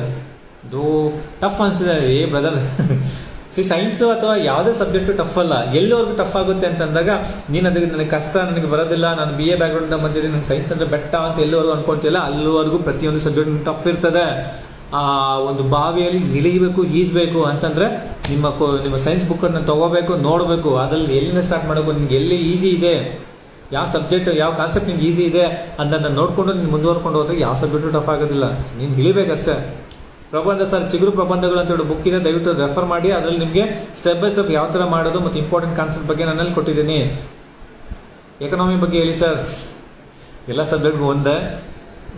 ಟಫ್ ಅನಿಸಿದೆ ಬ್ರದರ್. ಸೈನ್ಸು ಅಥವಾ ಯಾವುದೇ ಸಬ್ಜೆಕ್ಟು ಟಫ್ ಅಲ್ಲ, ಎಲ್ಲವರೆಗೂ ಟಫ್ ಆಗುತ್ತೆ ಅಂತಂದಾಗ ನೀನು ಅದಕ್ಕೆ ನನಗೆ ಕಷ್ಟ, ನನಗೆ ಬರೋದಿಲ್ಲ, ನಾನು BA ಬ್ಯಾಕ್ಗ್ರೌಂಡಿಂದ ಬಂದಿದ್ದೀನಿ, ನನಗೆ ಸೈನ್ಸ್ ಅಂದರೆ ಬೆಟ್ಟ ಅಂತ ಎಲ್ಲವರೆಗೂ ಅನ್ಕೊಳ್ತಿಲ್ಲ, ಅಲ್ಲಿವರೆಗೂ ಪ್ರತಿಯೊಂದು ಸಬ್ಜೆಕ್ಟ್ ಟಫ್ ಇರ್ತದೆ. ಆ ಒಂದು ಬಾವಿಯಲ್ಲಿ ಇಳಿಬೇಕು, ಈಜಬೇಕು ಅಂತಂದರೆ ನಿಮ್ಮ ಸೈನ್ಸ್ ಬುಕ್ಕನ್ನು ತೊಗೋಬೇಕು, ನೋಡಬೇಕು, ಅದರಲ್ಲಿ ಎಲ್ಲಿಂದ ಸ್ಟಾರ್ಟ್ ಮಾಡಬೇಕು, ನಿಮ್ಗೆ ಎಲ್ಲಿ ಈಸಿ ಇದೆ, ಯಾವ ಸಬ್ಜೆಕ್ಟ್ ಯಾವ ಕಾನ್ಸೆಪ್ಟ್ ನಿಮ್ಗೆ ಈಸಿ ಇದೆ ಅದನ್ನು ನೋಡಿಕೊಂಡು ನೀನು ಮುಂದುವರ್ಕೊಂಡು ಹೋದರೆ ಯಾವ ಸಬ್ಜೆಕ್ಟು ಟಫ್ ಆಗೋದಿಲ್ಲ, ನೀನು ಇಳಿಬೇಕಷ್ಟೇ. ಪ್ರಬಂಧ ಸರ್, ಚಿಗುರು ಪ್ರಬಂಧಗಳು ಅಂತ ಹೇಳಿ ಬುಕ್ ಇದೆ, ದಯವಿಟ್ಟು ರೆಫರ್ ಮಾಡಿ. ಅದರಲ್ಲಿ ನಿಮಗೆ ಸ್ಟೆಪ್ ಬೈ ಸ್ಟೆಪ್ ಯಾವ ಥರ ಮಾಡೋದು ಮತ್ತು ಇಂಪಾರ್ಟೆಂಟ್ ಕಾನ್ಸೆಪ್ಟ್ ಬಗ್ಗೆ ನನ್ನಲ್ಲಿ ಕೊಟ್ಟಿದ್ದೀನಿ. ಎಕನಾಮಿ ಬಗ್ಗೆ ಹೇಳಿ ಸರ್. ಎಲ್ಲ ಸಬ್ಜೆಕ್ಟ್ಗೂ ಒಂದೇ,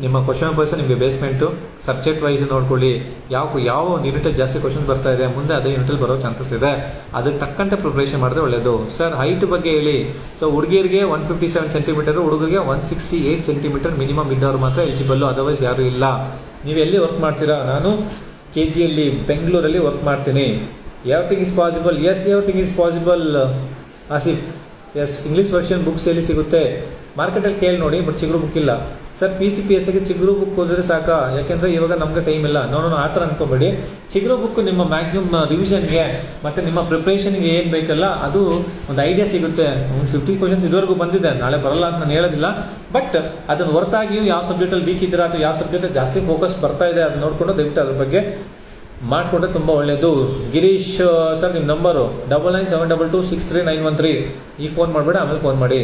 ನಿಮ್ಮ ಕ್ವಶನ್ ಪೇಪರ್ಸ್ ನಿಮಗೆ ಬೇಸ್ಮೆಂಟು ಸಬ್ಜೆಕ್ಟ್ ವೈಸ್ ನೋಡ್ಕೊಳ್ಳಿ. ಯಾವ ಯೂನಿಟಲ್ಲಿ ಜಾಸ್ತಿ ಕ್ವಶನ್ ಬರ್ತಾ ಇದೆ ಮುಂದೆ ಅದೇ ಯೂನಿಟಲ್ಲಿ ಬರೋ ಚಾನ್ಸಸ್ ಇದೆ, ಅದಕ್ಕೆ ತಕ್ಕಂತೆ ಪ್ರಿಪ್ರೇಷನ್ ಮಾಡಿದ್ರೆ ಒಳ್ಳೆಯದು. ಸರ್ ಹೈಟ್ ಬಗ್ಗೆ ಹೇಳಿ. ಸೊ ಹುಡುಗಿಯರಿಗೆ 157 ಸೆಂಟಿಮೀಟರು, ಹುಡುಗರಿಗೆ 168 ಸೆಂಟಿಮೀಟರ್ ಮಿನಿಮಮ್ ಇದ್ದವ್ರು ಮಾತ್ರ ಎಲಿಜಿಬಲ್ಲು, ಅದರ್ವೈಸ್ ಯಾರೂ ಇಲ್ಲ. ನೀವು ಎಲ್ಲಿ ವರ್ಕ್ ಮಾಡ್ತೀರಾ? ನಾನು KGಯಲ್ಲಿ ಬೆಂಗಳೂರಲ್ಲಿ ವರ್ಕ್ ಮಾಡ್ತೀನಿ. Everything is possible. Yes everything is possible Asif. Yes English version books ಎಲ್ಲಿ ಸಿಗುತ್ತೆ? ಮಾರ್ಕೆಟಲ್ಲಿ ಕೇಳಿ ನೋಡಿ, ಬಟ್ ಚಿಗುರು ಬುಕ್ ಇಲ್ಲ. ಸರ್ PCPSಗೆ ಚಿಗುರು ಬುಕ್ ಓದಿದ್ರೆ ಸಾಕಾ? ಯಾಕೆಂದರೆ ಇವಾಗ ನಮಗೆ ಟೈಮ್ ಇಲ್ಲ. ನೋಡೋಣ ಆ ಥರ ಅನ್ಕೊಬೇಡಿ. ಚಿಗುರು ಬುಕ್ ನಿಮ್ಮ ಮ್ಯಾಕ್ಸಿಮಮ್ ರಿವಿಷನ್ಗೆ ಮತ್ತು ನಿಮ್ಮ ಪ್ರಿಪ್ರೇಷನ್ಗೆ ಏನು ಬೇಕಲ್ಲ ಅದು ಒಂದು ಐಡಿಯಾ ಸಿಗುತ್ತೆ. ಒಂದು 50 ಕ್ವಶನ್ಸ್ ಇದುವರೆಗೂ ಬಂದಿದೆ, ನಾಳೆ ಬರಲ್ಲ ಅಂತ ನಾನು ಹೇಳೋದಿಲ್ಲ. ಬಟ್ ಅದನ್ನು ಹೊರತಾಗಿಯೂ ಯಾವ ಸಬ್ಜೆಕ್ಟಲ್ಲಿ ವೀಕ್ ಇದ್ದೀರಾ ಅಥವಾ ಯಾವ ಸಬ್ಜೆಕ್ಟಲ್ಲಿ ಜಾಸ್ತಿ ಫೋಕಸ್ ಬರ್ತಾ ಇದೆ ಅದು ನೋಡಿಕೊಂಡು ದಯವಿಟ್ಟು ಅದ್ರ ಬಗ್ಗೆ ಮಾಡಿಕೊಂಡ್ರೆ ತುಂಬ ಒಳ್ಳೆಯದು. ಗಿರೀಶ್ ಸರ್, ನಿಮ್ಮ ನಂಬರು 9972263913. ಈ ಫೋನ್ ಮಾಡಬೇಡ, ಆಮೇಲೆ ಫೋನ್ ಮಾಡಿ.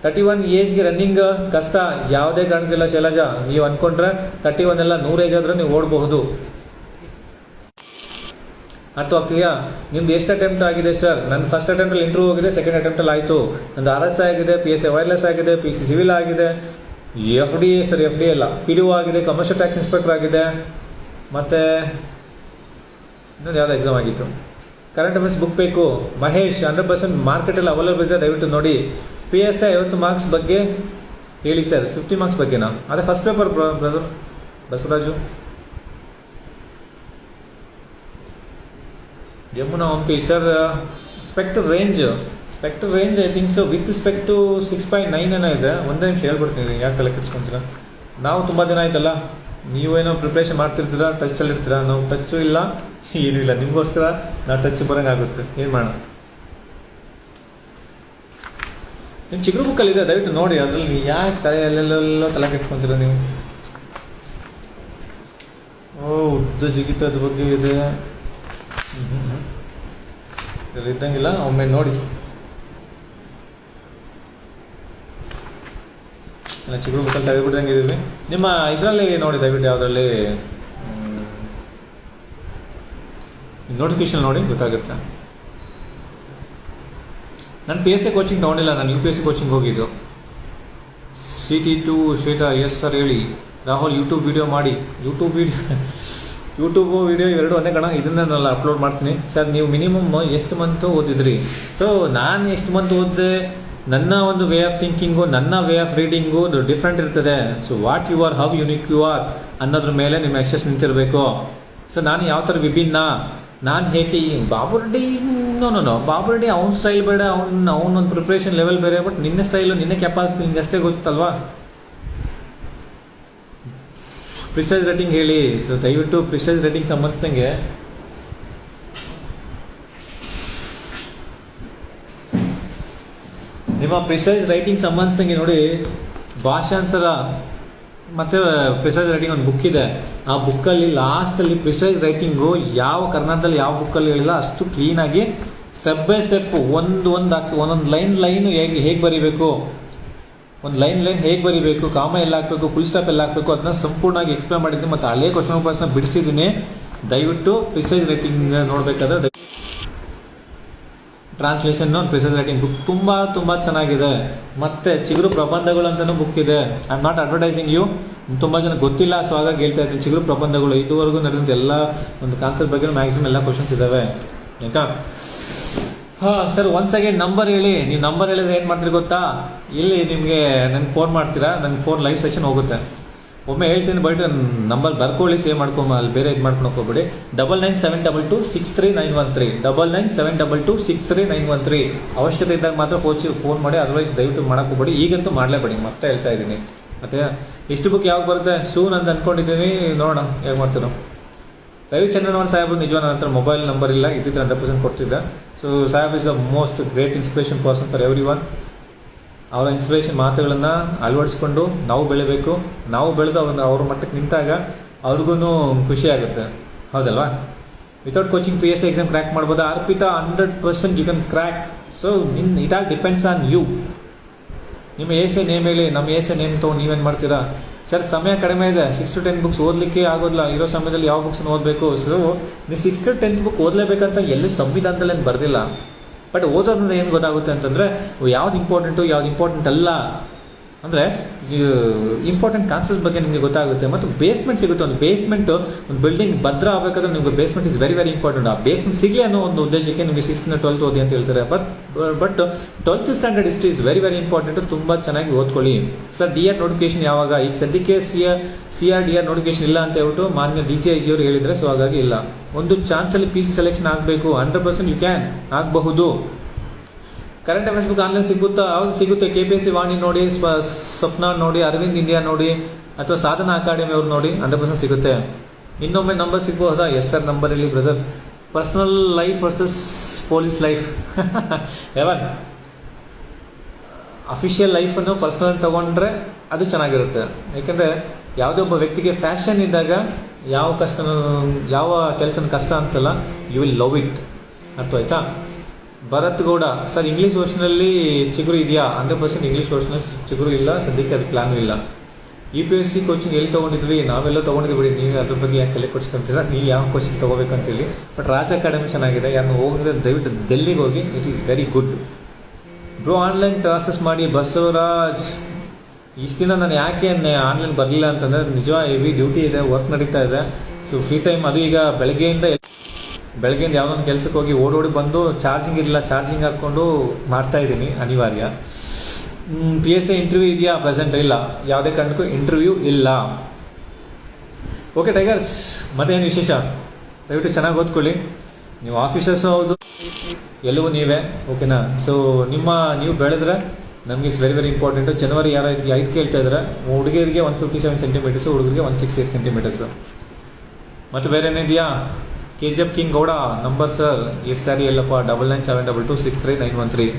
31 ಏಜ್ಗೆ ರನ್ನಿಂಗ್ ಕಷ್ಟ, ಯಾವುದೇ ಕಾರಣಕ್ಕಿಲ್ಲ ಶೈಲಜಾ. ನೀವು ಅಂದ್ಕೊಂಡ್ರೆ 31 ಎಲ್ಲ 100 ಏಜ್ ಆದ್ರೆ ನೀವು ಓಡಬಹುದು. ಅರ್ಥ ಆಗ್ತೀಯಾ? ನಿಮ್ದು ಎಷ್ಟು ಅಟೆಂಪ್ಟ್ ಆಗಿದೆ ಸರ್? ನನ್ನ ಫಸ್ಟ್ ಅಟೆಂಪ್ಟಲ್ಲಿ ಇಂಟರ್ವ್ಯೂ ಹೋಗಿದೆ, ಸೆಕೆಂಡ್ ಅಟೆಂಪ್ಟಲ್ಲಿ ಆಯಿತು. ನಂದು RS ಆಗಿದೆ, PSI ವೈರ್ಲೆಸ್ ಆಗಿದೆ, PC ಸಿವಿಲ್ ಆಗಿದೆ, FDA ಸರ್ FDA ಇಲ್ಲ, PDO ಆಗಿದೆ, ಕಮರ್ಷಿಯಲ್ ಟ್ಯಾಕ್ಸ್ ಇನ್ಸ್ಪೆಕ್ಟರ್ ಆಗಿದೆ, ಮತ್ತು ಇನ್ನೊಂದು ಯಾವುದೋ ಎಕ್ಸಾಮ್ ಆಗಿತ್ತು. ಕರೆಂಟ್ ಅಫೇರ್ಸ್ ಬುಕ್ ಬೇಕು ಮಹೇಶ್, 100% ಮಾರ್ಕೆಟಲ್ಲಿ ಅವೈಲೇಬಲ್ ಇದೆ, ದಯವಿಟ್ಟು ನೋಡಿ. PSI 50 ಮಾರ್ಕ್ಸ್ ಬಗ್ಗೆ ಹೇಳಿ ಸರ್. 50 ಮಾರ್ಕ್ಸ್ ಬಗ್ಗೆನಾ? ಅದೇ first paper brother Basavaraju. Yamuna Hampi sir, spectre range I think so with ಸ್ಪೆಕ್ಟು 6.9 ಏನೋ ಇದೆ. ಒಂದೇ ನಿಮಿಷ ಹೇಳ್ಬಿಡ್ತೀನಿ, ಯಾಕೆ ತಲೆ ಕೆಡ್ಸ್ಕೊತೀರಾ? ನಾವು ತುಂಬ ದಿನ ಆಯ್ತಲ್ಲ, ನೀವೇನೋ ಪ್ರಿಪ್ರೇಷನ್ ಮಾಡ್ತಿರ್ತೀರಾ, ಟಚ್ಚಲ್ಲಿರ್ತೀರಾ, ನಾವು ಟಚ್ಚು ಇಲ್ಲ ಏನೂ ಇಲ್ಲ. ನಿಮಗೋಸ್ಕರ ನಾವು ಟಚ್ ಬರೋಂಗಾಗುತ್ತೆ, ಏನು ಮಾಡೋಣ. ನಿಮ್ಮ ಚಿಗುರು ಬುಕ್ಕಲ್ಲಿದೆ, ದಯವಿಟ್ಟು ನೋಡಿ. ಅದರಲ್ಲಿ ಯಾಕೆ ಎಲ್ಲೆಲ್ಲೋ ತಲೆ ಕೆಡ್ಸ್ಕೊತೀರ ನೀವು? ಉದ್ದ ಜಿಗಿತದ ಬಗ್ಗೆ ಇದೆ, ಇದರಲ್ಲಿ ಇದ್ದಂಗಿಲ್ಲ, ಒಮ್ಮೆ ನೋಡಿ. ಚಿಗುರು ಬುಕ್ಕಲ್ಲಿ ತೆಗೆದುಬಿಟ್ಟಂಗೆ ಇದ್ದೀವಿ. ನಿಮ್ಮ ಇದರಲ್ಲಿ ನೋಡಿ ದಯವಿಟ್ಟು, ಯಾವುದರಲ್ಲಿ ನೋಟಿಫಿಕೇಶನ್ ನೋಡಿ ಗೊತ್ತಾಗುತ್ತೆ. ನಾನು PSI ಕೋಚಿಂಗ್ ತೊಗೊಂಡಿಲ್ಲ, ನಾನು UPSC ಕೋಚಿಂಗ್ ಹೋಗಿದ್ದು. CT2 ಶ್ವೇತಾ, ಎಸ್ ಸರ್ ಹೇಳಿ. ರಾಹುಲ್, ಯೂಟ್ಯೂಬ್ ವೀಡಿಯೋ ಮಾಡಿ. ಯೂಟ್ಯೂಬು ವೀಡಿಯೋ ಇವೆರಡು ಒಂದೇ ಕಣ, ಇದನ್ನು ನಾನು ಅಪ್ಲೋಡ್ ಮಾಡ್ತೀನಿ. ಸರ್ ನೀವು ಮಿನಿಮಮ್ ಎಷ್ಟು ಮಂತು ಓದಿದ್ರಿ? ಸೊ ನಾನು ಎಷ್ಟು ಮಂತ್ ಓದಿದೆ, ನನ್ನ ಒಂದು ವೇ ಆಫ್ ಥಿಂಕಿಂಗು, ನನ್ನ ವೇ ಆಫ್ ರೀಡಿಂಗು ಡಿಫ್ರೆಂಟ್ ಇರ್ತದೆ. So what you are, how unique you are ಅನ್ನೋದ್ರ ಮೇಲೆ ನಿಮ್ಮ ಎಕ್ಸಸ್ ನಿಂತಿರಬೇಕು. ಸೊ ನಾನು ಯಾವ ಥರ ವಿಭಿನ್ನ, ನಾನು ಹೇಗೆ ಬಾಬು ರೆಡ್ಡಿ ಬಾಬು ರೆಡ್ಡಿ ಅವ್ನ ಸ್ಟೈಲ್ ಬೇಡ, ಅವನೊಂದು ಪ್ರಿಪ್ರೇಷನ್ ಲೆವೆಲ್ ಬೇರೆ. ಬಟ್ ನಿನ್ನ ಸ್ಟೈಲು, ನಿನ್ನ ಕೆಪಾಸಿಟಿ ನಿಂಗೆ ಅಷ್ಟೇ ಗೊತ್ತಲ್ವಾ. ಪ್ರಿಸೈಸ್ ರೇಟಿಂಗ್ ಹೇಳಿ. ಸೊ ದಯವಿಟ್ಟು ಪ್ರಿಸೈಸ್ ರೇಟಿಂಗ್ ಸಂಬಂಧಿಸಿದಂಗೆ ನಿಮ್ಮ ಪ್ರಿಸೈಸ್ ರೈಟಿಂಗ್ ಸಂಬಂಧಿಸಿದಂಗೆ ನೋಡಿ, ಭಾಷಾಂತರ ಮತ್ತು ಪ್ರಿಸೈಸ್ ರೈಟಿಂಗ್ ಒಂದು ಬುಕ್ ಇದೆ. ಆ ಬುಕ್ಕಲ್ಲಿ ಲಾಸ್ಟಲ್ಲಿ ಪ್ರಿಸೈಸ್ ರೈಟಿಂಗು ಯಾವ ಕರ್ನಾಟಕದಲ್ಲಿ ಯಾವ ಬುಕ್ಕಲ್ಲಿ ಹೇಳಿಲ್ಲ ಅಷ್ಟು ಕ್ಲೀನಾಗಿ ಸ್ಟೆಪ್ ಬೈ ಸ್ಟೆಪ್ ಒಂದೊಂದು ಲೈನು ಹೇಗೆ ಬರೀಬೇಕು, ಒಂದು ಲೈನ್ ಹೇಗೆ ಬರೀಬೇಕು, ಕಾಮ ಎಲ್ಲ ಹಾಕಬೇಕು, ಫುಲ್ ಸ್ಟಾಪ್ ಎಲ್ಲ ಹಾಕಬೇಕು, ಅದನ್ನ ಸಂಪೂರ್ಣವಾಗಿ ಎಕ್ಸ್ಪ್ಲೇನ್ ಮಾಡಿದ್ದೀನಿ. ಮತ್ತು ಹಳೆಯ ಕ್ವಶನ್ ಪೇಪರ್ಸ್ನ ಬಿಡಿಸಿದ್ದೀನಿ. ದಯವಿಟ್ಟು ಪ್ರಿಸೈಸ್ ರೈಟಿಂಗ್ ನೋಡಬೇಕಾದ್ರೆ ಟ್ರಾನ್ಸ್ಲೇಷನ್ನು ಪ್ರಿಸೈಸ್ ರೈಟಿಂಗ್ ಬುಕ್ ತುಂಬ ಚೆನ್ನಾಗಿದೆ. ಮತ್ತು ಚಿಗುರು ಪ್ರಬಂಧಗಳು ಅಂತಲೂ ಬುಕ್ ಇದೆ. I am not advertising you, ತುಂಬ ಜನ ಗೊತ್ತಿಲ್ಲ, ಸೊ ಹಾಗಾಗಿ ಹೇಳ್ತಾ ಇದ್ದೀನಿ. ಚಿಗುರು ಪ್ರಬಂಧಗಳು ಇದುವರೆಗೂ ನಡೆದಂಥ ಎಲ್ಲ ಒಂದು ಕಾನ್ಸೆಪ್ಟ್ ಬಗ್ಗೆ ಮ್ಯಾಕ್ಸಿಮಮ್ ಎಲ್ಲ ಕ್ವಶನ್ಸ್ ಇದ್ದಾವೆ, ಆಯಿತಾ. ಹಾಂ ಸರ್, ಒನ್ಸ್ ಅಗೇನ್ ನಂಬರ್ ಹೇಳಿ. ನೀವು ನಂಬರ್ ಹೇಳಿದ್ರೆ ಏನು ಮಾಡ್ತೀರಿ ಗೊತ್ತಾ, ಇಲ್ಲಿ ನಿಮಗೆ ನನಗೆ ಫೋನ್ ಮಾಡ್ತೀರಾ, ನನ್ನ ಫೋನ್ ಲೈವ್ ಸೆಷನ್ ಹೋಗುತ್ತೆ. ಒಮ್ಮೆ ಹೇಳ್ತೀನಿ, ಬಟ್ ನಂಬರ್ ಬರ್ಕೊಳ್ಳಿ, ಸೇವ್ ಮಾಡ್ಕೊಂಬ, ಅಲ್ಲಿ ಬೇರೆ ಇದು ಮಾಡ್ಕೊಂಡು ಹೋಗ್ಬೇಡಿ. 9972263913 9972263913. ಅವಶ್ಯಕತೆ ಇದ್ದಾಗ ಮಾತ್ರ ಫೋನ್ ಮಾಡಿ, ಅದರ್ವೈಸ್ ದಯವಿಟ್ಟು ಮಾಡೋಕೆ ಹೋಗ್ಬೇಡಿ. ಈಗಂತೂ ಮಾಡಲೇಬೇಡಿ, ಮತ್ತೆ ಹೇಳ್ತಾ ಇದ್ದೀನಿ. ಮತ್ತು ಇಷ್ಟು ಬುಕ್ ಯಾವಾಗ ಬರುತ್ತೆ ಸೂನ್ ಅಂತ ಅಂದ್ಕೊಂಡಿದ್ದೀನಿ, ನೋಡೋಣ ಹೇಗೆ ಮಾಡ್ತೀರೋ. ರವಿಚಂದ್ರನ್ ಅವ್ರ ಸಾಹೇಬ್ರು ನಿಜವಾದ ನನ್ನ ಹತ್ರ ಮೊಬೈಲ್ ನಂಬರ್ ಇಲ್ಲ, ಇದ್ದಿದ್ರೆ 100% ಕೊಡ್ತಿದ್ದೆ. So Saheb is the most great inspiration person for every one. ಅವರ ಇನ್ಸ್ಪಿರೇಷನ್ ಮಾತುಗಳನ್ನು ಅಳವಡಿಸ್ಕೊಂಡು ನಾವು ಬೆಳಿಬೇಕು. ನಾವು ಬೆಳೆದು ಅವ್ರ ಮಟ್ಟಕ್ಕೆ ನಿಂತಾಗ ಅವ್ರಿಗೂ ಖುಷಿ ಆಗುತ್ತೆ, ಹೌದಲ್ವಾ? Without coaching PSC exam crack ಮಾಡ್ಬೋದು. Arpita 100% you can crack. So it all depends on you. ನಿಮ್ಮ ಎ ನೇಮ್ ಹೇಳಿ, ನಮ್ಮ ಎ ನೇಮ್ ತೊಗೊಂಡು ನೀವೇನು ಮಾಡ್ತೀರಾ? ಸರ್ ಸಮಯ ಕಡಿಮೆ ಇದೆ, 6 to 10 ಬುಕ್ಸ್ ಓದಲಿಕ್ಕೆ ಆಗೋದಿಲ್ಲ. ಇರೋ ಸಮಯದಲ್ಲಿ ಯಾವ ಬುಕ್ಸ್ನ ಓದಬೇಕು? ಸೊ ನೀವು 6 to 10 ಬುಕ್ ಓದಲೇಬೇಕಂತ ಎಲ್ಲೂ ಸಂವಿಧಾನದಲ್ಲಿ ಏನು ಬರೆದಿಲ್ಲ. ಬಟ್ ಓದೋದ್ರಿಂದ ಏನು ಗೊತ್ತಾಗುತ್ತೆ ಅಂತಂದರೆ ಯಾವ್ದು ಇಂಪಾರ್ಟೆಂಟು, ಯಾವ್ದು ಇಂಪಾರ್ಟೆಂಟ್ ಅಲ್ಲ, ಅಂದರೆ ಇಂಪಾರ್ಟೆಂಟ್ ಕಾನ್ಸೆಪ್ಟ್ ಬಗ್ಗೆ ನಿಮಗೆ ಗೊತ್ತಾಗುತ್ತೆ. ಮತ್ತು ಬೇಸ್ಮೆಂಟ್ ಸಿಗುತ್ತೆ. ಒಂದು ಬೇಸ್ಮೆಂಟು, ಒಂದು ಬಿಲ್ಡಿಂಗ್ ಭದ್ರ ಆಗಬೇಕಾದ್ರೆ ನಿಮಗೆ basement is very very important. ಆ ಬೇಸ್ಮೆಂಟ್ ಸಿಗಲಿ ಅನ್ನೋ ಒಂದು ಉದ್ದೇಶಕ್ಕೆ ನಿಮಗೆ 6th to 12th ಓದಿ ಅಂತ ಹೇಳ್ತಾರೆ. But 12th standard history is very very important. ತುಂಬ ಚೆನ್ನಾಗಿ ಓದ್ಕೊಳ್ಳಿ. ಸರ್ DR ನೋಟಿಫಿಕೇಶನ್ ಯಾವಾಗ? ಈಗ ಸದ್ಯಕ್ಕೆ CR ನೋಟಿಫಿಕೇಶನ್ ಇಲ್ಲ ಅಂತ ಹೇಳ್ಬಿಟ್ಟು ಮಾನ್ಯ DJIG ಅವರು ಹೇಳಿದರೆ, ಸೊ ಹಾಗಾಗಿ ಇಲ್ಲ. ಒಂದು ಚಾನ್ಸಲ್ಲಿ PC ಸೆಲೆಕ್ಷನ್ ಆಗಬೇಕು. 100% ಯು ಕ್ಯಾನ್ ಆಗಬಹುದು. ಕರೆಂಟ್ ಅಫೇರ್ಸ್ ಬುಕ್ ಆನ್ಲೈನ್ ಸಿಗುತ್ತಾ? ಯಾವುದು ಸಿಗುತ್ತೆ? KPSC ವಾಣಿ ನೋಡಿ, ಸ್ವಪ್ನ ನೋಡಿ, ಅರವಿಂದ್ ಇಂಡಿಯಾ ನೋಡಿ, ಅಥವಾ ಸಾಧನಾ ಅಕಾಡೆಮಿ ಅವ್ರು ನೋಡಿ, 100% ಸಿಗುತ್ತೆ. ಇನ್ನೊಮ್ಮೆ ನಂಬರ್ ಸಿಗ್ಬೋದಾ? ಎಸ್ ಸರ್, ನಂಬರ್ ಇಲ್ಲಿ brother. Personal life versus police life ಯಾವಾಗ? ಅಫಿಷಿಯಲ್ ಲೈಫನ್ನು ಪರ್ಸನಲ್ ತೊಗೊಂಡ್ರೆ ಅದು ಚೆನ್ನಾಗಿರುತ್ತೆ. ಯಾಕೆಂದರೆ ಯಾವುದೇ ಒಬ್ಬ ವ್ಯಕ್ತಿಗೆ ಫ್ಯಾಷನ್ ಇದ್ದಾಗ ಯಾವ ಕೆಲಸನ ಕಷ್ಟ ಅನಿಸಲ್ಲ. You will love it. ಅರ್ಥ ಆಯ್ತಾ? ಭರತ್ ಗೌಡ ಸರ್, ಇಂಗ್ಲೀಷ್ ವರ್ಷನಲ್ಲಿ ಚಿಗುರು ಇದೆಯಾ? 100% ಇಂಗ್ಲೀಷ್ ವರ್ಷನಲ್ಲಿ ಚಿಗುರು ಇಲ್ಲ, ಸದ್ಯಕ್ಕೆ ಅದು ಪ್ಲ್ಯಾನು ಇಲ್ಲ. UPSC ಕೋಚಿಂಗ್ ಎಲ್ಲಿ ತೊಗೊಂಡಿದ್ವಿ? ನಾವೆಲ್ಲ ತೊಗೊಂಡಿದ್ವಿ ಬಿಡಿ, ನೀವು ಅದ್ರ ಬಗ್ಗೆ ಯಾಕೆ ತಲೆ ಕೊಡ್ಸ್ಕೊಂತೀರ? ನೀವು ಯಾವ ಕೋಚಿಂಗ್ ತೊಗೋಬೇಕಂತೇಳಿ. ಬಟ್ ರಾಜ್ ಅಕಾಡೆಮಿ ಚೆನ್ನಾಗಿದೆ, ಯಾರನ್ನು ಹೋಗಿದ್ರೆ ದಯವಿಟ್ಟು ಡೆಲ್ಲಿಗೆ ಹೋಗಿ, it is very good. Bro online classes ಮಾಡಿ ಬಸವರಾಜ್. ಇಷ್ಟು ದಿನ ನಾನು ಯಾಕೆ ಆನ್ಲೈನ್ ಬರಲಿಲ್ಲ ಅಂತಂದರೆ, ನಿಜ ಹೆವಿ ಡ್ಯೂಟಿ ಇದೆ, ವರ್ಕ್ ನಡೀತಾ ಇದೆ. ಸೊ ಫ್ರೀ ಟೈಮ್ ಅದು ಈಗ ಬೆಳಗ್ಗೆಯಿಂದ ಯಾವುದೊಂದು ಕೆಲಸಕ್ಕೆ ಹೋಗಿ ಓಡೋಡಿ ಬಂದು ಚಾರ್ಜಿಂಗ್ ಇರಲಿಲ್ಲ, ಚಾರ್ಜಿಂಗ್ ಹಾಕ್ಕೊಂಡು ಮಾಡ್ತಾಯಿದ್ದೀನಿ, ಅನಿವಾರ್ಯ. PSI ಇಂಟರ್ವ್ಯೂ ಇದೆಯಾ? ಪ್ರೆಸೆಂಟ್ ಇಲ್ಲ, ಯಾವುದೇ ಕಾರಣಕ್ಕೂ ಇಂಟರ್ವ್ಯೂ ಇಲ್ಲ. ಓಕೆ ಟೈಗರ್ಸ್, ಮತ್ತೇನು ವಿಶೇಷ? ದಯವಿಟ್ಟು ಚೆನ್ನಾಗಿ ಓದ್ಕೊಳ್ಳಿ. ನೀವು ಆಫೀಸರ್ಸು ಹೌದು, ಎಲ್ಲವೂ ನೀವೇ, ಓಕೆನಾ? ಸೊ ನೀವು ಬೆಳೆದ್ರೆ ನಮಗೆ ಇಟ್ಸ್ ವೆರಿ ವೆರಿ ಇಂಪಾರ್ಟೆಂಟು. ಜನವರಿ ಯಾರು ಹೈಟ್ ಕೇಳ್ತಾ ಇದ್ದಾರೆ, ಹುಡುಗಿಯರಿಗೆ 157 ಸೆಂಟಿಮೀಟರ್ಸು, ಹುಡುಗರಿಗೆ 168 ಸೆಂಟಿಮೀಟರ್ಸು. ಮತ್ತು ಬೇರೆ ಏನಿದೆಯಾ? KGF king Gowda number sir? Yes ಸರಿ ಎಲ್ಲಪ್ಪ, 9972263913.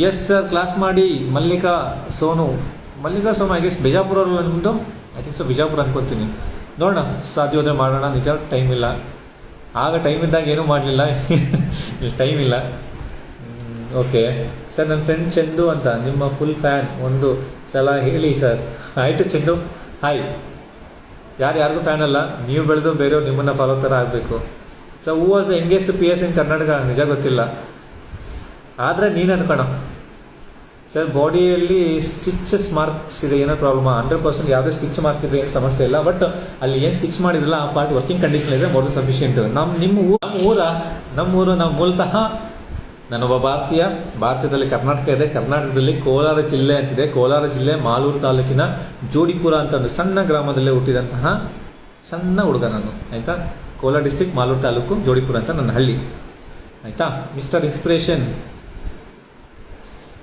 ಎಸ್ ಸರ್, ಕ್ಲಾಸ್ ಮಾಡಿ. ಮಲ್ಲಿಕಾ ಸೋನು ಐ ಗೆಸ್ ಬಿಜಾಪುರವ್ರು ನಿಮ್ಮದು? ಐ ಥಿಂಕ್ ಸೊ ಬಿಜಾಪುರ ಅನ್ಕೊತೀನಿ. ನೋಡೋಣ, ಸಾಧ್ಯವಾದರೆ ಮಾಡೋಣ. ನಿಜ ಟೈಮ್ ಇಲ್ಲ. ಆಗ ಟೈಮ್ ಇದ್ದಾಗ ಏನೂ ಮಾಡಲಿಲ್ಲ, ಟೈಮ್ ಇಲ್ಲ. ಓಕೆ ಸರ್, ನನ್ನ ಫ್ರೆಂಡ್ ಚಂದು ಅಂತ, ನಿಮ್ಮ ಫುಲ್ ಫ್ಯಾನ್, ಒಂದು ಸಲ ಹೇಳಿ ಸರ್. ಆಯಿತು ಚಂದು, ಹಾಯ್. ಯಾರಿಗೂ ಫ್ಯಾನ್ ಅಲ್ಲ, ನೀವು ಬೆಳೆದು ಬೇರೆಯವ್ರು ನಿಮ್ಮನ್ನು ಫಾಲೋ ಥರ ಆಗಬೇಕು. So who was the youngest PS ಇನ್ ಕರ್ನಾಟಕ? ನಿಜ ಗೊತ್ತಿಲ್ಲ, ಆದರೆ ನೀನು ಅನ್ಕೋಣ. ಸರ್ ಬಾಡಿಯಲ್ಲಿ ಸ್ಟಿಚಸ್ ಮಾರ್ಕ್ಸ್ ಇದೆ, ಏನೋ ಪ್ರಾಬ್ಲಮ್? 100% ಯಾವುದೇ ಸ್ಟಿಚ್ ಮಾರ್ಕ್ ಇದೆ, ಏನು ಸಮಸ್ಯೆ ಇಲ್ಲ. ಬಟ್ ಅಲ್ಲಿ ಏನು ಸ್ಟಿಚ್ ಮಾಡಿದ್ರಲ್ಲ ಆ ಪಾರ್ಟ್ ವರ್ಕಿಂಗ್ ಕಂಡೀಷನ್ ಇದೆ, ಮೋರ್ ದನ್ ಸಫಿಷಿಯೆಂಟ್. ನಮ್ಮೂರು ನಾವು ಮೂಲತಃ, ನಾನೊಬ್ಬ ಭಾರತದಲ್ಲಿ ಕರ್ನಾಟಕ ಇದೆ, ಕರ್ನಾಟಕದಲ್ಲಿ ಕೋಲಾರ ಜಿಲ್ಲೆ ಅಂತಿದೆ. ಕೋಲಾರ ಜಿಲ್ಲೆ ಮಾಲೂರು ತಾಲೂಕಿನ ಜೋಡಿಪುರ ಅಂತ ಒಂದು ಸಣ್ಣ ಗ್ರಾಮದಲ್ಲೇ ಹುಟ್ಟಿದಂತಹ ಸಣ್ಣ ಹುಡುಗ ನಾನು, ಆಯಿತಾ? ಕೋಲಾರ ಡಿಸ್ಟ್ರಿಕ್ಟ್, ಮಾಲೂರು ತಾಲೂಕು, ಜೋಡಿಪುರ ಅಂತ ನನ್ನ ಹಳ್ಳಿ, ಆಯಿತಾ? ಮಿಸ್ಟರ್ ಇನ್ಸ್ಪಿರೇಷನ್,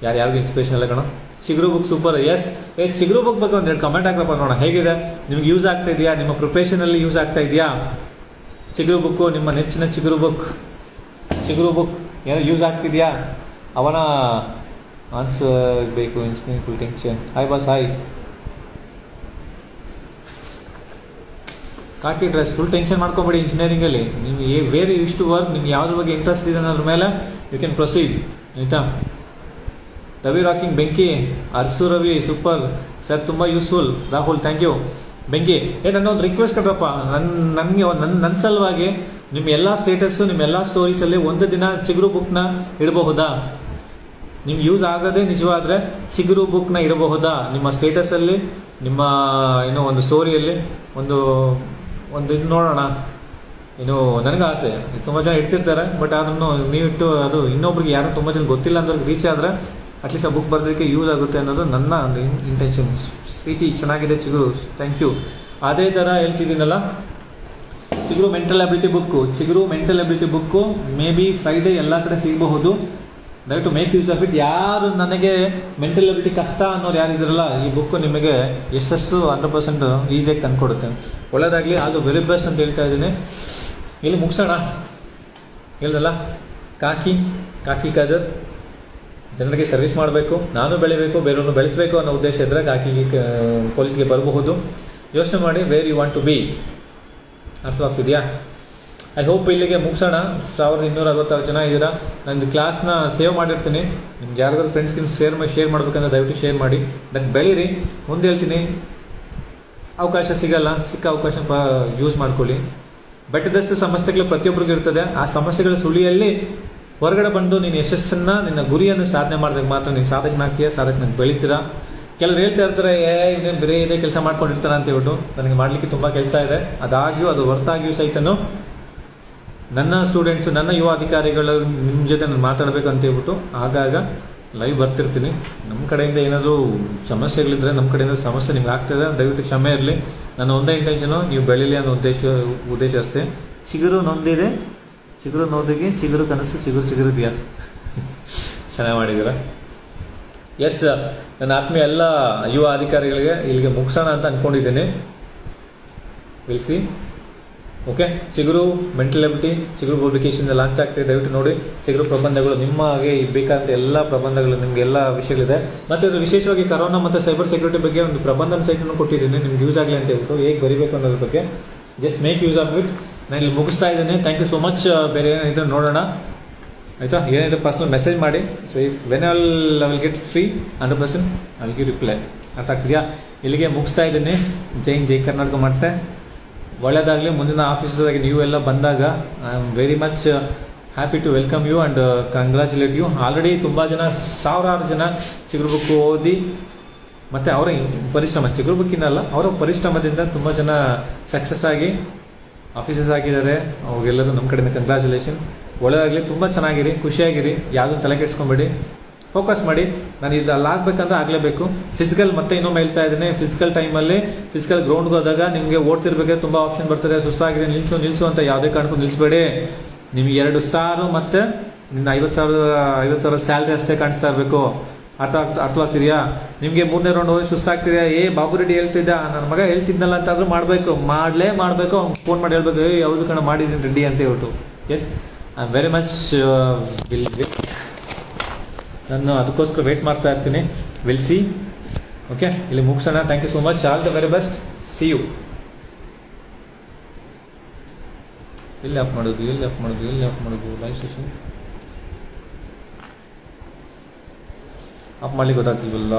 ಯಾರಿಗೂ ಇನ್ಸ್ಪಿರೇಷನ್ ಅಲ್ಲ ಕಣೋ. ಚಿಗುರು ಬುಕ್ ಸೂಪರ್. ಎಸ್, ಚಿಗುರು ಬುಕ್ ಬಗ್ಗೆ ಒಂದೆರಡು ಕಮೆಂಟ್ ಹಾಕಪ್ಪ ನೋಡೋಣ, ಹೇಗಿದೆ? ನಿಮ್ಗೆ ಯೂಸ್ ಆಗ್ತಾ ಇದೆಯಾ? ನಿಮ್ಮ ಪ್ರಿಪ್ರೇಷನಲ್ಲಿ ಯೂಸ್ ಆಗ್ತಾ ಇದೆಯಾ? ಚಿಗುರು ಬುಕ್ಕು, ನಿಮ್ಮ ನೆಚ್ಚಿನ ಚಿಗುರು ಬುಕ್ ಏನೋ ಯೂಸ್ ಆಗ್ತಿದೆಯಾ? ಅವನ ಆನ್ಸರ್ ಬೇಕು. Engineering full tension. Hi boss, hi. Khaki dress, full tension ಮಾಡ್ಕೊಬೇಡಿ. ಇಂಜಿನಿಯರಿಂಗಲ್ಲಿ ನೀವು ವೇರ್ ಯೂಸ್ ಟು ವರ್ಕ್, ನಿಮ್ಗೆ ಯಾವುದ್ರ ಬಗ್ಗೆ ಇಂಟ್ರೆಸ್ಟ್ ಇದೆ ಅನ್ನೋದ್ರ ಮೇಲೆ ಯು ಕ್ಯಾನ್ ಪ್ರೊಸೀಡ್, ಆಯಿತಾ? ರವಿ ರಾಕಿಂಗ್, ಬೆಂಕಿ, ಅರ್ಸು ರವಿ ಸೂಪರ್ ಸರ್, ತುಂಬ ಯೂಸ್ಫುಲ್. Rahul thank you. ಬೆಂಕಿ, ನನ್ನೊಂದು ರಿಕ್ವೆಸ್ಟ್ ಕೊಡ್ರಪ್ಪ, ನನ್ನ ಸಲುವಾಗಿ ನಿಮ್ಮ ಎಲ್ಲ ಸ್ಟೇಟಸ್ಸು, ನಿಮ್ಮ ಎಲ್ಲ ಸ್ಟೋರೀಸಲ್ಲಿ ಒಂದು ದಿನ ಚಿಗುರು ಬುಕ್ನ ಇಡಬಹುದಾ? ನಿಮ್ಗೆ ಯೂಸ್ ಆಗೋದೇ ನಿಜವಾದರೆ ಚಿಗುರು ಬುಕ್ನ ಇಡಬಹುದಾ ನಿಮ್ಮ ಸ್ಟೇಟಸಲ್ಲಿ, ನಿಮ್ಮ ಒಂದು ಸ್ಟೋರಿಯಲ್ಲಿ? ಒಂದು ಇದು ನೋಡೋಣ. ಇನ್ನು ನನಗೆ ಆಸೆ, ತುಂಬ ಜನ ಇಡ್ತಿರ್ತಾರೆ, ಬಟ್ ಆದ್ರೂ ನೀವಿಟ್ಟು ಅದು ಇನ್ನೊಬ್ರಿಗೆ ಯಾರು ತುಂಬ ಜನ ಗೊತ್ತಿಲ್ಲ ಅಂದ್ರಿಗೆ ರೀಚ್ ಆದರೆ ಅಟ್ಲೀಸ್ಟ್ ಆ ಬುಕ್ ಬರೋದಕ್ಕೆ ಯೂಸ್ ಆಗುತ್ತೆ ಅನ್ನೋದು ನನ್ನ ಒಂದು ಇಂಟೆನ್ಷನ್. ಸ್ವೀಟಿ ಚೆನ್ನಾಗಿದೆ ಚಿಗುರು, ಥ್ಯಾಂಕ್ ಯು. ಅದೇ ಥರ ಹೇಳ್ತಿದ್ದೀನಲ್ಲ, ಚಿಗುರು ಮೆಂಟಲ್ ಅಬಿಲಿಟಿ ಬುಕ್ಕು, ಚಿಗುರು mental ability book may be Friday ಎಲ್ಲ ಕಡೆ ಸಿಗಬಹುದು. ದಯವಿಟ್ಟು ಮೇಕ್ ಯೂಸ್ ಆಫ್ ಇಟ್. ಯಾರು ನನಗೆ ಮೆಂಟಲ್ ಅಬಿಲಿಟಿ ಕಷ್ಟ ಅನ್ನೋರು ಯಾರಿದ್ರಲ್ಲ, ಈ ಬುಕ್ಕು ನಿಮಗೆ ಯಶಸ್ಸು 100% ಈಸಿಯಾಗಿ ತಂದುಕೊಡುತ್ತೆ. ಒಳ್ಳೆಯದಾಗಲಿ, ಅದು ವೆರಿ ಬೆಸ್ಟ್ ಅಂತ ಹೇಳ್ತಾ ಇದ್ದೀನಿ. ಇಲ್ಲಿ ಮುಗಿಸೋಣ, ಹೇಳ್ದಲ್ಲ, ಕಾಕಿ ಕದರ್, ಜನರಿಗೆ ಸರ್ವಿಸ್ ಮಾಡಬೇಕು, ನಾನು ಬೆಳಿಬೇಕು, ಬೇರೆಯವ್ರನ್ನು ಬೆಳೆಸಬೇಕು ಅನ್ನೋ ಉದ್ದೇಶ ಇದ್ದರೆ ಪೊಲೀಸ್ಗೆ ಬರಬಹುದು. ಯೋಚನೆ ಮಾಡಿ where you want to be. ಅರ್ಥವಾಗ್ತಿದೆಯಾ? ಐ ಹೋಪ್ ಇಲ್ಲಿಗೆ ಮುಗಿಸೋಣ. 1266 ಜನ ಇದ್ದೀರಾ. ನಂದು ಕ್ಲಾಸ್ನ ಸೇವ್ ಮಾಡಿರ್ತೀನಿ, ನಿಮ್ಗೆ ಯಾರಿಗಾದ್ರು ಫ್ರೆಂಡ್ಸ್ಗಿಂತ ಶೇರ್ ಮಾಡಬೇಕಂದ್ರೆ ದಯವಿಟ್ಟು ಶೇರ್ ಮಾಡಿ. ನಾನು ಬೆಳೀರಿ. ಮುಂದೆ ಹೇಳ್ತೀನಿ, ಅವಕಾಶ ಸಿಗಲ್ಲ, ಸಿಕ್ಕ ಅವಕಾಶ ಯೂಸ್ ಮಾಡ್ಕೊಳ್ಳಿ. ಬೆಟ್ಟದಷ್ಟು ಸಮಸ್ಯೆಗಳು ಪ್ರತಿಯೊಬ್ಬರಿಗೂ ಇರ್ತದೆ. ಆ ಸಮಸ್ಯೆಗಳ ಸುಳಿಯಲ್ಲಿ ಹೊರಗಡೆ ಬಂದು ನೀನು ಯಶಸ್ಸನ್ನು, ನಿನ್ನ ಗುರಿಯನ್ನು ಸಾಧನೆ ಮಾಡಿದಾಗ ಮಾತ್ರ ನೀನು ಸಾಧಕನಾಗ್ತೀಯ, ಸಾಧಕನಾಗಿ ಬೆಳಿತೀರಾ. ಕೆಲವ್ರು ಹೇಳ್ತಾ ಇರ್ತಾರೆ, ಇನ್ನೇನು ಬೇರೆ ಇದೇ ಕೆಲಸ ಮಾಡ್ಕೊಂಡಿರ್ತಾರೆ ಅಂತ ಹೇಳ್ಬಿಟ್ಟು. ನನಗೆ ಮಾಡಲಿಕ್ಕೆ ತುಂಬ ಕೆಲಸ ಇದೆ. ಅದಾಗಿಯೂ ಅದು ಹೊರತಾಗಿಯೂ ಸಹಿತನು ನನ್ನ ಸ್ಟೂಡೆಂಟ್ಸು, ನನ್ನ ಯುವ ಅಧಿಕಾರಿಗಳು ನಿಮ್ಮ ಜೊತೆ ನಾನು ಮಾತಾಡಬೇಕು ಅಂತ ಹೇಳ್ಬಿಟ್ಟು ಆಗಾಗ ಲೈವ್ ಬರ್ತಿರ್ತೀನಿ. ನಮ್ಮ ಕಡೆಯಿಂದ ಏನಾದರೂ ಸಮಸ್ಯೆಗಳಿದ್ದರೆ, ನಮ್ಮ ಕಡೆಯಿಂದ ಸಮಸ್ಯೆ ನಿಮ್ಗೆ ಆಗ್ತದೆ, ದಯವಿಟ್ಟು ಕ್ಷಮೆ ಇರಲಿ. ನನ್ನ ಒಂದೇ ಇಂಟೆನ್ಷನು ನೀವು ಬೆಳೀಲಿ ಅನ್ನೋ ಉದ್ದೇಶ ಅಷ್ಟೇ. ಚಿಗುರು ನೊಂದಿದೆ, ಚಿಗುರು ನೋದಿಗೆ ಚಿಗುರು ಕನಸು, ಚಿಗುರಿದೆಯಾ? ಚೆನ್ನಾಗಿ ಮಾಡಿದ್ದೀರಾ. ಎಸ್, ನನ್ನ ಆತ್ಮೀಯ ಎಲ್ಲ ಯುವ ಅಧಿಕಾರಿಗಳಿಗೆ ಇಲ್ಲಿಗೆ ಮುಗಿಸೋಣ ಅಂತ ಅಂದ್ಕೊಂಡಿದ್ದೀನಿ. Will see okay. ಚಿಗುರು ಮೆಂಟಲ್ ಎಬಿಲಿಟಿ, ಚಿಗುರು ಪಬ್ಲಿಕೇಶನ್ ಲಾಂಚ್ ಆಗ್ತಿದೆ, ದಯವಿಟ್ಟು ನೋಡಿ. ಚಿಗುರು ಪ್ರಬಂಧಗಳು ನಿಮಗೆ ಬೇಕಾದಂಥ ಎಲ್ಲ ಪ್ರಬಂಧಗಳು, ನಿಮಗೆ ಎಲ್ಲ ವಿಷಯಗಳಿದೆ. ಮತ್ತು ಅದು ವಿಶೇಷವಾಗಿ ಕರೋನಾ ಮತ್ತು ಸೈಬರ್ ಸೆಕ್ಯೂರಿಟಿ ಬಗ್ಗೆ ಒಂದು ಪ್ರಬಂಧನ ಸಹಿತ ಕೊಟ್ಟಿದ್ದೀನಿ, ನಿಮ್ಗೆ ಯೂಸ್ ಆಗಲಿ ಅಂತ ಹೇಳ್ಬಿಟ್ಟು, ಹೇಗೆ ಬರೀಬೇಕು ಅನ್ನೋದ್ರ ಬಗ್ಗೆ. Just make use of it. ನಾನು ಇಲ್ಲಿ ಮುಗಿಸ್ತಾ ಇದ್ದೀನಿ. Thank you so much. ಬೇರೆ ಏನಿದ್ರೆ ನೋಡೋಣ, ಆಯಿತಾ? ಏನಿದೆ ಪರ್ಸನಲ್ ಮೆಸೇಜ್ ಮಾಡಿ. So if when I will get free 100% I will give reply. ಅರ್ಥ ಆಗ್ತಿದೆಯಾ? ಇಲ್ಲಿಗೆ ಮುಗಿಸ್ತಾ ಇದ್ದೀನಿ. ಜೈ ಕರ್ನಾಟಕ ಮತ್ತೆ ಒಳ್ಳೆಯದಾಗಲಿ. ಮುಂದಿನ ಆಫೀಸದಾಗಿ ನೀವು ಎಲ್ಲ ಬಂದಾಗ I am very much happy to welcome you and congratulate you. Already ತುಂಬ ಜನ, ಸಾವಿರಾರು ಜನ ಚಿಗುರು ಬುಕ್ ಓದಿ ಮತ್ತು ಅವರ ಪರಿಶ್ರಮ, ಚಿಗುರು ಬುಕ್ಕಿನಲ್ಲ, ಅವರ ಪರಿಶ್ರಮದಿಂದ ತುಂಬ ಜನ ಸಕ್ಸಸ್ ಆಗಿ ಆಫೀಸಸ್ ಆಗಿದ್ದಾರೆ. ಅವ್ರಿಗೆಲ್ಲರೂ ನಮ್ಮ ಕಡೆಯಿಂದ ಕಂಗ್ರ್ಯಾಚುಲೇಷನ್. ಒಳ್ಳೆಯದಾಗಲಿ. ತುಂಬ ಚೆನ್ನಾಗಿರಿ, ಖುಷಿಯಾಗಿರಿ, ಯಾವುದನ್ನು ತಲೆ ಕೆಡಿಸ್ಕೊಂಬೇಡಿ, ಫೋಕಸ್ ಮಾಡಿ. ನಾನು ಇದು ಅಲ್ಲಾಗಬೇಕಂದ್ರೆ ಆಗಲೇಬೇಕು. ಫಿಸಿಕಲ್ ಮತ್ತೆ ಇನ್ನೊಮ್ಮೆ ಹೇಳ್ತಾ ಇದ್ದೀನಿ, ಫಿಸಿಕಲ್ ಟೈಮಲ್ಲಿ ಫಿಸಿಕಲ್ ಗ್ರೌಂಡ್ಗೆ ಹೋದಾಗ ನಿಮಗೆ ಓಡ್ತಿರ್ಬೇಕಾದ್ರೆ ತುಂಬ ಆಪ್ಷನ್ ಬರ್ತದೆ. ಸುಸ್ತಾಗಿದೆ, ನಿಲ್ಲಿಸು ಅಂತ ಯಾವುದೇ ಕಾರಣಕ್ಕೂ ನಿಲ್ಲಿಸಬೇಡಿ. ನಿಮಗೆ 2 ಸ್ಟಾರು ಮತ್ತು ನಿನ್ನ 50,000 ಸ್ಯಾಲ್ರಿ ಅಷ್ಟೇ ಕಾಣಿಸ್ತಾ ಇರಬೇಕು. ಅರ್ಥವಾಗ್ತಿದೆಯಾ? ನಿಮಗೆ 3ನೇ ರೌಂಡ್ ಹೋಗಿ ಸುಸ್ತಾಗ್ತಿದೆಯಾ, ಬಾಬು ರೆಡ್ಡಿ ಹೇಳ್ತಿದ್ದ, ನನ್ನ ಮಗ ಹೇಳ್ತಿದ್ದಲ್ಲ ಅಂತಾದರೂ ಮಾಡಬೇಕು, ಮಾಡಬೇಕು. ಅವ್ನು ಫೋನ್ ಮಾಡಿ ಹೇಳ್ಬೇಕು, ಯಾವುದು ಕಣ ಮಾಡಿದ್ದೀನಿ ರೆಡ್ಡಿ ಅಂತ ಹೇಳ್ಬಿಟ್ಟು. Yes, I am very much will wait. ನಾನು ಅದಕ್ಕೋಸ್ಕರ ವೆಯ್ಟ್ ಮಾಡ್ತಾ ಇರ್ತೀನಿ. Will see. ಓಕೆ, ಇಲ್ಲಿ ಮುಗಿಸೋಣ. Thank you so much. All the very best. See you. ಎಲ್ಲಿ ಅಪ್ ಮಾಡೋದು ಲೈವ್ ಸೆಷನ್ ಅಪ್ ಮಾಡಲಿಕ್ಕೆ ಗೊತ್ತಾಗ್ತಿಲ್ವಲ್ಲ.